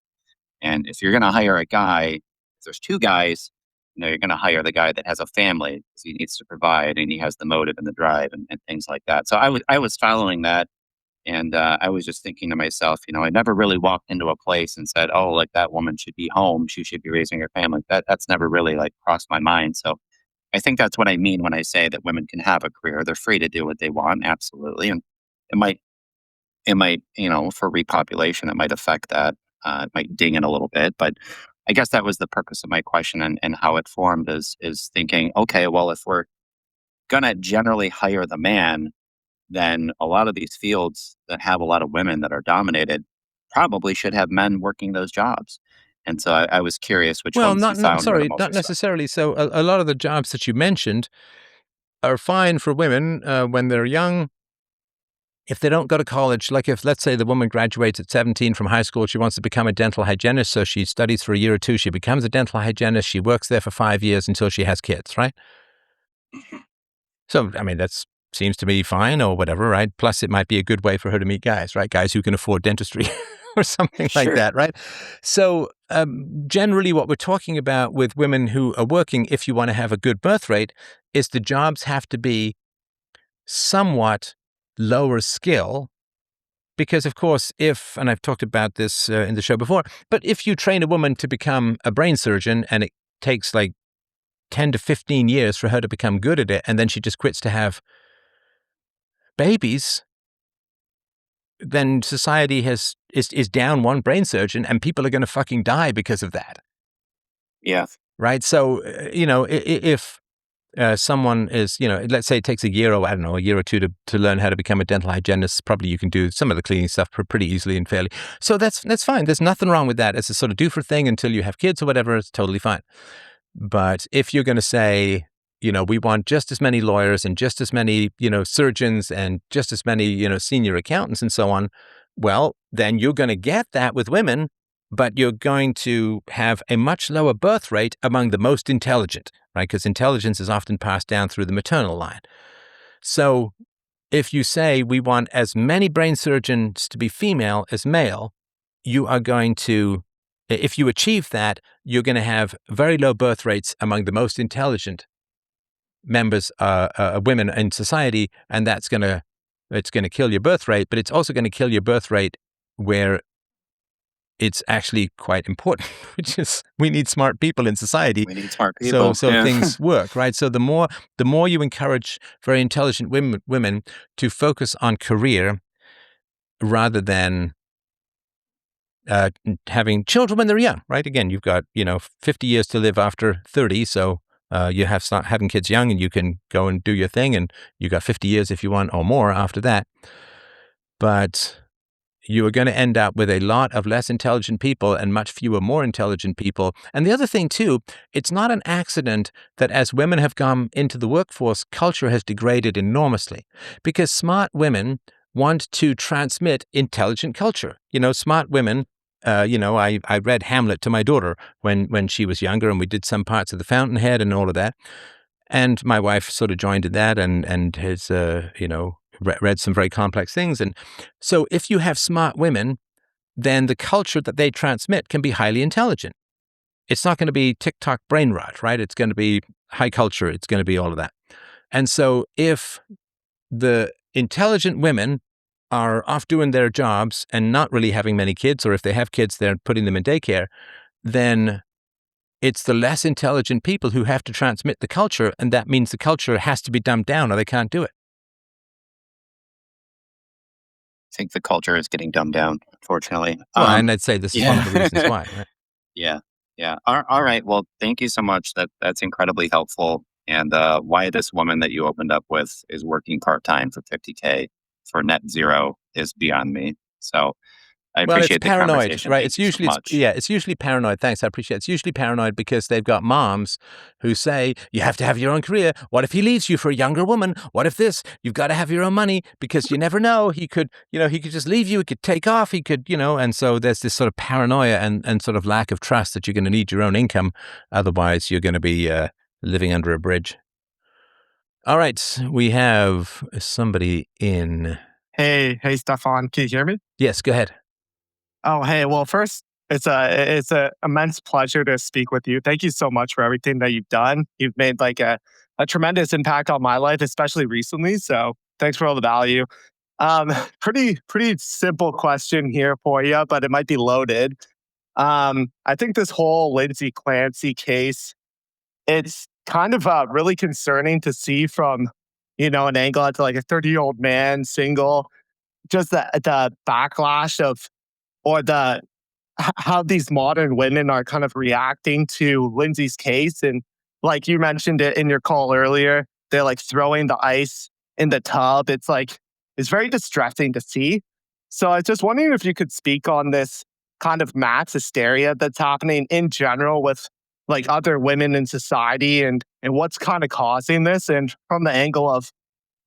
And if you're going to hire a guy, if there's two guys, you're going to hire the guy that has a family because he needs to provide and he has the motive and the drive and things like that. So I was following that. And I was just thinking to myself, I never really walked into a place and said, "Oh, like that woman should be home. She should be raising her family." That's never really like crossed my mind. So I think that's what I mean when I say that women can have a career. They're free to do what they want, absolutely. And it might, for repopulation, it might affect that. It might ding it a little bit, but I guess that was the purpose of my question and how it formed is thinking, okay, well, if we're gonna generally hire the man, then a lot of these fields that have a lot of women that are dominated probably should have men working those jobs. And so I was curious which Well, ones you found were the most not receptive. necessarily. So a lot of the jobs that you mentioned are fine for women when they're young. If they don't go to college, like if, let's say, the woman graduates at 17 from high school, she wants to become a dental hygienist, so she studies for a year or two, she becomes a dental hygienist, she works there for 5 years until she has kids, right? So, I mean, that seems to me fine or whatever, right? Plus, it might be a good way for her to meet guys, right? Guys who can afford dentistry or something like Sure. that, right? So, generally, what we're talking about with women who are working, if you want to have a good birth rate, is the jobs have to be somewhat lower skill. Because, of course, and I've talked about this in the show before, but if you train a woman to become a brain surgeon and it takes like 10 to 15 years for her to become good at it, and then she just quits to have babies, then society is down one brain surgeon and people are going to fucking die because of that. Yeah. Right. So, if someone is, let's say it takes a year or I don't know, a year or two to learn how to become a dental hygienist, probably you can do some of the cleaning stuff pretty easily and fairly. So that's fine. There's nothing wrong with that. It's a sort of doofur thing until you have kids or whatever. It's totally fine. But if you're going to say, we want just as many lawyers and just as many, surgeons and just as many, senior accountants and so on, well, then you're going to get that with women, but you're going to have a much lower birth rate among the most intelligent, right? Because intelligence is often passed down through the maternal line. So if you say we want as many brain surgeons to be female as male, you are going to, if you achieve that, you're going to have very low birth rates among the most intelligent members, women in society, and it's going to kill your birth rate, but it's also going to kill your birth rate where it's actually quite important, which is we need smart people in society. We need smart So people. Yeah. things work, right? So the more you encourage very intelligent women to focus on career rather than having children when they're young, right? Again, you've got 50 years to live after 30, so you have start having kids young, and you can go and do your thing, and you got 50 years if you want or more after that. But you are going to end up with a lot of less intelligent people and much fewer more intelligent people. And the other thing, too, it's not an accident that as women have come into the workforce, culture has degraded enormously because smart women want to transmit intelligent culture. Smart women, I read Hamlet to my daughter when she was younger, and we did some parts of The Fountainhead and all of that. And my wife sort of joined in that and has, read some very complex things. And so if you have smart women, then the culture that they transmit can be highly intelligent. It's not going to be TikTok brain rot, right? It's going to be high culture. It's going to be all of that. And so if the intelligent women are off doing their jobs and not really having many kids, or if they have kids, they're putting them in daycare, then it's the less intelligent people who have to transmit the culture, and that means the culture has to be dumbed down or they can't do it. I think the culture is getting dumbed down, unfortunately. Well, and I'd say this is one of the reasons Yeah. why, right? Yeah. Yeah. All right. Well, thank you so much. That's incredibly helpful. And why this woman that you opened up with is working part time for 50K for net zero is beyond me. So I Well, it's appreciate the paranoid, conversation. right? Thank you so much. It's usually paranoid. Thanks, I appreciate it. It's usually paranoid because they've got moms who say, you have to have your own career. What if he leaves you for a younger woman? What if this? You've got to have your own money because you never know. He could just leave you. He could take off. He could, and so there's this sort of paranoia and sort of lack of trust that you're going to need your own income. Otherwise, you're going to be living under a bridge. All right, we have somebody in. Hey, Stefan, can you hear me? Yes, go ahead. Oh, hey. Well, first, it's a immense pleasure to speak with you. Thank you so much for everything that you've done. You've made like a tremendous impact on my life, especially recently. So thanks for all the value. Pretty simple question here for you, but it might be loaded. I think this whole Lindsay Clancy case, it's kind of really concerning to see from, an angle at like a 30-year-old man, single, just the backlash of or how these modern women are kind of reacting to Lindsay's case. And like you mentioned it in your call earlier, they're like throwing the ice in the tub. It's very distressing to see. So I was just wondering if you could speak on this kind of mass hysteria that's happening in general with like other women in society and what's kind of causing this, and from the angle of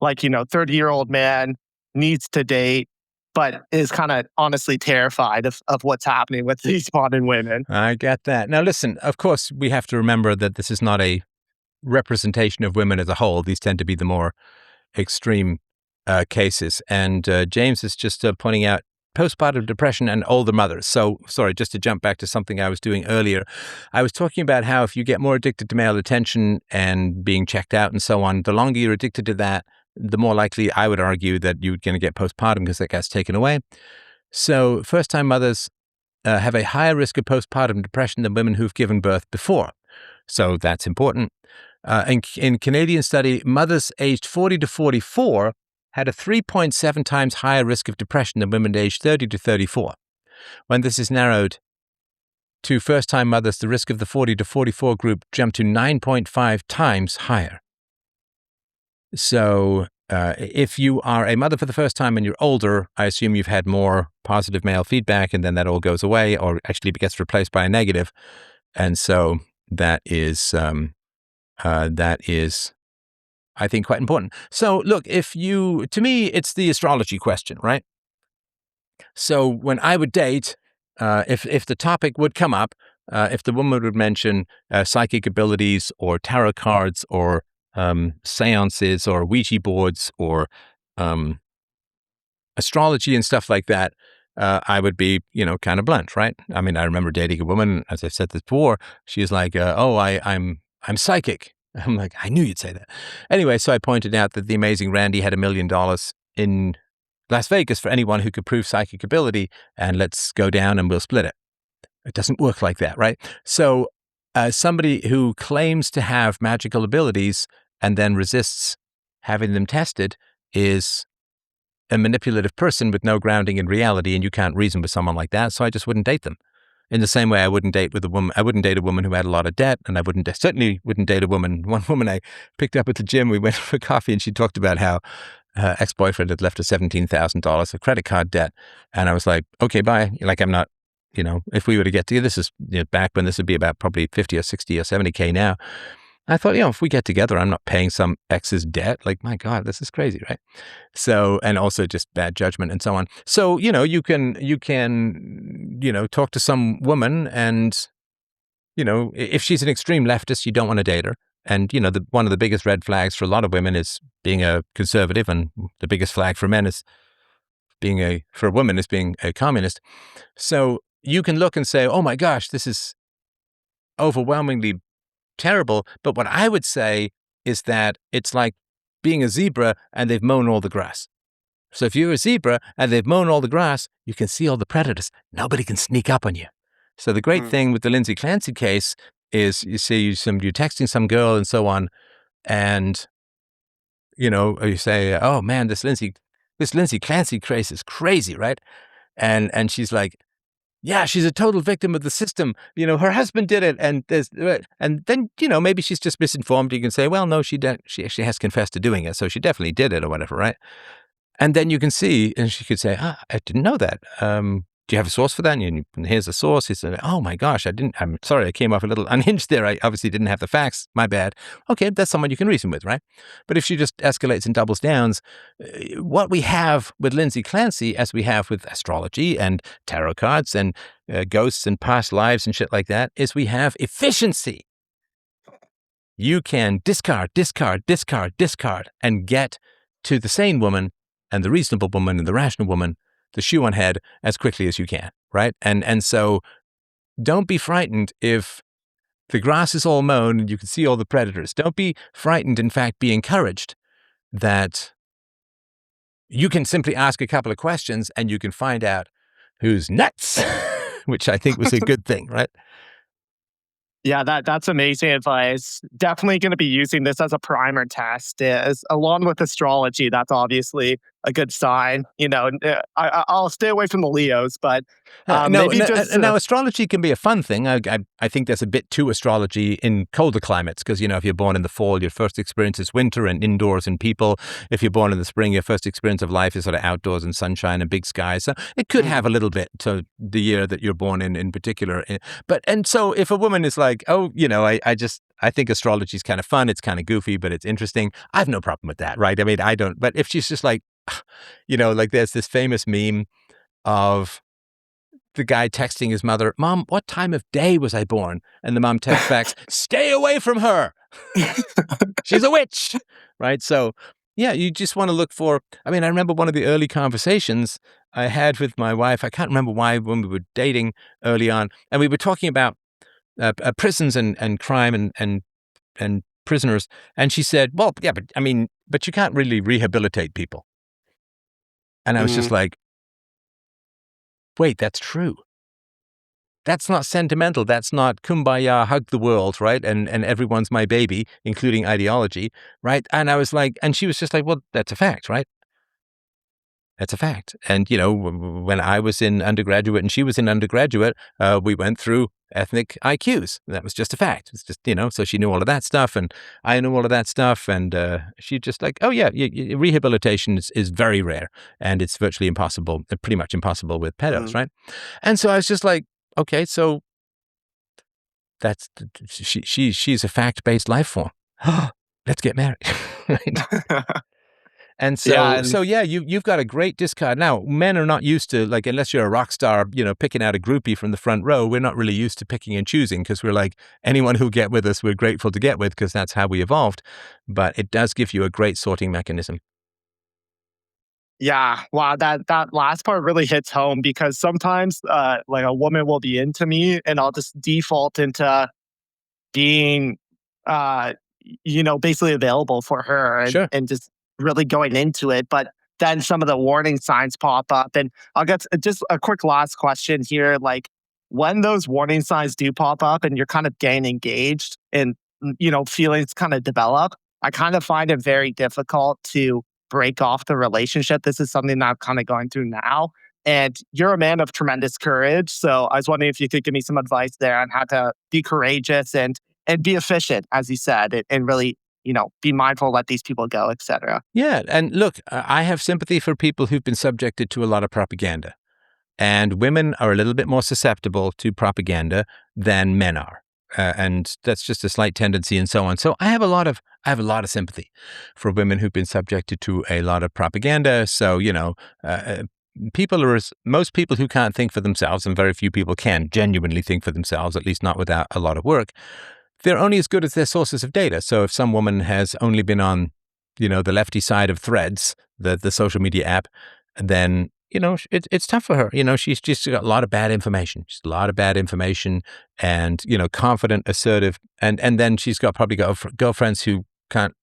like, 30-year-old man needs to date, but is kind of honestly terrified of what's happening with these modern women. I get that. Now, listen, of course, we have to remember that this is not a representation of women as a whole. These tend to be the more extreme cases. And James is just pointing out postpartum depression and older mothers. So, sorry, just to jump back to something I was doing earlier. I was talking about how if you get more addicted to male attention and being checked out and so on, the longer you're addicted to that, the more likely I would argue that you're going to get postpartum because that gets taken away. So first-time mothers have a higher risk of postpartum depression than women who've given birth before. So that's important. In Canadian study, mothers aged 40 to 44 had a 3.7 times higher risk of depression than women aged 30 to 34. When this is narrowed to first-time mothers, the risk of the 40 to 44 group jumped to 9.5 times higher. So if you are a mother for the first time and you're older, I assume you've had more positive male feedback, and then that all goes away or actually gets replaced by a negative. And so that is, I think, quite important. So look, to me, it's the astrology question, right? So when I would date, if the topic would come up, if the woman would mention psychic abilities or tarot cards or seances or Ouija boards or astrology and stuff like that, I would be, kind of blunt, right? I mean, I remember dating a woman, as I've said this before, she was like, I'm psychic. I'm like, I knew you'd say that. Anyway, so I pointed out that the amazing Randy had $1 million in Las Vegas for anyone who could prove psychic ability, and let's go down and we'll split it. It doesn't work like that, right? So somebody who claims to have magical abilities and then resists having them tested is a manipulative person with no grounding in reality, and you can't reason with someone like that, so I just wouldn't date them. In the same way I wouldn't date a woman who had a lot of debt, and I certainly wouldn't date one woman I picked up at the gym, we went for coffee, and she talked about how her ex-boyfriend had left her $17,000 of credit card debt, and I was like, okay, bye. Like, I'm not, if we were to get together, this is back when this would be about probably 50 or 60 or 70K now. I thought, if we get together, I'm not paying some ex's debt. Like, my God, this is crazy, right? So, and also just bad judgment and so on. So, you can, talk to some woman and, if she's an extreme leftist, you don't want to date her. And, one of the biggest red flags for a lot of women is being a conservative. And the biggest flag for men is for a woman is being a communist. So you can look and say, oh my gosh, this is overwhelmingly terrible. But what I would say is that it's like being a zebra and they've mown all the grass. So if you're a zebra and they've mown all the grass, you can see all the predators. Nobody can sneak up on you. So the great thing with the Lindsay Clancy case is you're texting some girl and so on, and you say, oh man, this Lindsay Clancy case is crazy, right? And she's like, yeah, she's a total victim of the system. Her husband did it, and then maybe she's just misinformed. You can say, well, no, she actually has confessed to doing it, so she definitely did it or whatever, right? And then you can see, and she could say, I didn't know that. Do do you have a source for that? And here's the source. He said, oh my gosh, I'm sorry, I came off a little unhinged there. I obviously didn't have the facts. My bad. Okay, that's someone you can reason with, right? But if she just escalates and doubles down, what we have with Lindsay Clancy, as we have with astrology and tarot cards and ghosts and past lives and shit like that, is we have efficiency. You can discard, and get to the sane woman and the reasonable woman and the rational woman, the shoe on head, as quickly as you can, right? And so don't be frightened if the grass is all mown and you can see all the predators. Don't be frightened, in fact, be encouraged that you can simply ask a couple of questions and you can find out who's nuts, which I think was a good thing, right? Yeah, that's amazing advice. Definitely going to be using this as a primer test. Is along with astrology, that's obviously a good sign. I'll stay away from the Leos, but now astrology can be a fun thing. I think there's a bit to astrology in colder climates because, if you're born in the fall, your first experience is winter and indoors and people. If you're born in the spring, your first experience of life is sort of outdoors and sunshine and big skies. So it could have a little bit to the year that you're born in particular. And so if a woman is like, oh, I think astrology is kind of fun. It's kind of goofy, but it's interesting. I have no problem with that, right? I mean, I don't. But if she's just like, like there's this famous meme of the guy texting his mother, Mom, what time of day was I born? And the mom texts back, stay away from her. She's a witch, right? So, yeah, you just want to look for, I remember one of the early conversations I had with my wife. I can't remember why, when we were dating early on, and we were talking about prisons and crime and prisoners. And she said, well, yeah, but you can't really rehabilitate people. And I was just like, wait, that's true. That's not sentimental. That's not kumbaya, hug the world, right? And everyone's my baby, including ideology, right? And I was like, and she was just like, well, that's a fact, right? That's a fact. And, when I was in undergraduate and she was in undergraduate, we went through ethnic IQs. That was just a fact. It's just, so she knew all of that stuff and I knew all of that stuff. And she just like, oh, yeah, rehabilitation is very rare and it's virtually impossible, pretty much impossible with pedos, right? And so I was just like, okay, so she's a fact-based life form. Let's get married. Right? And so, you've got a great discard. Now, men are not used to, like, unless you're a rock star, picking out a groupie from the front row, we're not really used to picking and choosing because we're like, anyone who'll get with us, we're grateful to get with because that's how we evolved. But it does give you a great sorting mechanism. Yeah, wow, that last part really hits home because sometimes, like a woman will be into me and I'll just default into being, basically available for her Sure. and just really going into it. But then some of the warning signs pop up. And I'll get just a quick last question here. Like when those warning signs do pop up and you're kind of getting engaged and, feelings kind of develop, I kind of find it very difficult to break off the relationship. This is something that I'm kind of going through now. And you're a man of tremendous courage. So I was wondering if you could give me some advice there on how to be courageous and be efficient, as you said, and really, be mindful, let these people go, etc. Yeah. And look, I have sympathy for people who've been subjected to a lot of propaganda. And women are a little bit more susceptible to propaganda than men are. And that's just a slight tendency and so on. So I have a lot of sympathy for women who've been subjected to a lot of propaganda. So, most people who can't think for themselves, and very few people can genuinely think for themselves, at least not without a lot of work, they're only as good as their sources of data. So if some woman has only been on, the lefty side of Threads, the social media app, then, it's tough for her. She's just got a lot of bad information. Just a lot of bad information and, confident, assertive. And then she's probably got girlfriends who can't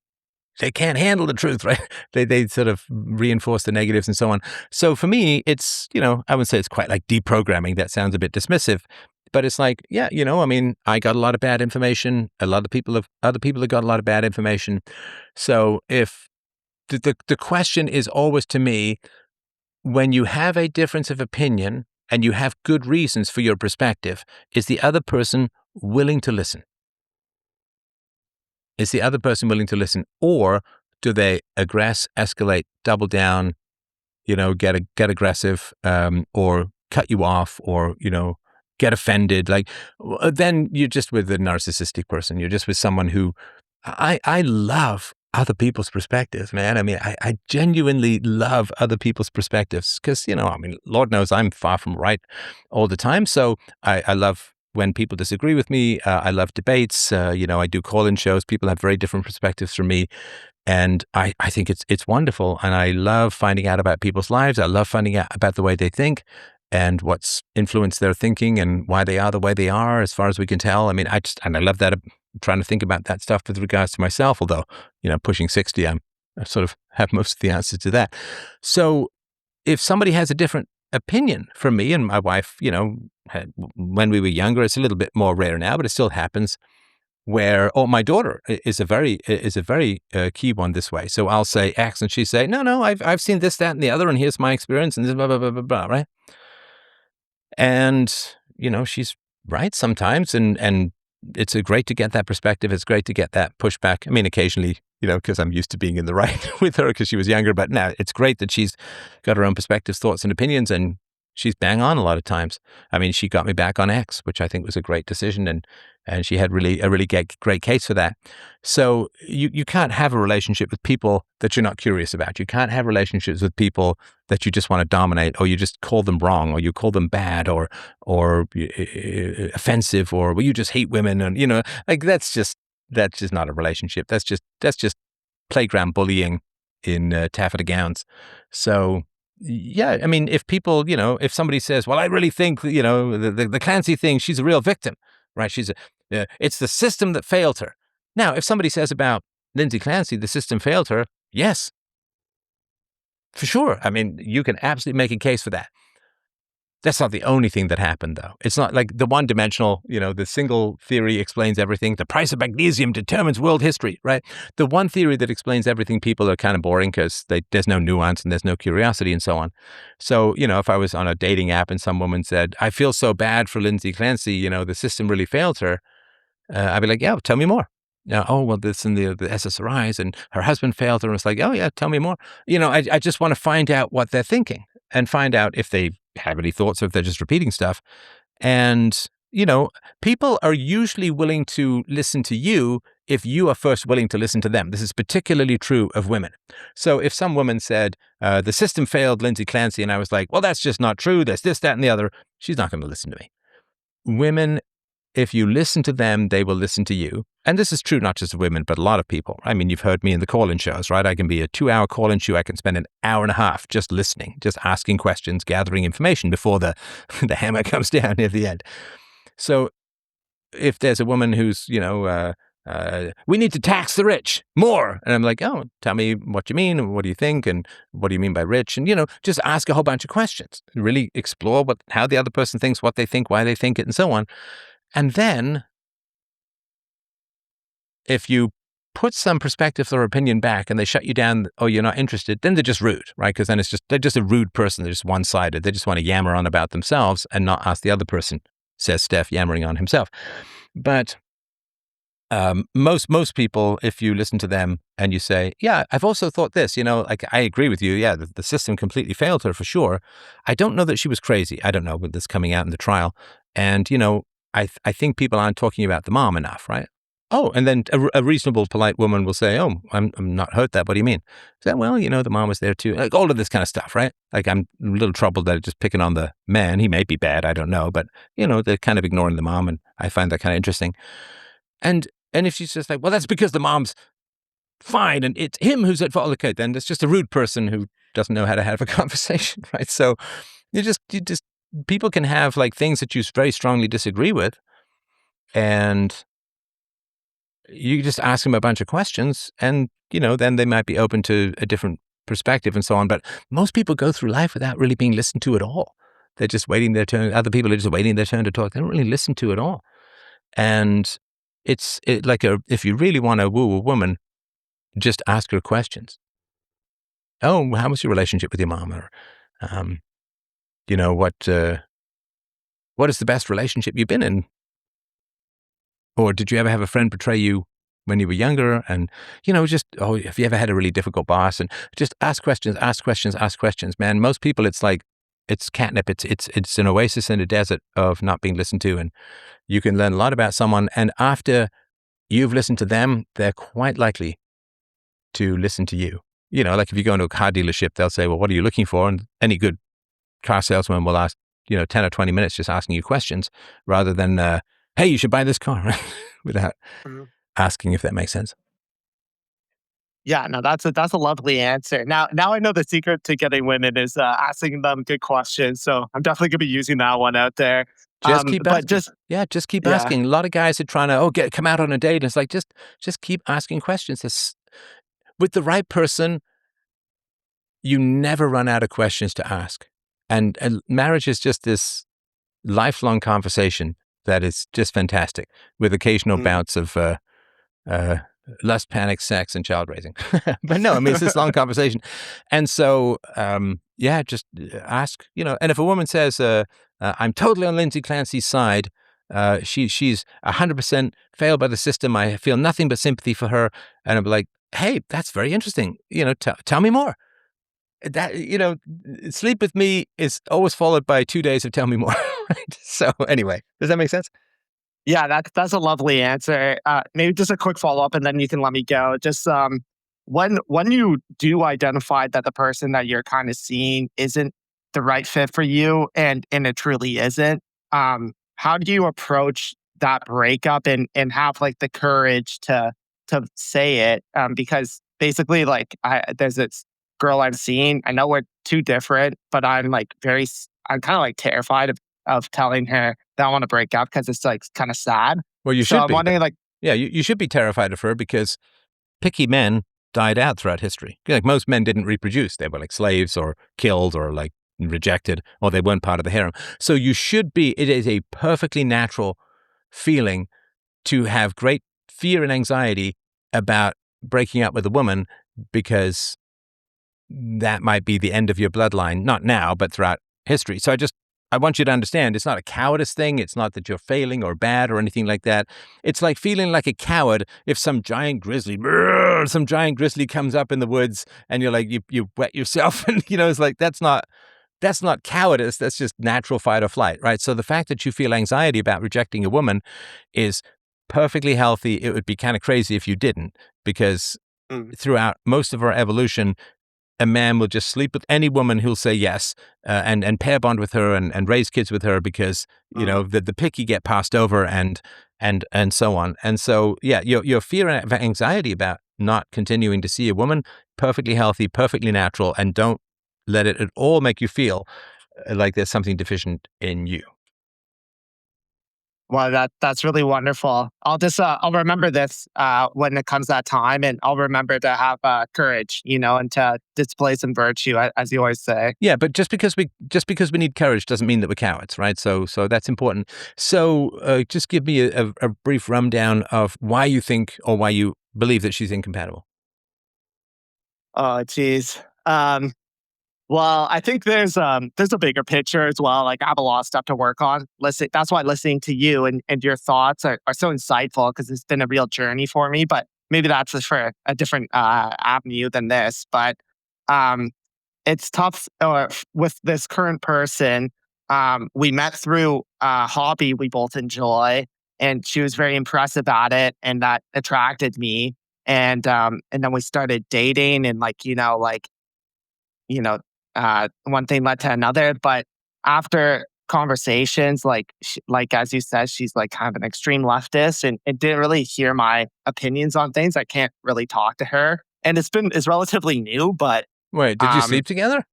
handle the truth, right? They sort of reinforce the negatives and so on. So for me, it's, I wouldn't say it's quite like deprogramming. That sounds a bit dismissive. But it's like, yeah, I got a lot of bad information. Other people have got a lot of bad information. So if the question is always to me, when you have a difference of opinion and you have good reasons for your perspective, is the other person willing to listen? Is the other person willing to listen? Or do they aggress, escalate, double down, get aggressive, or cut you off or, get offended. Like, then you're just with a narcissistic person. You're just with someone who I love other people's perspectives, man. I mean, I genuinely love other people's perspectives because, Lord knows I'm far from right all the time. So I love when people disagree with me. I love debates. I do call-in shows. People have very different perspectives from me. And I think it's wonderful. And I love finding out about people's lives. I love finding out about the way they think and what's influenced their thinking and why they are the way they are, as far as we can tell. I mean, I love that. I'm trying to think about that stuff with regards to myself, although, pushing 60, I sort of have most of the answers to that. So if somebody has a different opinion from me and my wife, when we were younger, it's a little bit more rare now, but it still happens, where, my daughter is a very key one this way. So I'll say X and she say, no, I've seen this, that, and the other, and here's my experience, and this, blah, blah, blah, blah, blah, right? And, she's right sometimes, and it's great to get that perspective. It's great to get that pushback. I mean, occasionally, because I'm used to being in the right with her because she was younger, but no, it's great that she's got her own perspectives, thoughts, and opinions, and she's bang on a lot of times. I mean, she got me back on X, which I think was a great decision, and she had a really great case for that. So you can't have a relationship with people that you're not curious about. You can't have relationships with people that you just want to dominate, or you just call them wrong, or you call them bad, or offensive, or well, you just hate women, and like that's just not a relationship. That's just playground bullying in taffeta gowns. So. Yeah, I mean, if people, if somebody says, well, I really think, the Clancy thing, she's a real victim, right? It's the system that failed her. Now, if somebody says about Lindsay Clancy, the system failed her, yes, for sure. I mean, you can absolutely make a case for that. That's not the only thing that happened, though. It's not like the one-dimensional, the single theory explains everything. The price of magnesium determines world history, right? The one theory that explains everything, people are kind of boring because there's no nuance and there's no curiosity and so on. So, if I was on a dating app and some woman said, I feel so bad for Lindsay Clancy, the system really failed her, I'd be like, yeah, tell me more. This and the SSRIs and her husband failed her. And it's like, oh, yeah, tell me more. I just want to find out what they're thinking and find out if they have any thoughts or if they're just repeating stuff. And, people are usually willing to listen to you if you are first willing to listen to them. This is particularly true of women. So if some woman said, the system failed Lindsay Clancy, and I was like, well, that's just not true. There's this, that, and the other. She's not going to listen to me. Women, if you listen to them, they will listen to you. And this is true not just of women, but a lot of people. I mean, you've heard me in the call-in shows, right? I can be a 2-hour call-in show. I can spend an hour and a half just listening, just asking questions, gathering information before the hammer comes down near the end. So if there's a woman who's, we need to tax the rich more. And I'm like, oh, tell me what you mean. And what do you think? And what do you mean by rich? And, just ask a whole bunch of questions. Really explore how the other person thinks, what they think, why they think it, and so on. And then if you put some perspective or opinion back and they shut you down, oh, you're not interested, then they're just rude, right? Because then they're just a rude person. They're just one-sided. They just want to yammer on about themselves and not ask the other person, says Steph, yammering on himself. But most people, if you listen to them and you say, yeah, I've also thought this, like I agree with you. Yeah, the system completely failed her for sure. I don't know that she was crazy. I don't know with this coming out in the trial. And, I think people aren't talking about the mom enough, right? Oh, and then a reasonable, polite woman will say, oh, I'm not hurt that. What do you mean? Say, well, the mom was there too. Like all of this kind of stuff, right? Like I'm a little troubled that it's just picking on the man. He may be bad. I don't know. But, they're kind of ignoring the mom. And I find that kind of interesting. And if she's just like, well, that's because the mom's fine and it's him who's at fault. Okay, then it's just a rude person who doesn't know how to have a conversation, right? So you just people can have like things that you very strongly disagree with, and you just ask them a bunch of questions, and then they might be open to a different perspective and so on. But most people go through life without really being listened to at all. They're just waiting their turn. Other people are just waiting their turn to talk. They don't really listen to at all. And it's if you really want to woo a woman, just ask her questions. Oh, how was your relationship with your mom? Or, what is the best relationship you've been in? Or did you ever have a friend betray you when you were younger? And, have you ever had a really difficult boss? And just ask questions. Man, most people, it's like it's catnip. It's an oasis in a desert of not being listened to, and you can learn a lot about someone. And after you've listened to them, they're quite likely to listen to you. Like if you go into a car dealership, they'll say, well, what are you looking for? And any good car salesman will ask, 10 or 20 minutes just asking you questions rather than, hey, you should buy this car, without asking, if that makes sense. Yeah, no, that's a lovely answer. Now I know the secret to getting women is asking them good questions. So I'm definitely gonna be using that one out there. Just keep But asking. just Yeah, just keep yeah, asking. A lot of guys are trying to, come out on a date. And it's like, just keep asking questions. With the right person, you never run out of questions to ask. And marriage is just this lifelong conversation that is just fantastic, with occasional mm. bouts of uh, lust, panic, sex, and child raising. But no, I mean, it's this long conversation. And so, just ask, and if a woman says, I'm totally on Lindsay Clancy's side, she's 100% failed by the system, I feel nothing but sympathy for her. And I'm like, hey, that's very interesting. Tell me more. That, sleep with me is always followed by 2 days of tell me more. Right? So anyway, does that make sense? Yeah, that's a lovely answer. Maybe just a quick follow up, and then you can let me go. Just when you do identify that the person that you're kind of seeing isn't the right fit for you, and it truly isn't, how do you approach that breakup and have like the courage to say it? Because basically, like, there's this girl I'm seeing. I know we're too different, but I'm kind of like terrified of telling her that I want to break up because it's like kind of sad. Well, you So should I'm be. wondering, like, Yeah, you should be terrified of her, because picky men died out throughout history. Like, most men didn't reproduce. They were like slaves or killed or like rejected, or they weren't part of the harem. So it is a perfectly natural feeling to have great fear and anxiety about breaking up with a woman, because that might be the end of your bloodline, not now, but throughout history. So I want you to understand, it's not a cowardice thing. It's not that you're failing or bad or anything like that. It's like feeling like a coward if some giant grizzly comes up in the woods, and you're like, you wet yourself. And, it's like, that's not cowardice. That's just natural fight or flight, right? So the fact that you feel anxiety about rejecting a woman is perfectly healthy. It would be kind of crazy if you didn't, because mm, throughout most of our evolution, a man will just sleep with any woman who'll say yes, and pair bond with her and raise kids with her, because mm. the picky get passed over, and so on. And so, yeah, your fear and anxiety about not continuing to see a woman, perfectly healthy, perfectly natural, and don't let it at all make you feel like there's something deficient in you. Well, that's really wonderful. I'll remember this when it comes that time, and I'll remember to have courage, and to display some virtue, as you always say. Yeah, but just because we need courage doesn't mean that we're cowards, right? So that's important. So just give me a brief rundown of why you think, or why you believe, that she's incompatible. Oh, geez. Well, I think there's a bigger picture as well. Like, I have a lot of stuff to work on. That's why listening to you and your thoughts are so insightful, because it's been a real journey for me. But maybe that's just for a different avenue than this. But um, it's tough with this current person. We met through a hobby we both enjoy, and she was very impressive at it, and that attracted me. And then we started dating, and you know, one thing led to another. But after conversations, like as you said, she's like kind of an extreme leftist, and didn't really hear my opinions on things. I can't really talk to her, and it's relatively new, but Wait, did you um, sleep together?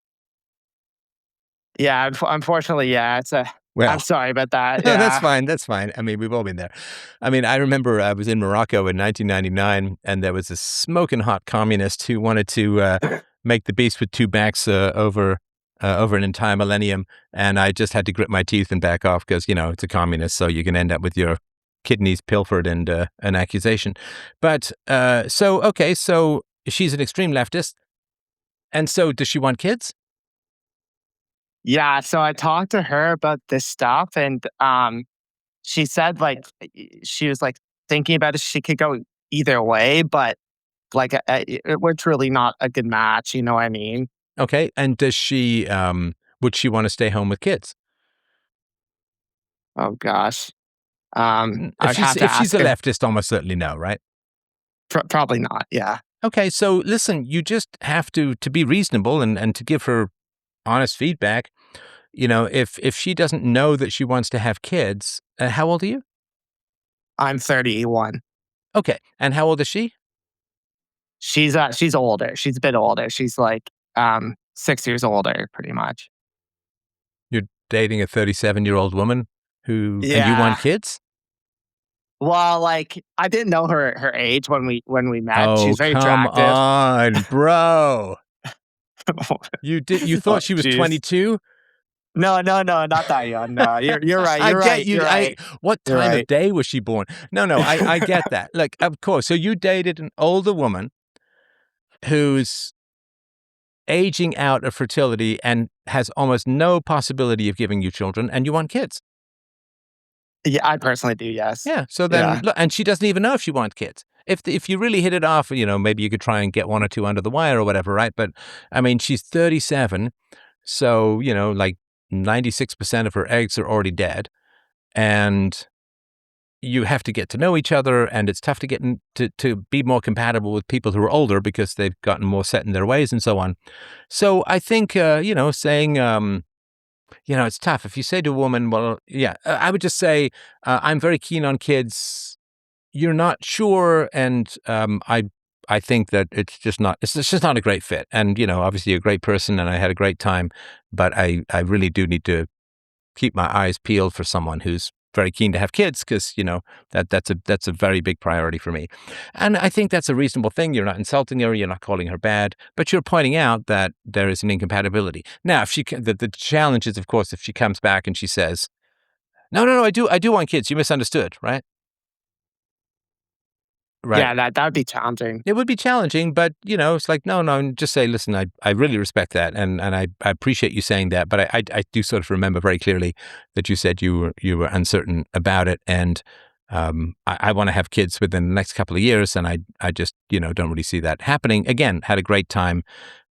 yeah, unfortunately, yeah, I'm Well, sorry about that. no, that's Yeah. fine. That's fine. I mean, we've all been there. I mean, I remember I was in Morocco in 1999, and there was a smoking hot communist who wanted to make the beast with two backs over an entire millennium, and I just had to grit my teeth and back off, because it's a communist, so you can end up with your kidneys pilfered and an accusation. But so she's an extreme leftist, and so does she want kids? Yeah, so I talked to her about this stuff, and she said, like, she was like thinking about it. She could go either way, but like, we're truly not a good match. You know what I mean? Okay, and does she? Would she want to stay home with kids? Oh gosh. I would have to If she's ask a her. leftist, almost certainly no, right? Probably not. Yeah. Okay, so listen, you just have to be reasonable and to give her honest feedback. If she doesn't know that she wants to have kids, how old are you? I'm 31. Okay, and how old is she? She's older. She's a bit older. She's like 6 years older, pretty much. You're dating a 37-year-old woman and you want Yeah. kids? Well, like I didn't know her age when we met. Oh, She's very come attractive. on, bro. You Oh, thought she was jeez. 22? No, no, no, not that young. No, you're right. I You're get right. you. You're right. What You're time of right. day was she born? No, I get that. Like, of course. So you dated an older woman who's aging out of fertility and has almost no possibility of giving you children, and you want kids. Yeah, I personally do. Yes. Yeah. So then, Yeah. look, and she doesn't even know if she wants kids. If you really hit it off, maybe you could try and get one or two under the wire or whatever, right? But I mean, she's 37, so like 96% of her eggs are already dead, and you have to get to know each other, and it's tough to get to be more compatible with people who are older because they've gotten more set in their ways and so on. So I think saying it's tough. If you say to a woman, well, yeah, I would just say I'm very keen on kids. You're not sure, and I think that it's just not a great fit. And obviously you're a great person, and I had a great time, but I really do need to keep my eyes peeled for someone who's very keen to have kids because that's a very big priority for me. And I think that's a reasonable thing. You're not insulting her, you're not calling her bad, but you're pointing out that there is an incompatibility. Now, if the challenge is, of course, if she comes back and she says, no, I do want kids. You misunderstood, right? Right. Yeah. That would be challenging. It would be challenging, but it's like, no, and just say, listen, I really respect that, and I appreciate you saying that, but I do sort of remember very clearly that you said you were uncertain about it, and I want to have kids within the next couple of years, and I just don't really see that happening. Again, had a great time,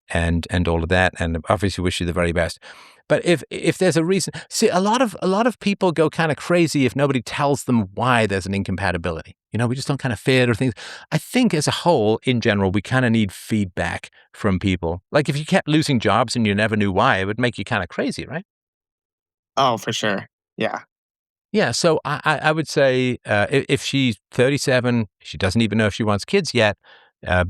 and all of that, and obviously wish you the very best. But if there's a reason, see, a lot of people go kind of crazy if nobody tells them why there's an incompatibility. We just don't kind of fit or things. I think as a whole, in general, we kind of need feedback from people. Like if you kept losing jobs and you never knew why, it would make you kind of crazy, right? Oh, for sure. Yeah. Yeah, so I would say if she's 37, she doesn't even know if she wants kids yet,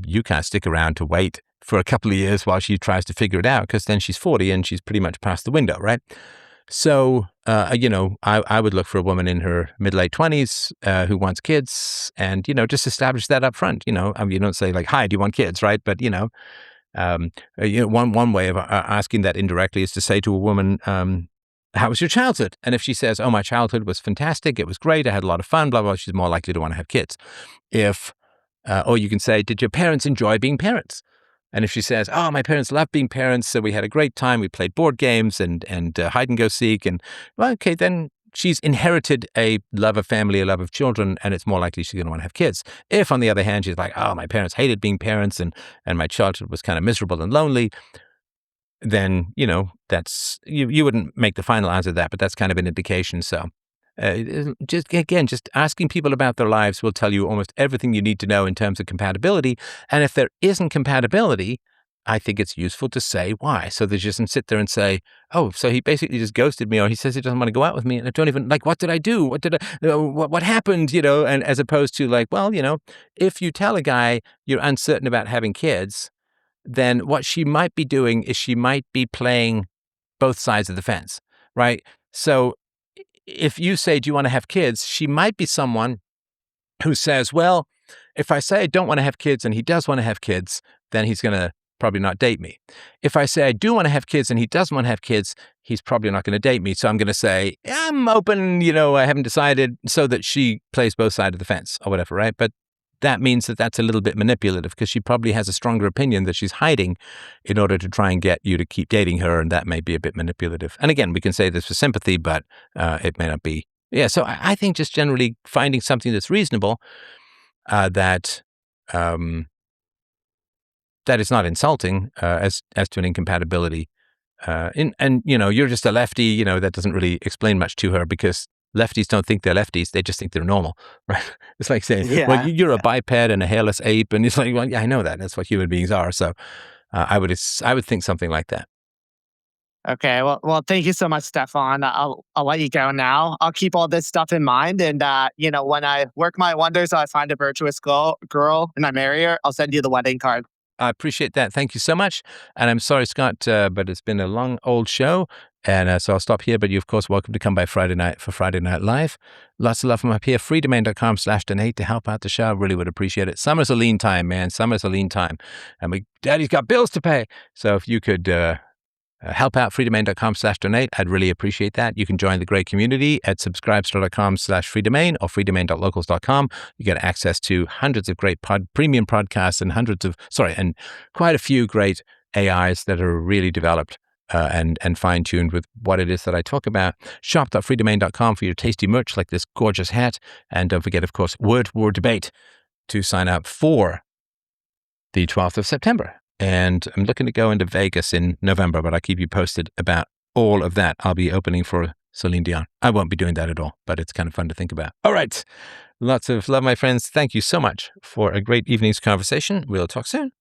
you kind of stick around to wait for a couple of years while she tries to figure it out, because then she's 40 and she's pretty much past the window, right? So, I would look for a woman in her mid-late 20s who wants kids, and, just establish that up front. I mean, you don't say like, hi, do you want kids, right? But, one way of asking that indirectly is to say to a woman, how was your childhood? And if she says, oh, my childhood was fantastic, it was great, I had a lot of fun, blah, blah, she's more likely to want to have kids. Or you can say, did your parents enjoy being parents? And if she says, oh, my parents loved being parents, so we had a great time, we played board games and hide and go seek, and well, okay, then she's inherited a love of family, a love of children, and it's more likely she's going to want to have kids. If, on the other hand, she's like, oh, my parents hated being parents, and my childhood was kind of miserable and lonely, then, that's, you wouldn't make the final answer to that, but that's kind of an indication. So just asking people about their lives will tell you almost everything you need to know in terms of compatibility. And if there isn't compatibility, I think it's useful to say why. So they just sit there and say, oh, so he basically just ghosted me, or he says he doesn't want to go out with me. And I don't even what did I do? What happened? And as opposed to like, well, if you tell a guy you're uncertain about having kids, then what she might be doing is she might be playing both sides of the fence, right? So if you say, do you want to have kids? She might be someone who says, well, if I say I don't want to have kids and he does want to have kids, then he's going to probably not date me. If I say I do want to have kids and he doesn't want to have kids, he's probably not going to date me. So I'm going to say, I'm open, I haven't decided, so that she plays both sides of the fence or whatever, right? But that means that that's a little bit manipulative, because she probably has a stronger opinion that she's hiding in order to try and get you to keep dating her, and that may be a bit manipulative. And again, we can say this for sympathy, but it may not be. Yeah, so I think just generally finding something that's reasonable, that is not insulting as to an incompatibility, And you're just a lefty. That doesn't really explain much to her because lefties don't think they're lefties; they just think they're normal, right? It's like saying, "Well, Yeah. you're a biped and a hairless ape," and it's like, "Well, yeah, I know that. That's what human beings are." So, I would think something like that. Okay. Well, thank you so much, Stefan. I'll let you go now. I'll keep all this stuff in mind, and when I work my wonders, I find a virtuous girl, and I marry her. I'll send you the wedding card. I appreciate that. Thank you so much. And I'm sorry, Scott, but it's been a long old show. And so I'll stop here. But you're, of course, welcome to come by Friday night for Friday Night Live. Lots of love from up here. freedomain.com/donate to help out the show. I really would appreciate it. Summer's a lean time, man. Summer's a lean time. And Daddy's got bills to pay. So if you could help out freedomain.com/donate, I'd really appreciate that. You can join the great community at subscribestar.com/freedomain or freedomain.locals.com. You get access to hundreds of great premium podcasts and quite a few great AIs that are really developed and fine-tuned with what it is that I talk about. Shop.freedomain.com for your tasty merch like this gorgeous hat. And don't forget, of course, Word War Debate to sign up for the 12th of September. And I'm looking to go into Vegas in November, but I'll keep you posted about all of that. I'll be opening for Celine Dion. I won't be doing that at all, but it's kind of fun to think about. All right. Lots of love, my friends. Thank you so much for a great evening's conversation. We'll talk soon.